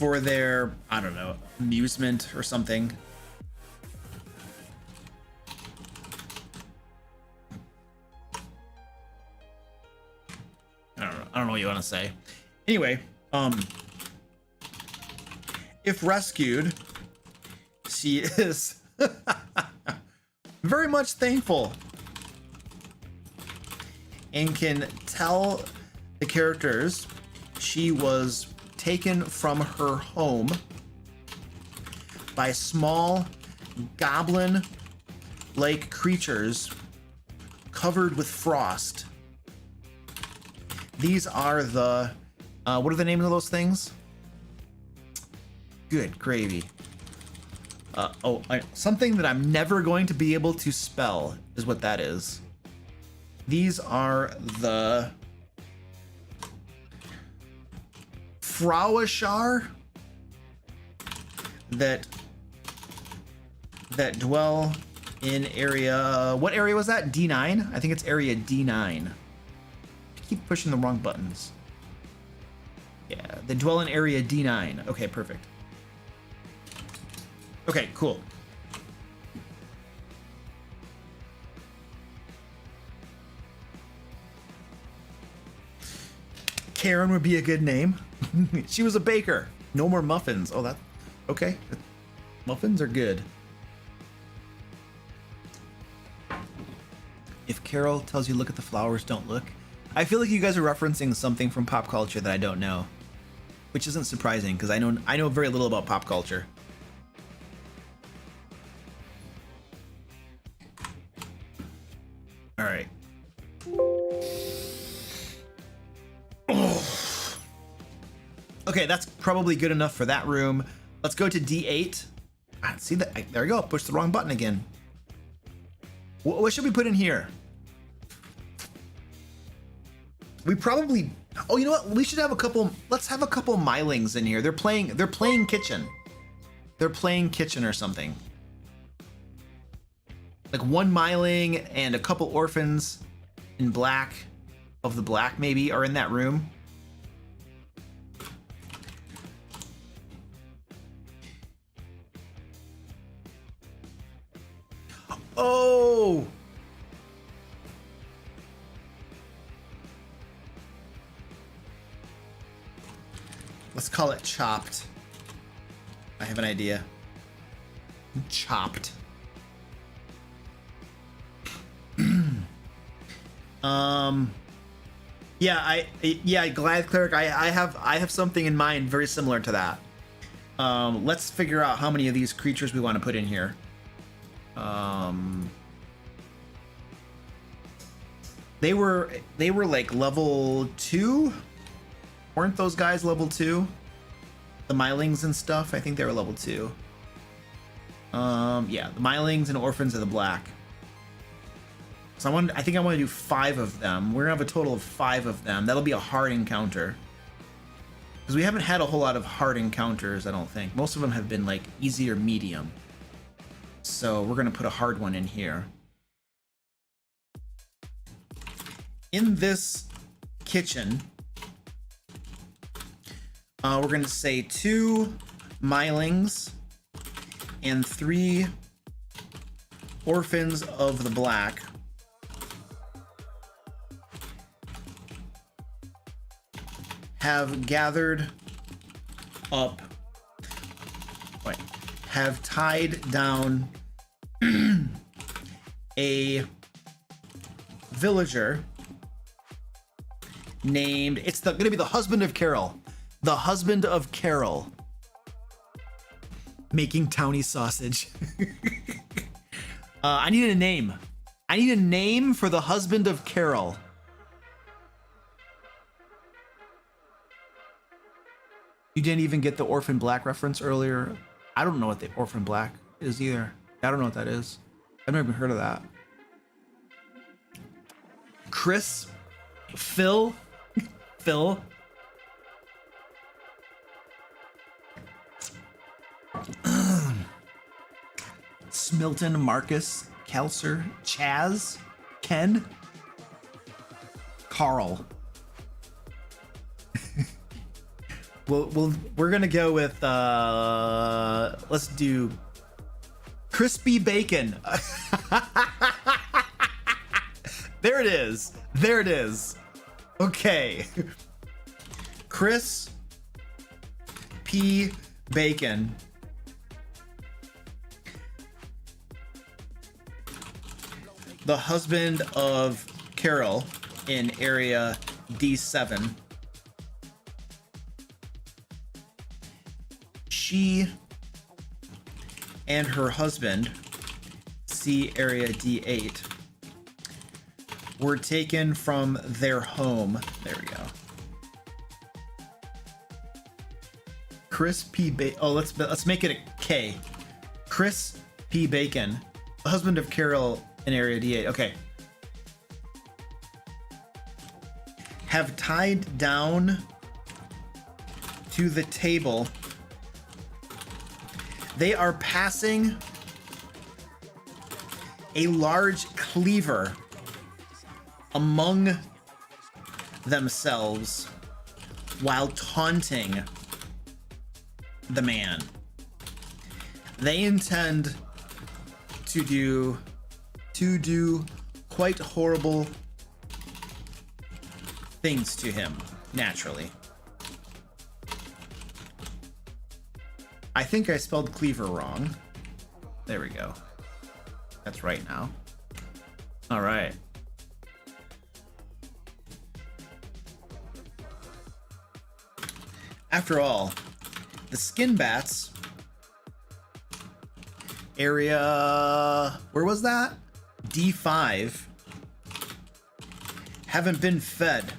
for their, I don't know, amusement or something. I don't know what you want to say. Anyway, if rescued, she is very much thankful and can tell the characters she was taken from her home by small goblin-like creatures covered with frost. These are the, what are the names of those things? Good gravy. Something that I'm never going to be able to spell is what that is. These are the Frauashar that dwell in area, what area was that? D9? I think it's area D9. Keep pushing the wrong buttons. Yeah, they dwell in area D9. Okay, perfect. Okay, cool. Karen would be a good name. She was a baker. No more muffins. Oh, that okay. Muffins are good. If Carol tells you look at the flowers, don't look. I feel like you guys are referencing something from pop culture that I don't know, which isn't surprising because I know very little about pop culture. All right. Okay, that's probably good enough for that room. Let's go to D8. See that? There we go. Push the wrong button again. What should we put in here? We probably. Oh, you know what? We should have a couple. Let's have a couple Mylings in here. They're playing kitchen. They're playing kitchen or something. Like one Myling and a couple orphans in black of the black maybe are in that room. Oh! Let's call it chopped. I have an idea. Chopped. Yeah, Glad Cleric, I have something in mind very similar to that. Let's figure out how many of these creatures we want to put in here. They were like level 2? Weren't those guys level 2? The Mylings and stuff, I think they were level 2. Yeah, the Mylings and Orphans of the Black. So I think I want to do 5 of them. We're gonna have a total of 5 of them. That'll be a hard encounter. Because we haven't had a whole lot of hard encounters, I don't think. Most of them have been like easy or medium. So we're gonna put a hard one in here. In this kitchen, we're gonna say 2 Mylings and 3 Orphans of the Black. Have gathered up, have tied down a villager named, it's gonna be the husband of Carol. The husband of Carol. Making towny sausage. I need a name. I need a name for the husband of Carol. You didn't even get the Orphan Black reference earlier. I don't know what the Orphan Black is either. I don't know what that is. I've never even heard of that. Chris? Phil? Phil? Smilton, Marcus, Kelser, Chaz, Ken, Carl. we're gonna go with let's do crispy bacon. There it is. There it is. Okay. Chris P. Bacon. The husband of Carol in area D7. She and her husband, see area D8, were taken from their home. There we go. Chris P. Let's make it a K. Chris P. Bacon, the husband of Carol in area D8. Okay. Have tied down to the table. They are passing a large cleaver among themselves while taunting the man. They intend to do quite horrible things to him, naturally. I think I spelled cleaver wrong. There we go. That's right now. All right. After all, the skin bats area, where was that? D5, haven't been fed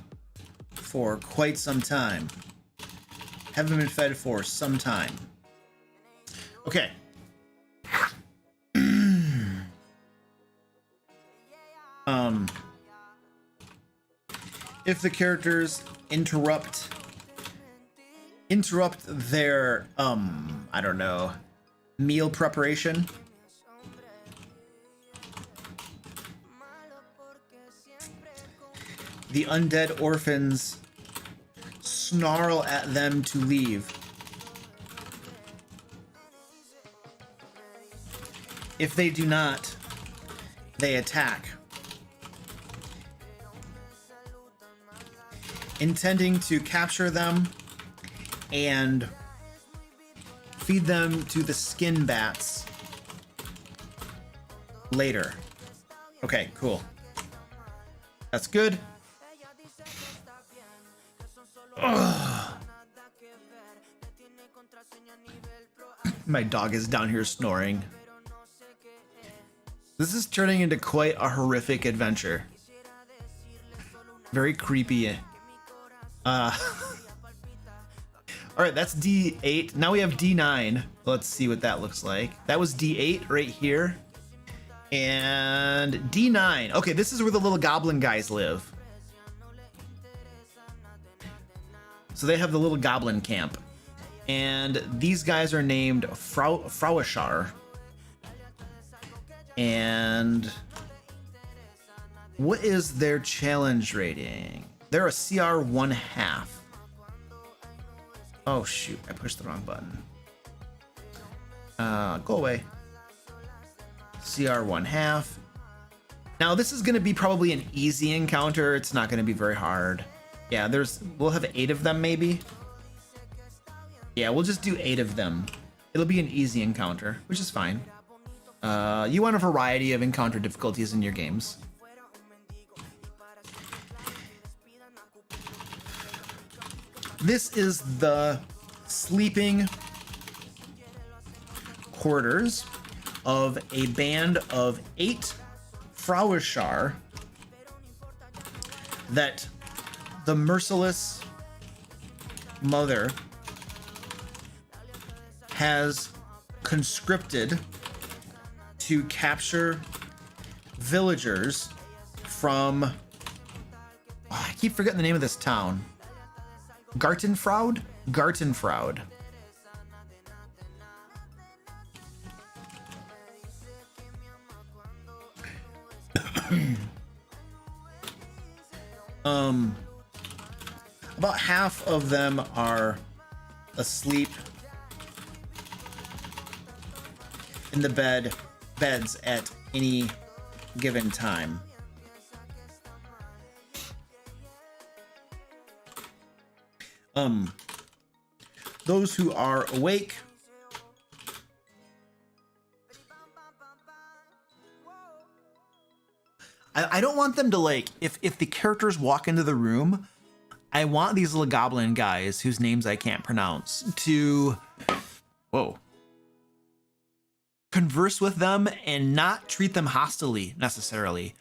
for quite some time. Haven't been fed for some time. Okay. If the characters interrupt their I don't know, meal preparation, the undead orphans snarl at them to leave. If they do not, they attack, intending to capture them and feed them to the skin bats later. Okay, cool. That's good. Ugh. My dog is down here snoring. This is turning into quite a horrific adventure. Very creepy. All right, that's D8. Now we have D9. Let's see what that looks like. That was D8 right here. And D9. Okay, this is where the little goblin guys live. So they have the little goblin camp. And these guys are named Frauishar. And what is their challenge rating? They're a CR 1/2. Oh shoot, I pushed the wrong button. Go away. CR 1/2. Now this is gonna be probably an easy encounter. It's not gonna be very hard. Yeah, we'll have 8 of them maybe. Yeah, we'll just do 8 of them. It'll be an easy encounter, which is fine. You want a variety of encounter difficulties in your games. This is the sleeping quarters of a band of 8 Frauishar that the merciless mother has conscripted to capture villagers from, I keep forgetting the name of this town. Gartenfraud? Gartenfraud. About half of them are asleep in the beds at any given time. Those who are awake I don't want them to, like, if the characters walk into the room, I want these little goblin guys whose names I can't pronounce to converse with them and not treat them hostilely necessarily,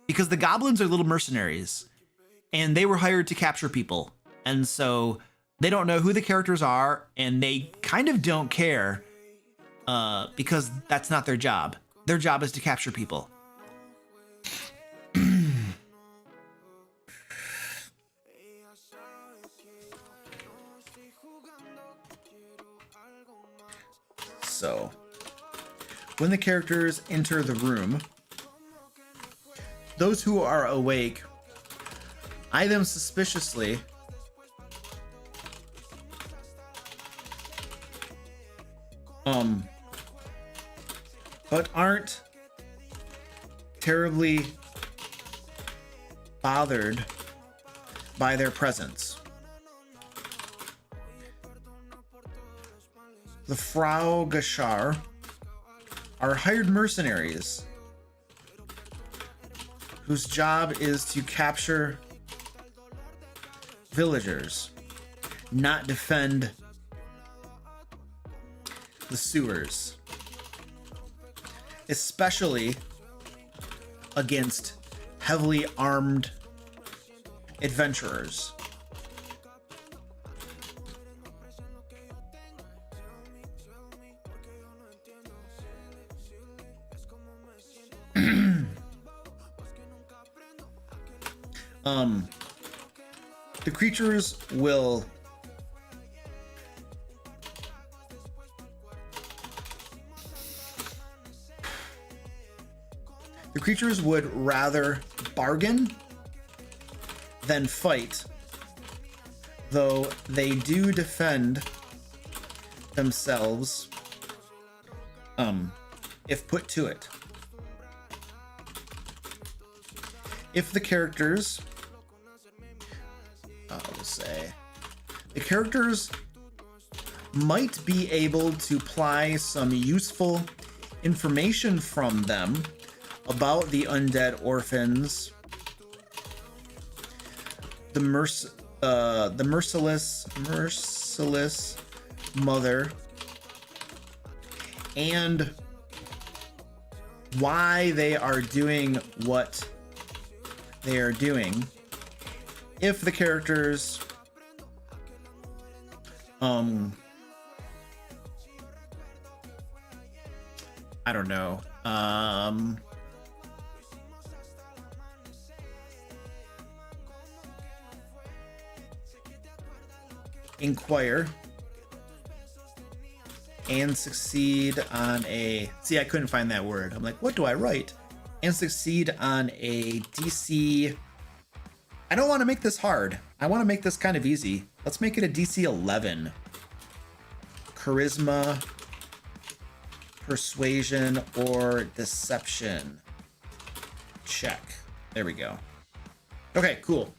because the goblins are little mercenaries and they were hired to capture people, and so they don't know who the characters are and they kind of don't care because that's not their job. Their job is to capture people. So, when the characters enter the room, those who are awake eye them suspiciously but aren't terribly bothered by their presence. The Frau Gashar are hired mercenaries whose job is to capture villagers, not defend the sewers, especially against heavily armed adventurers. The creatures will would rather bargain than fight, though they do defend themselves if put to it. If the characters the characters might be able to ply some useful information from them about the undead orphans, the merciless mother, and why they are doing what they are doing. If the characters I don't know, inquire and succeed on a, see, I couldn't find that word. I'm like, what do I write? And succeed on a DC. I don't want to make this hard. I want to make this kind of easy. Let's make it a DC 11. Charisma, persuasion, or deception. Check. There we go. Okay, cool.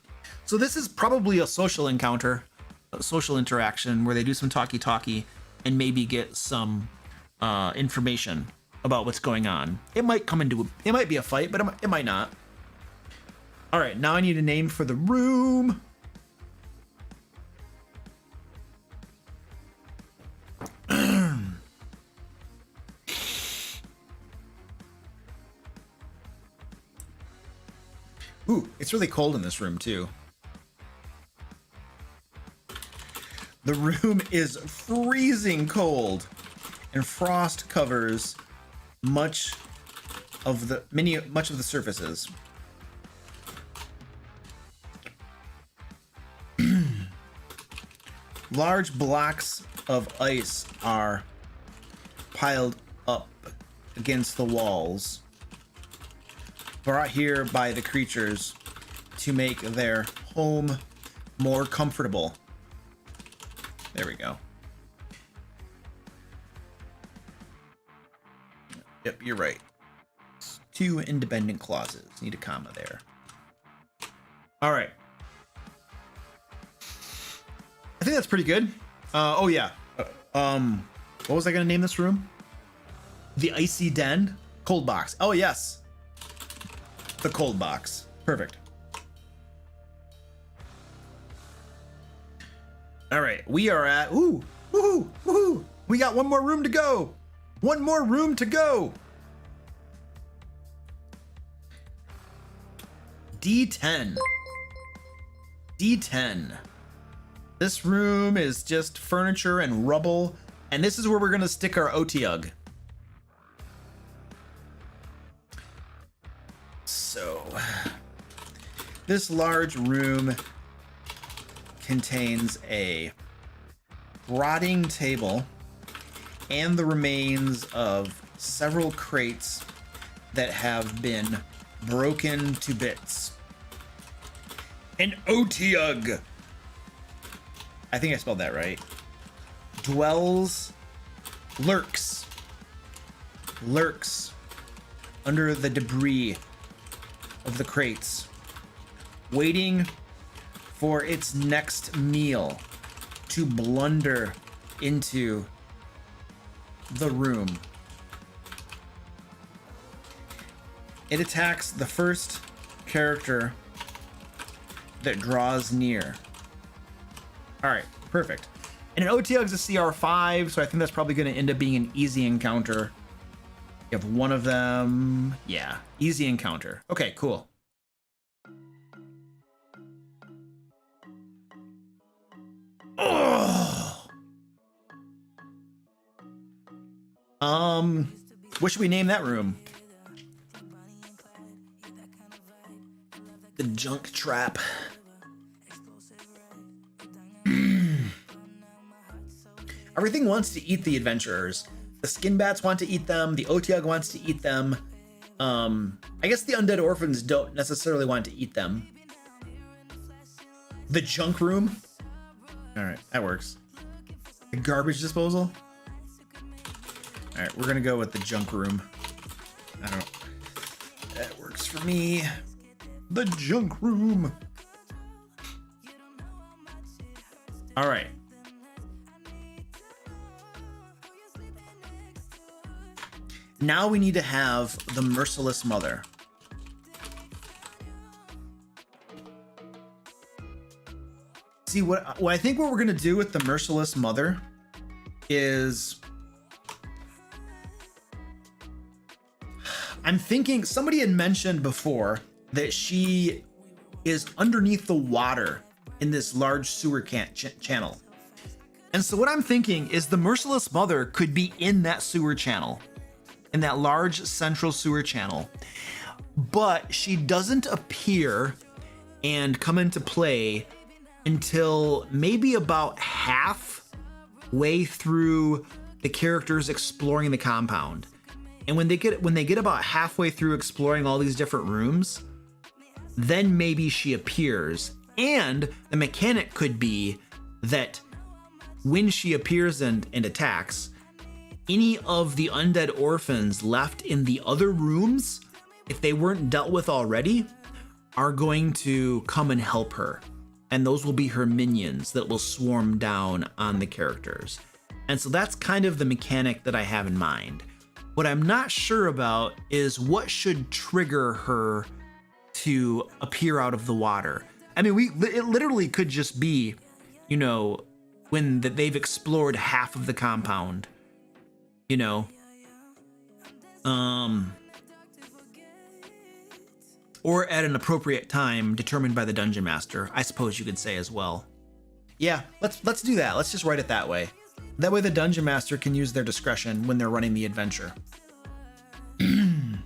So this is probably a social encounter, a social interaction where they do some talkie-talkie and maybe get some information about what's going on. It might come into it might be a fight, but it might not. All right, now I need a name for the room. Ooh, it's really cold in this room too. The room is freezing cold, and frost covers much of the surfaces. Large blocks of ice are piled up against the walls, brought here by the creatures to make their home more comfortable. There we go. Yep, you're right. 2 independent clauses. Need a comma there. All right. I think that's pretty good. Oh yeah. What was I gonna name this room? The Icy Den? Cold box. Oh yes. The cold box. Perfect. All right, we are at, ooh, woohoo, woohoo. We got one more room to go. One more room to go. D10. D10. This room is just furniture and rubble, and this is where we're gonna stick our OTUG. So, this large room contains a rotting table and the remains of several crates that have been broken to bits. An OTUG, I think I spelled that right, lurks under the debris of the crates, waiting for its next meal to blunder into the room. It attacks the first character that draws near. All right, perfect. And an OTUG is a CR5, so I think that's probably going to end up being an easy encounter. You have one of them. Yeah, easy encounter. Okay, cool. Oh. What should we name that room? The junk trap. Everything wants to eat the adventurers. The skin bats want to eat them. The OTUG wants to eat them. I guess the undead orphans don't necessarily want to eat them. The junk room. All right, that works. The garbage disposal. All right, we're gonna go with the junk room. That works for me. The junk room. All right. Now we need to have the merciless mother. See, what I think what we're gonna do with the merciless mother is, I'm thinking somebody had mentioned before that she is underneath the water in this large sewer channel. And so what I'm thinking is the merciless mother could be in that sewer channel, in that large central sewer channel, but she doesn't appear and come into play until maybe about halfway through the characters exploring the compound. And when they get about halfway through exploring all these different rooms, then maybe she appears. And the mechanic could be that when she appears and attacks, any of the undead orphans left in the other rooms, if they weren't dealt with already, are going to come and help her. And those will be her minions that will swarm down on the characters. And so that's kind of the mechanic that I have in mind. What I'm not sure about is what should trigger her to appear out of the water. I mean, it literally could just be, you know, when they've explored half of the compound, you know, or at an appropriate time determined by the dungeon master, I suppose you could say as well. Yeah, let's do that. Let's just write it that way. That way the dungeon master can use their discretion when they're running the adventure. The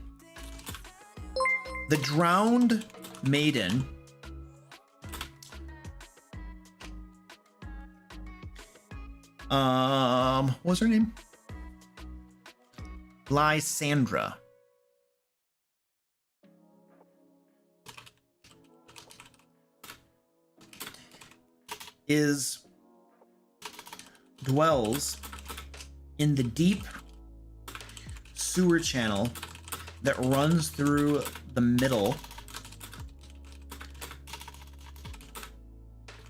drowned maiden what was her name? Lysandra. Dwells in the deep sewer channel that runs through the middle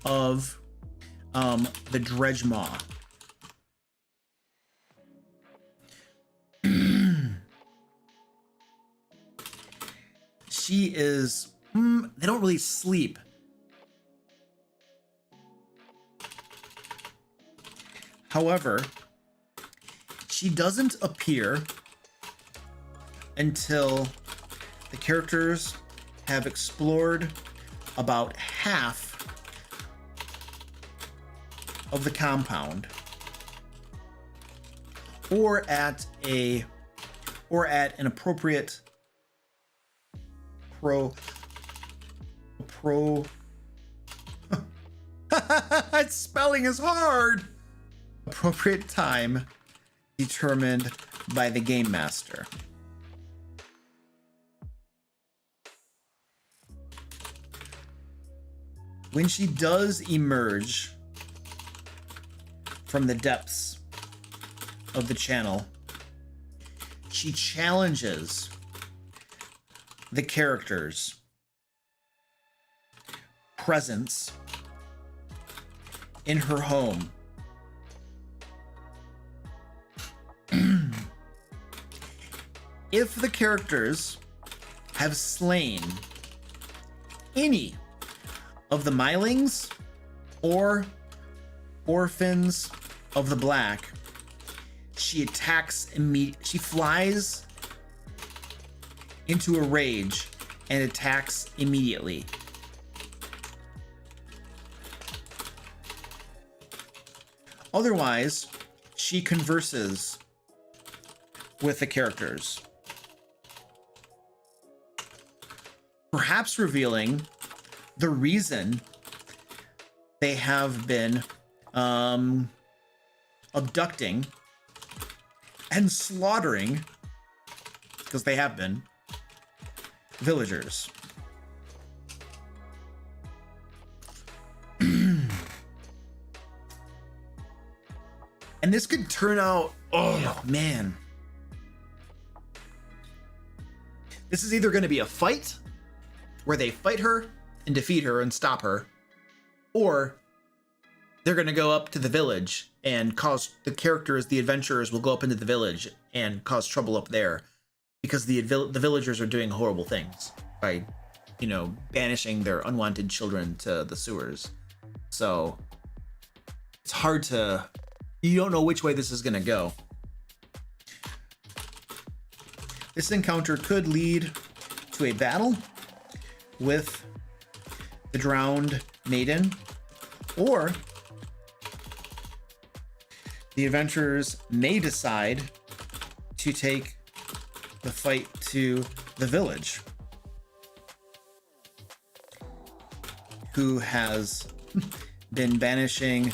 of the dredge maw. She is, they don't really sleep. However, she doesn't appear until the characters have explored about half of the compound, or at an appropriate spelling is hard. Appropriate time determined by the game master. When she does emerge from the depths of the channel, she challenges the character's presence in her home. If the characters have slain any of the Mylings or orphans of the Black, she attacks immediately. She flies into a rage and attacks immediately. Otherwise, she converses with the characters, perhaps revealing the reason they have been abducting and slaughtering, because they have been, villagers. And this could turn out, oh man. This is either going to be a fight where they fight her and defeat her and stop her, or they're going to go up to the village and cause the characters, the adventurers, will go up into the village and cause trouble up there because the villagers are doing horrible things by, you know, banishing their unwanted children to the sewers. So it's hard to, you don't know which way this is going to go. This encounter could lead to a battle with the drowned maiden, or the adventurers may decide to take the fight to the village, who has been banishing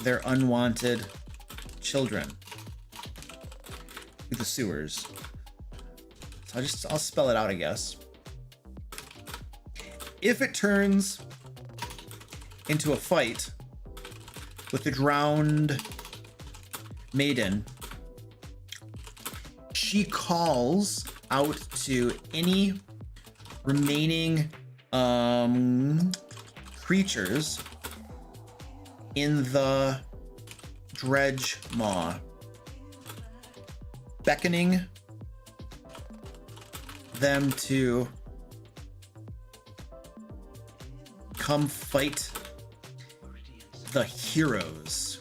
their unwanted children to the sewers. So I'll spell it out, I guess. If it turns into a fight with the drowned maiden, she calls out to any remaining creatures in the dredge maw, beckoning them to come fight the heroes.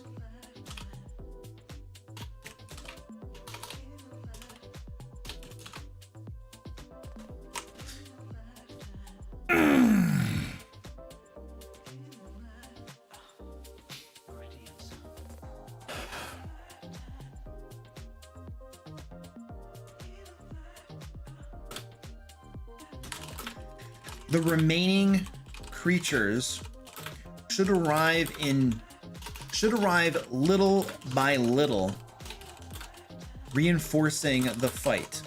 The remaining creatures should arrive little by little, reinforcing the fight.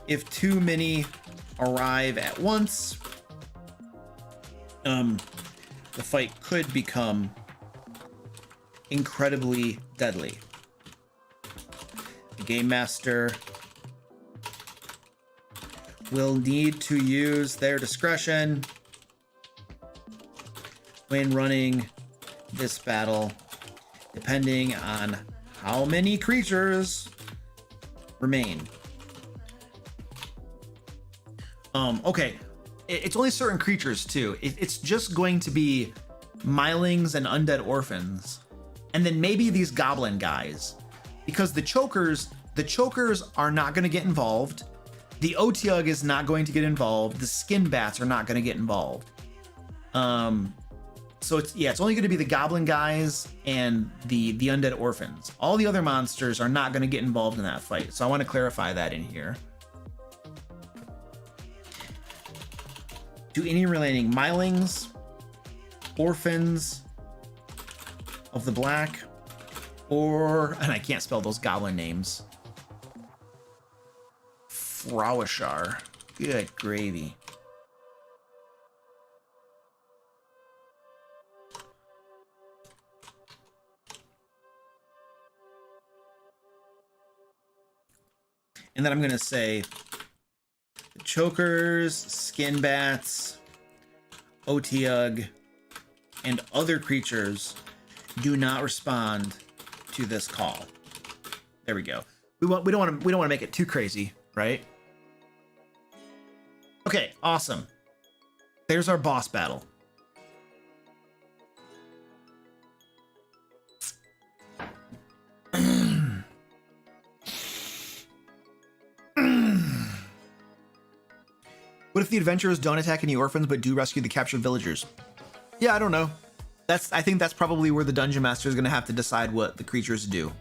If too many arrive at once, the fight could become incredibly deadly. The game master will need to use their discretion when running this battle, depending on how many creatures remain. Okay, it's only certain creatures too. It's just going to be Mylings and undead orphans, and then maybe these goblin guys, because the chokers are not going to get involved. The Otyugh is not going to get involved. The skin bats are not going to get involved. So it's only going to be the goblin guys and the undead orphans. All the other monsters are not going to get involved in that fight. So I want to clarify that in here. Do any remaining Mylings, orphans of the black, or, and I can't spell those goblin names, Frowashar. Good gravy. And then I'm going to say the chokers, skin bats, Otyugh, and other creatures do not respond to this call. There we go. We don't want to make it too crazy, right? Okay, awesome. There's our boss battle. What if the adventurers don't attack any orphans but do rescue the captured villagers? Yeah, I don't know. I think that's probably where the dungeon master is going to have to decide what the creatures do.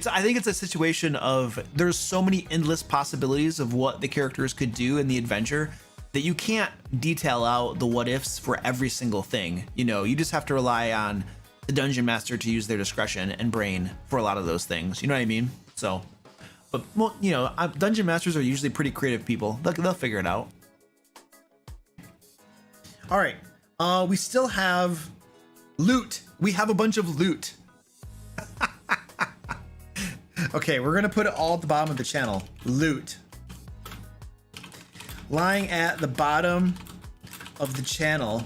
I think it's a situation of there's so many endless possibilities of what the characters could do in the adventure that you can't detail out the what ifs for every single thing. You know, you just have to rely on the dungeon master to use their discretion and brain for a lot of those things. You know what I mean? So, but well, you know, dungeon masters are usually pretty creative people. They'll figure it out. All right. We still have loot. We have a bunch of loot. Okay, we're gonna put it all at the bottom of the channel. Loot. Lying at the bottom of the channel,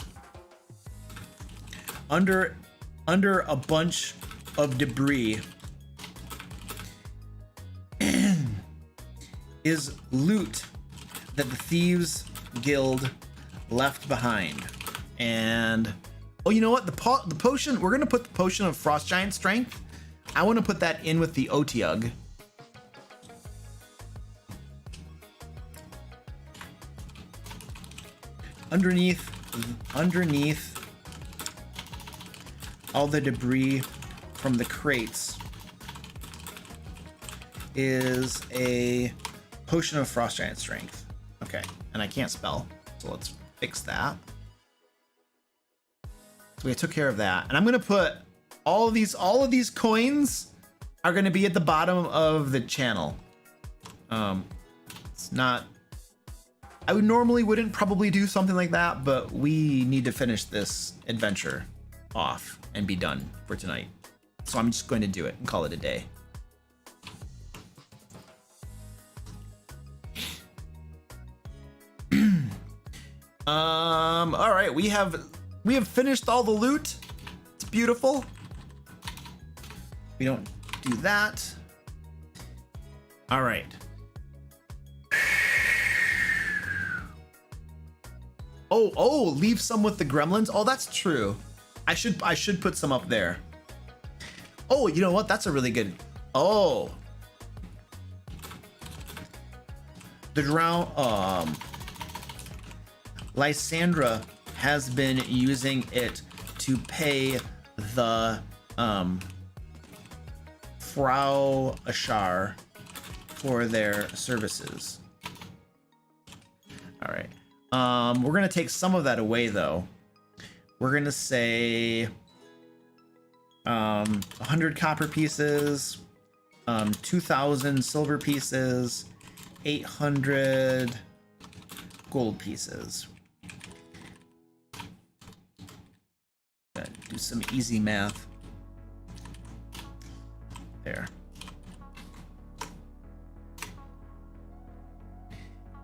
under a bunch of debris, is loot that the Thieves Guild left behind. And oh, you know what? The potion, we're gonna put the potion of Frost Giant Strength. I want to put that in with the Otyugh. Underneath all the debris from the crates is a potion of Frost Giant Strength. Okay, and I can't spell, so let's fix that. So we took care of that, and I'm gonna put all of these coins are gonna be at the bottom of the channel. It's not. I wouldn't probably do something like that, but we need to finish this adventure off and be done for tonight. So I'm just going to do it and call it a day. All right, we have finished all the loot. It's beautiful. We don't do that. All right. Oh, leave some with the gremlins. Oh, that's true. I should put some up there. Oh, you know what? That's a really good. Oh. The drown. Lysandra has been using it to pay the Frau Ashar for their services. All right. We're gonna take some of that away though. We're gonna say 100 copper pieces, 2,000 silver pieces, 800 gold pieces. Gotta do some easy math. There.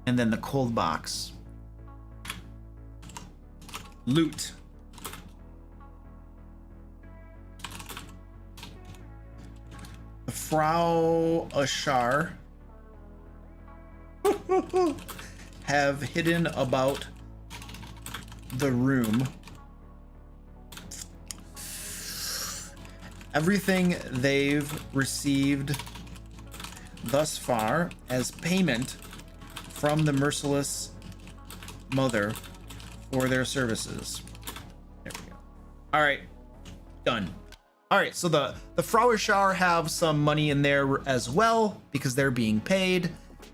And then the cold box. Loot. The Frau Ashar have hidden about the room everything they've received thus far as payment from the merciless mother for their services. There we go. All right, done. All right, so the Frau Ashar have some money in there as well because they're being paid,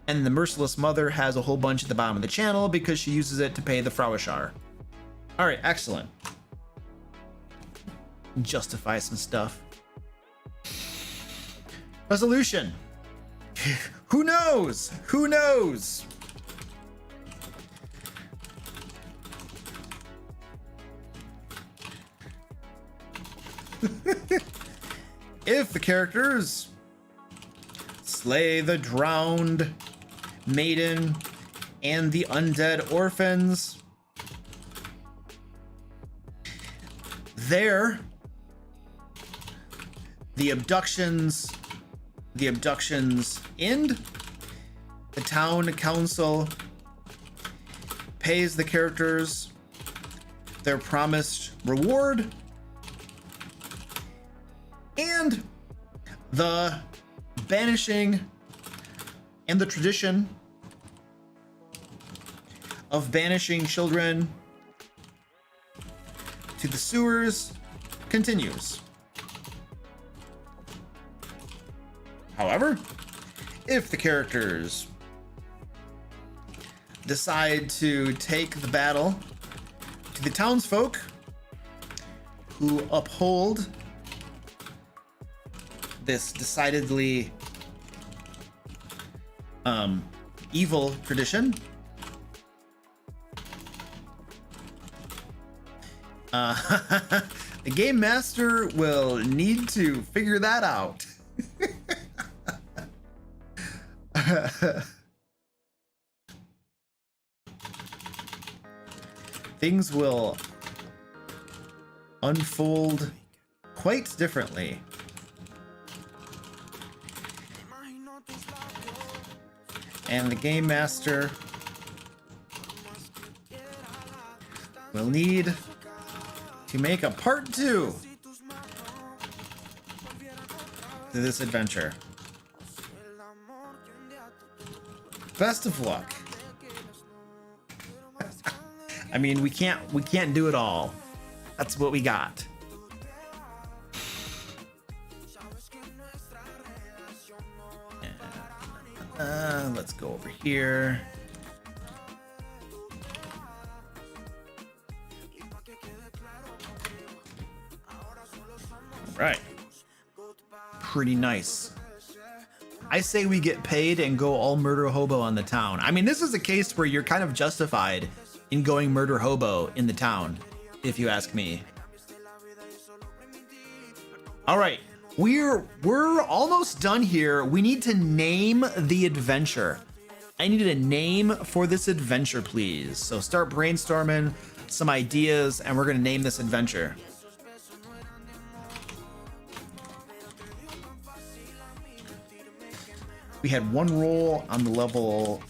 and the merciless mother has a whole bunch at the bottom of the channel because she uses it to pay the Frau Ashar. All right, excellent. Justify some stuff. Resolution. Who knows? Who knows? If the characters slay the drowned maiden and the undead orphans, there the abductions end. The town council pays the characters their promised reward, and the banishing and the tradition of banishing children to the sewers continues. However, if the characters decide to take the battle to the townsfolk who uphold this decidedly evil tradition, the game master will need to figure that out. Things will unfold quite differently. And the game master will need to make a part 2 to this adventure. Best of luck. I mean, we can't do it all. That's what we got. Let's go over here. All right. Pretty nice. I say we get paid and go all murder hobo on the town. I mean, this is a case where you're kind of justified in going murder hobo in the town, if you ask me. All right, we're almost done here. We need to name the adventure. I need a name for this adventure, please. So start brainstorming some ideas, and we're gonna name this adventure. We had one roll on the level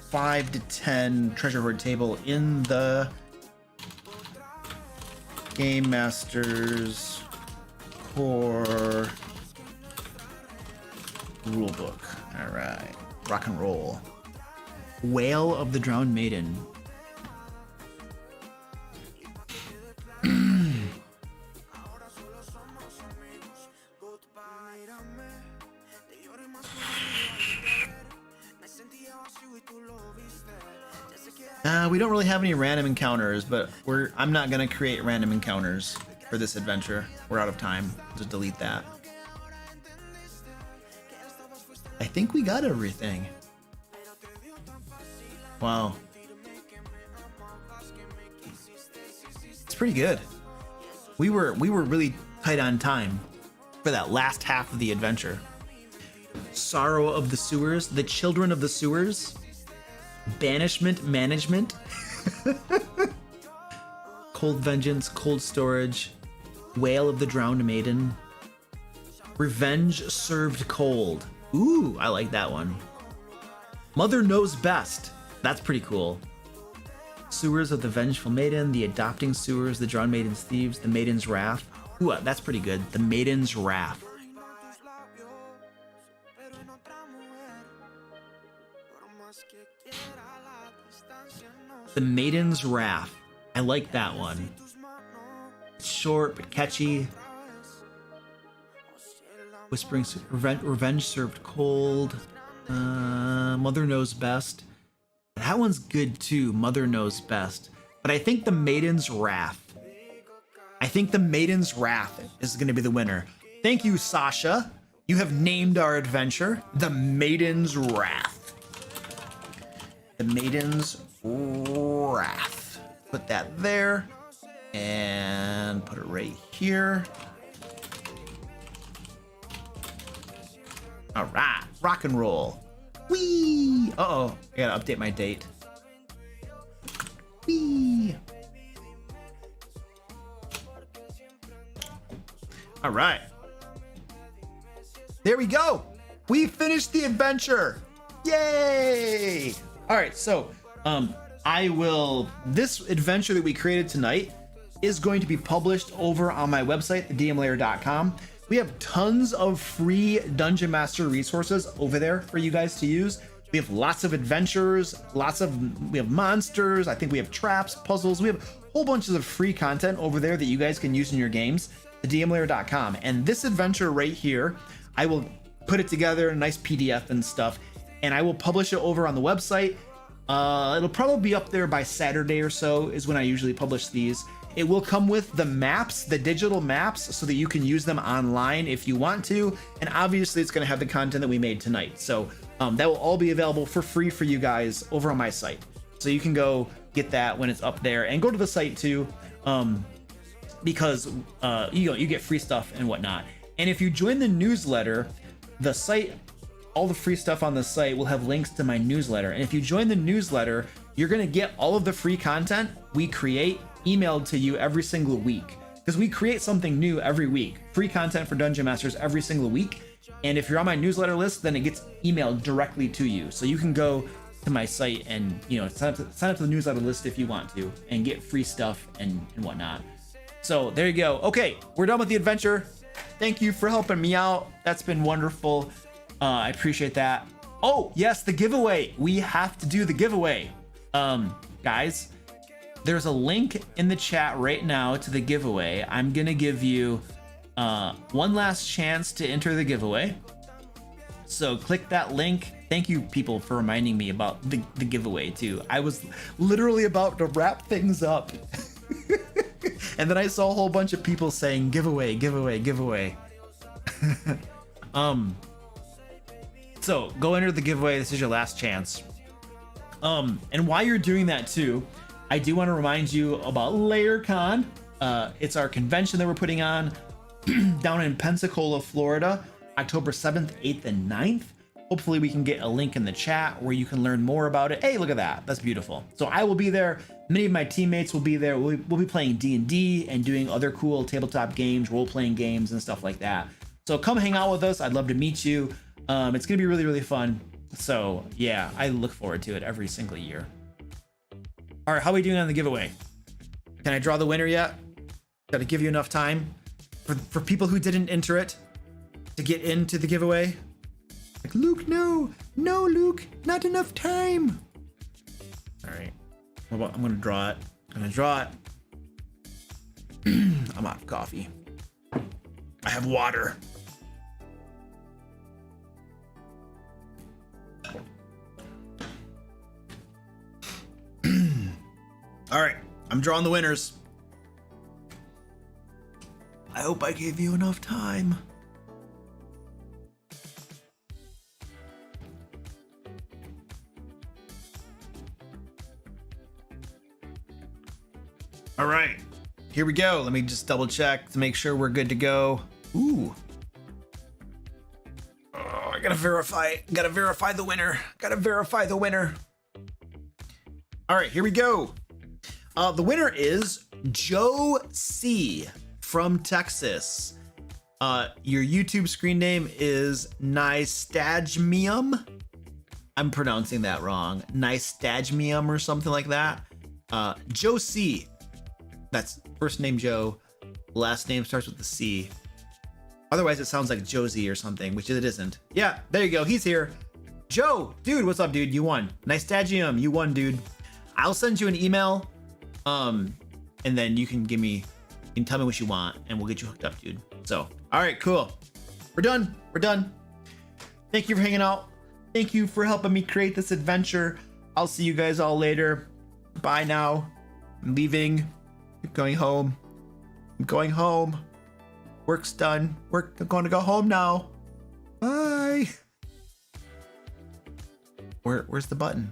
5 to 10 treasure hoard table in the Game Master's core rulebook. All right, rock and roll. Wail of the Drowned Maiden. We don't really have any random encounters, but I'm not gonna create random encounters for this adventure. We're out of time. Just delete that. I think we got everything. Wow. It's pretty good. We were really tight on time. for that last half of the adventure. Sorrow of the Sewers, The Children of the Sewers, Banishment Management, Cold Vengeance, Cold Storage, Wail of the Drowned Maiden, Revenge Served Cold. Ooh, I like that one. Mother Knows Best. That's pretty cool. Sewers of the Vengeful Maiden, The Adopting Sewers, The Drowned Maiden's Thieves, The Maiden's Wrath. Ooh, that's pretty good. The Maiden's Wrath. The Maiden's Wrath. I like that one. Short but catchy. Whispering Revenge Served Cold. Mother Knows Best. That one's good too. Mother Knows Best. But I think the Maiden's Wrath. I think the Maiden's Wrath is going to be the winner. Thank you, Sasha. You have named our adventure the Maiden's Wrath. The Maiden's Wrath. Put that there. And put it right here. All right, rock and roll. Whee! Uh-oh, I gotta update my date. Whee! All right. There we go. We finished the adventure. Yay! All right, so this adventure that we created tonight is going to be published over on my website, thedmlair.com. We have tons of free Dungeon Master resources over there for you guys to use. We have lots of adventures, we have monsters, I think we have traps, puzzles, we have whole bunches of free content over there that you guys can use in your games, thedmlair.com. And this adventure right here, I will put it together in a nice PDF and stuff, and I will publish it over on the website. It'll probably be up there by Saturday or so is when I usually publish these. It will come with the maps, the digital maps, so that you can use them online if you want to. And obviously it's gonna have the content that we made tonight. So that will all be available for free for you guys over on my site. So you can go get that when it's up there, and go to the site too, because you get free stuff and whatnot. And if you join the newsletter, the site, all the free stuff on the site will have links to my newsletter. And if you join the newsletter, you're gonna get all of the free content we create emailed to you every single week, because we create something new every week, free content for Dungeon Masters every single week. And if you're on my newsletter list, then it gets emailed directly to you. So you can go to my site and sign up to the newsletter list if you want to, and get free stuff and whatnot. So there you go. Okay, we're done with the adventure. Thank you for helping me out. That's been wonderful. I appreciate that. Oh yes, the giveaway. We have to do the giveaway. Guys, there's a link in the chat right now to the giveaway. I'm gonna give you one last chance to enter the giveaway. So click that link. Thank you, people, for reminding me about the giveaway too. I was literally about to wrap things up. And then I saw a whole bunch of people saying giveaway, giveaway, giveaway. So go enter the giveaway. This is your last chance. And while you're doing that too, I do want to remind you about Laircon. It's our convention that we're putting on down in Pensacola, Florida, October 7th, 8th, and 9th. Hopefully we can get a link in the chat where you can learn more about it. Hey, look at that. That's beautiful. So I will be there. Many of my teammates will be there. We'll be playing D&D and doing other cool tabletop games, role-playing games, and stuff like that. So come hang out with us. I'd love to meet you. It's going to be really, really fun. So yeah, I look forward to it every single year. All right, how are we doing on the giveaway? Can I draw the winner yet? Got to give you enough time for people who didn't enter it to get into the giveaway. Like, Luke, no, Luke, not enough time. All right, I'm gonna draw it. I'm out of coffee. I have water. All right, I'm drawing the winners. I hope I gave you enough time. All right, here we go. Let me just double check to make sure we're good to go. Ooh, gotta verify the winner. Gotta verify the winner. All right, here we go. The winner is Joe C from Texas. Your YouTube screen name is Nystagmium. I'm pronouncing that wrong. Nystagmium or something like that. Joe C. That's first name Joe, last name starts with the C. Otherwise, it sounds like Josie or something, which it isn't. Yeah, there you go. He's here. Joe, dude, what's up, dude? You won. Nystagmium, you won, dude. I'll send you an email, and then you can tell me what you want, and we'll get you hooked up, dude. So, all right, cool. We're done. Thank you for hanging out. Thank you for helping me create this adventure. I'll see you guys all later. Bye now. I'm leaving. I'm going home. Work's done. I'm going to go home now. Bye. Where's the button?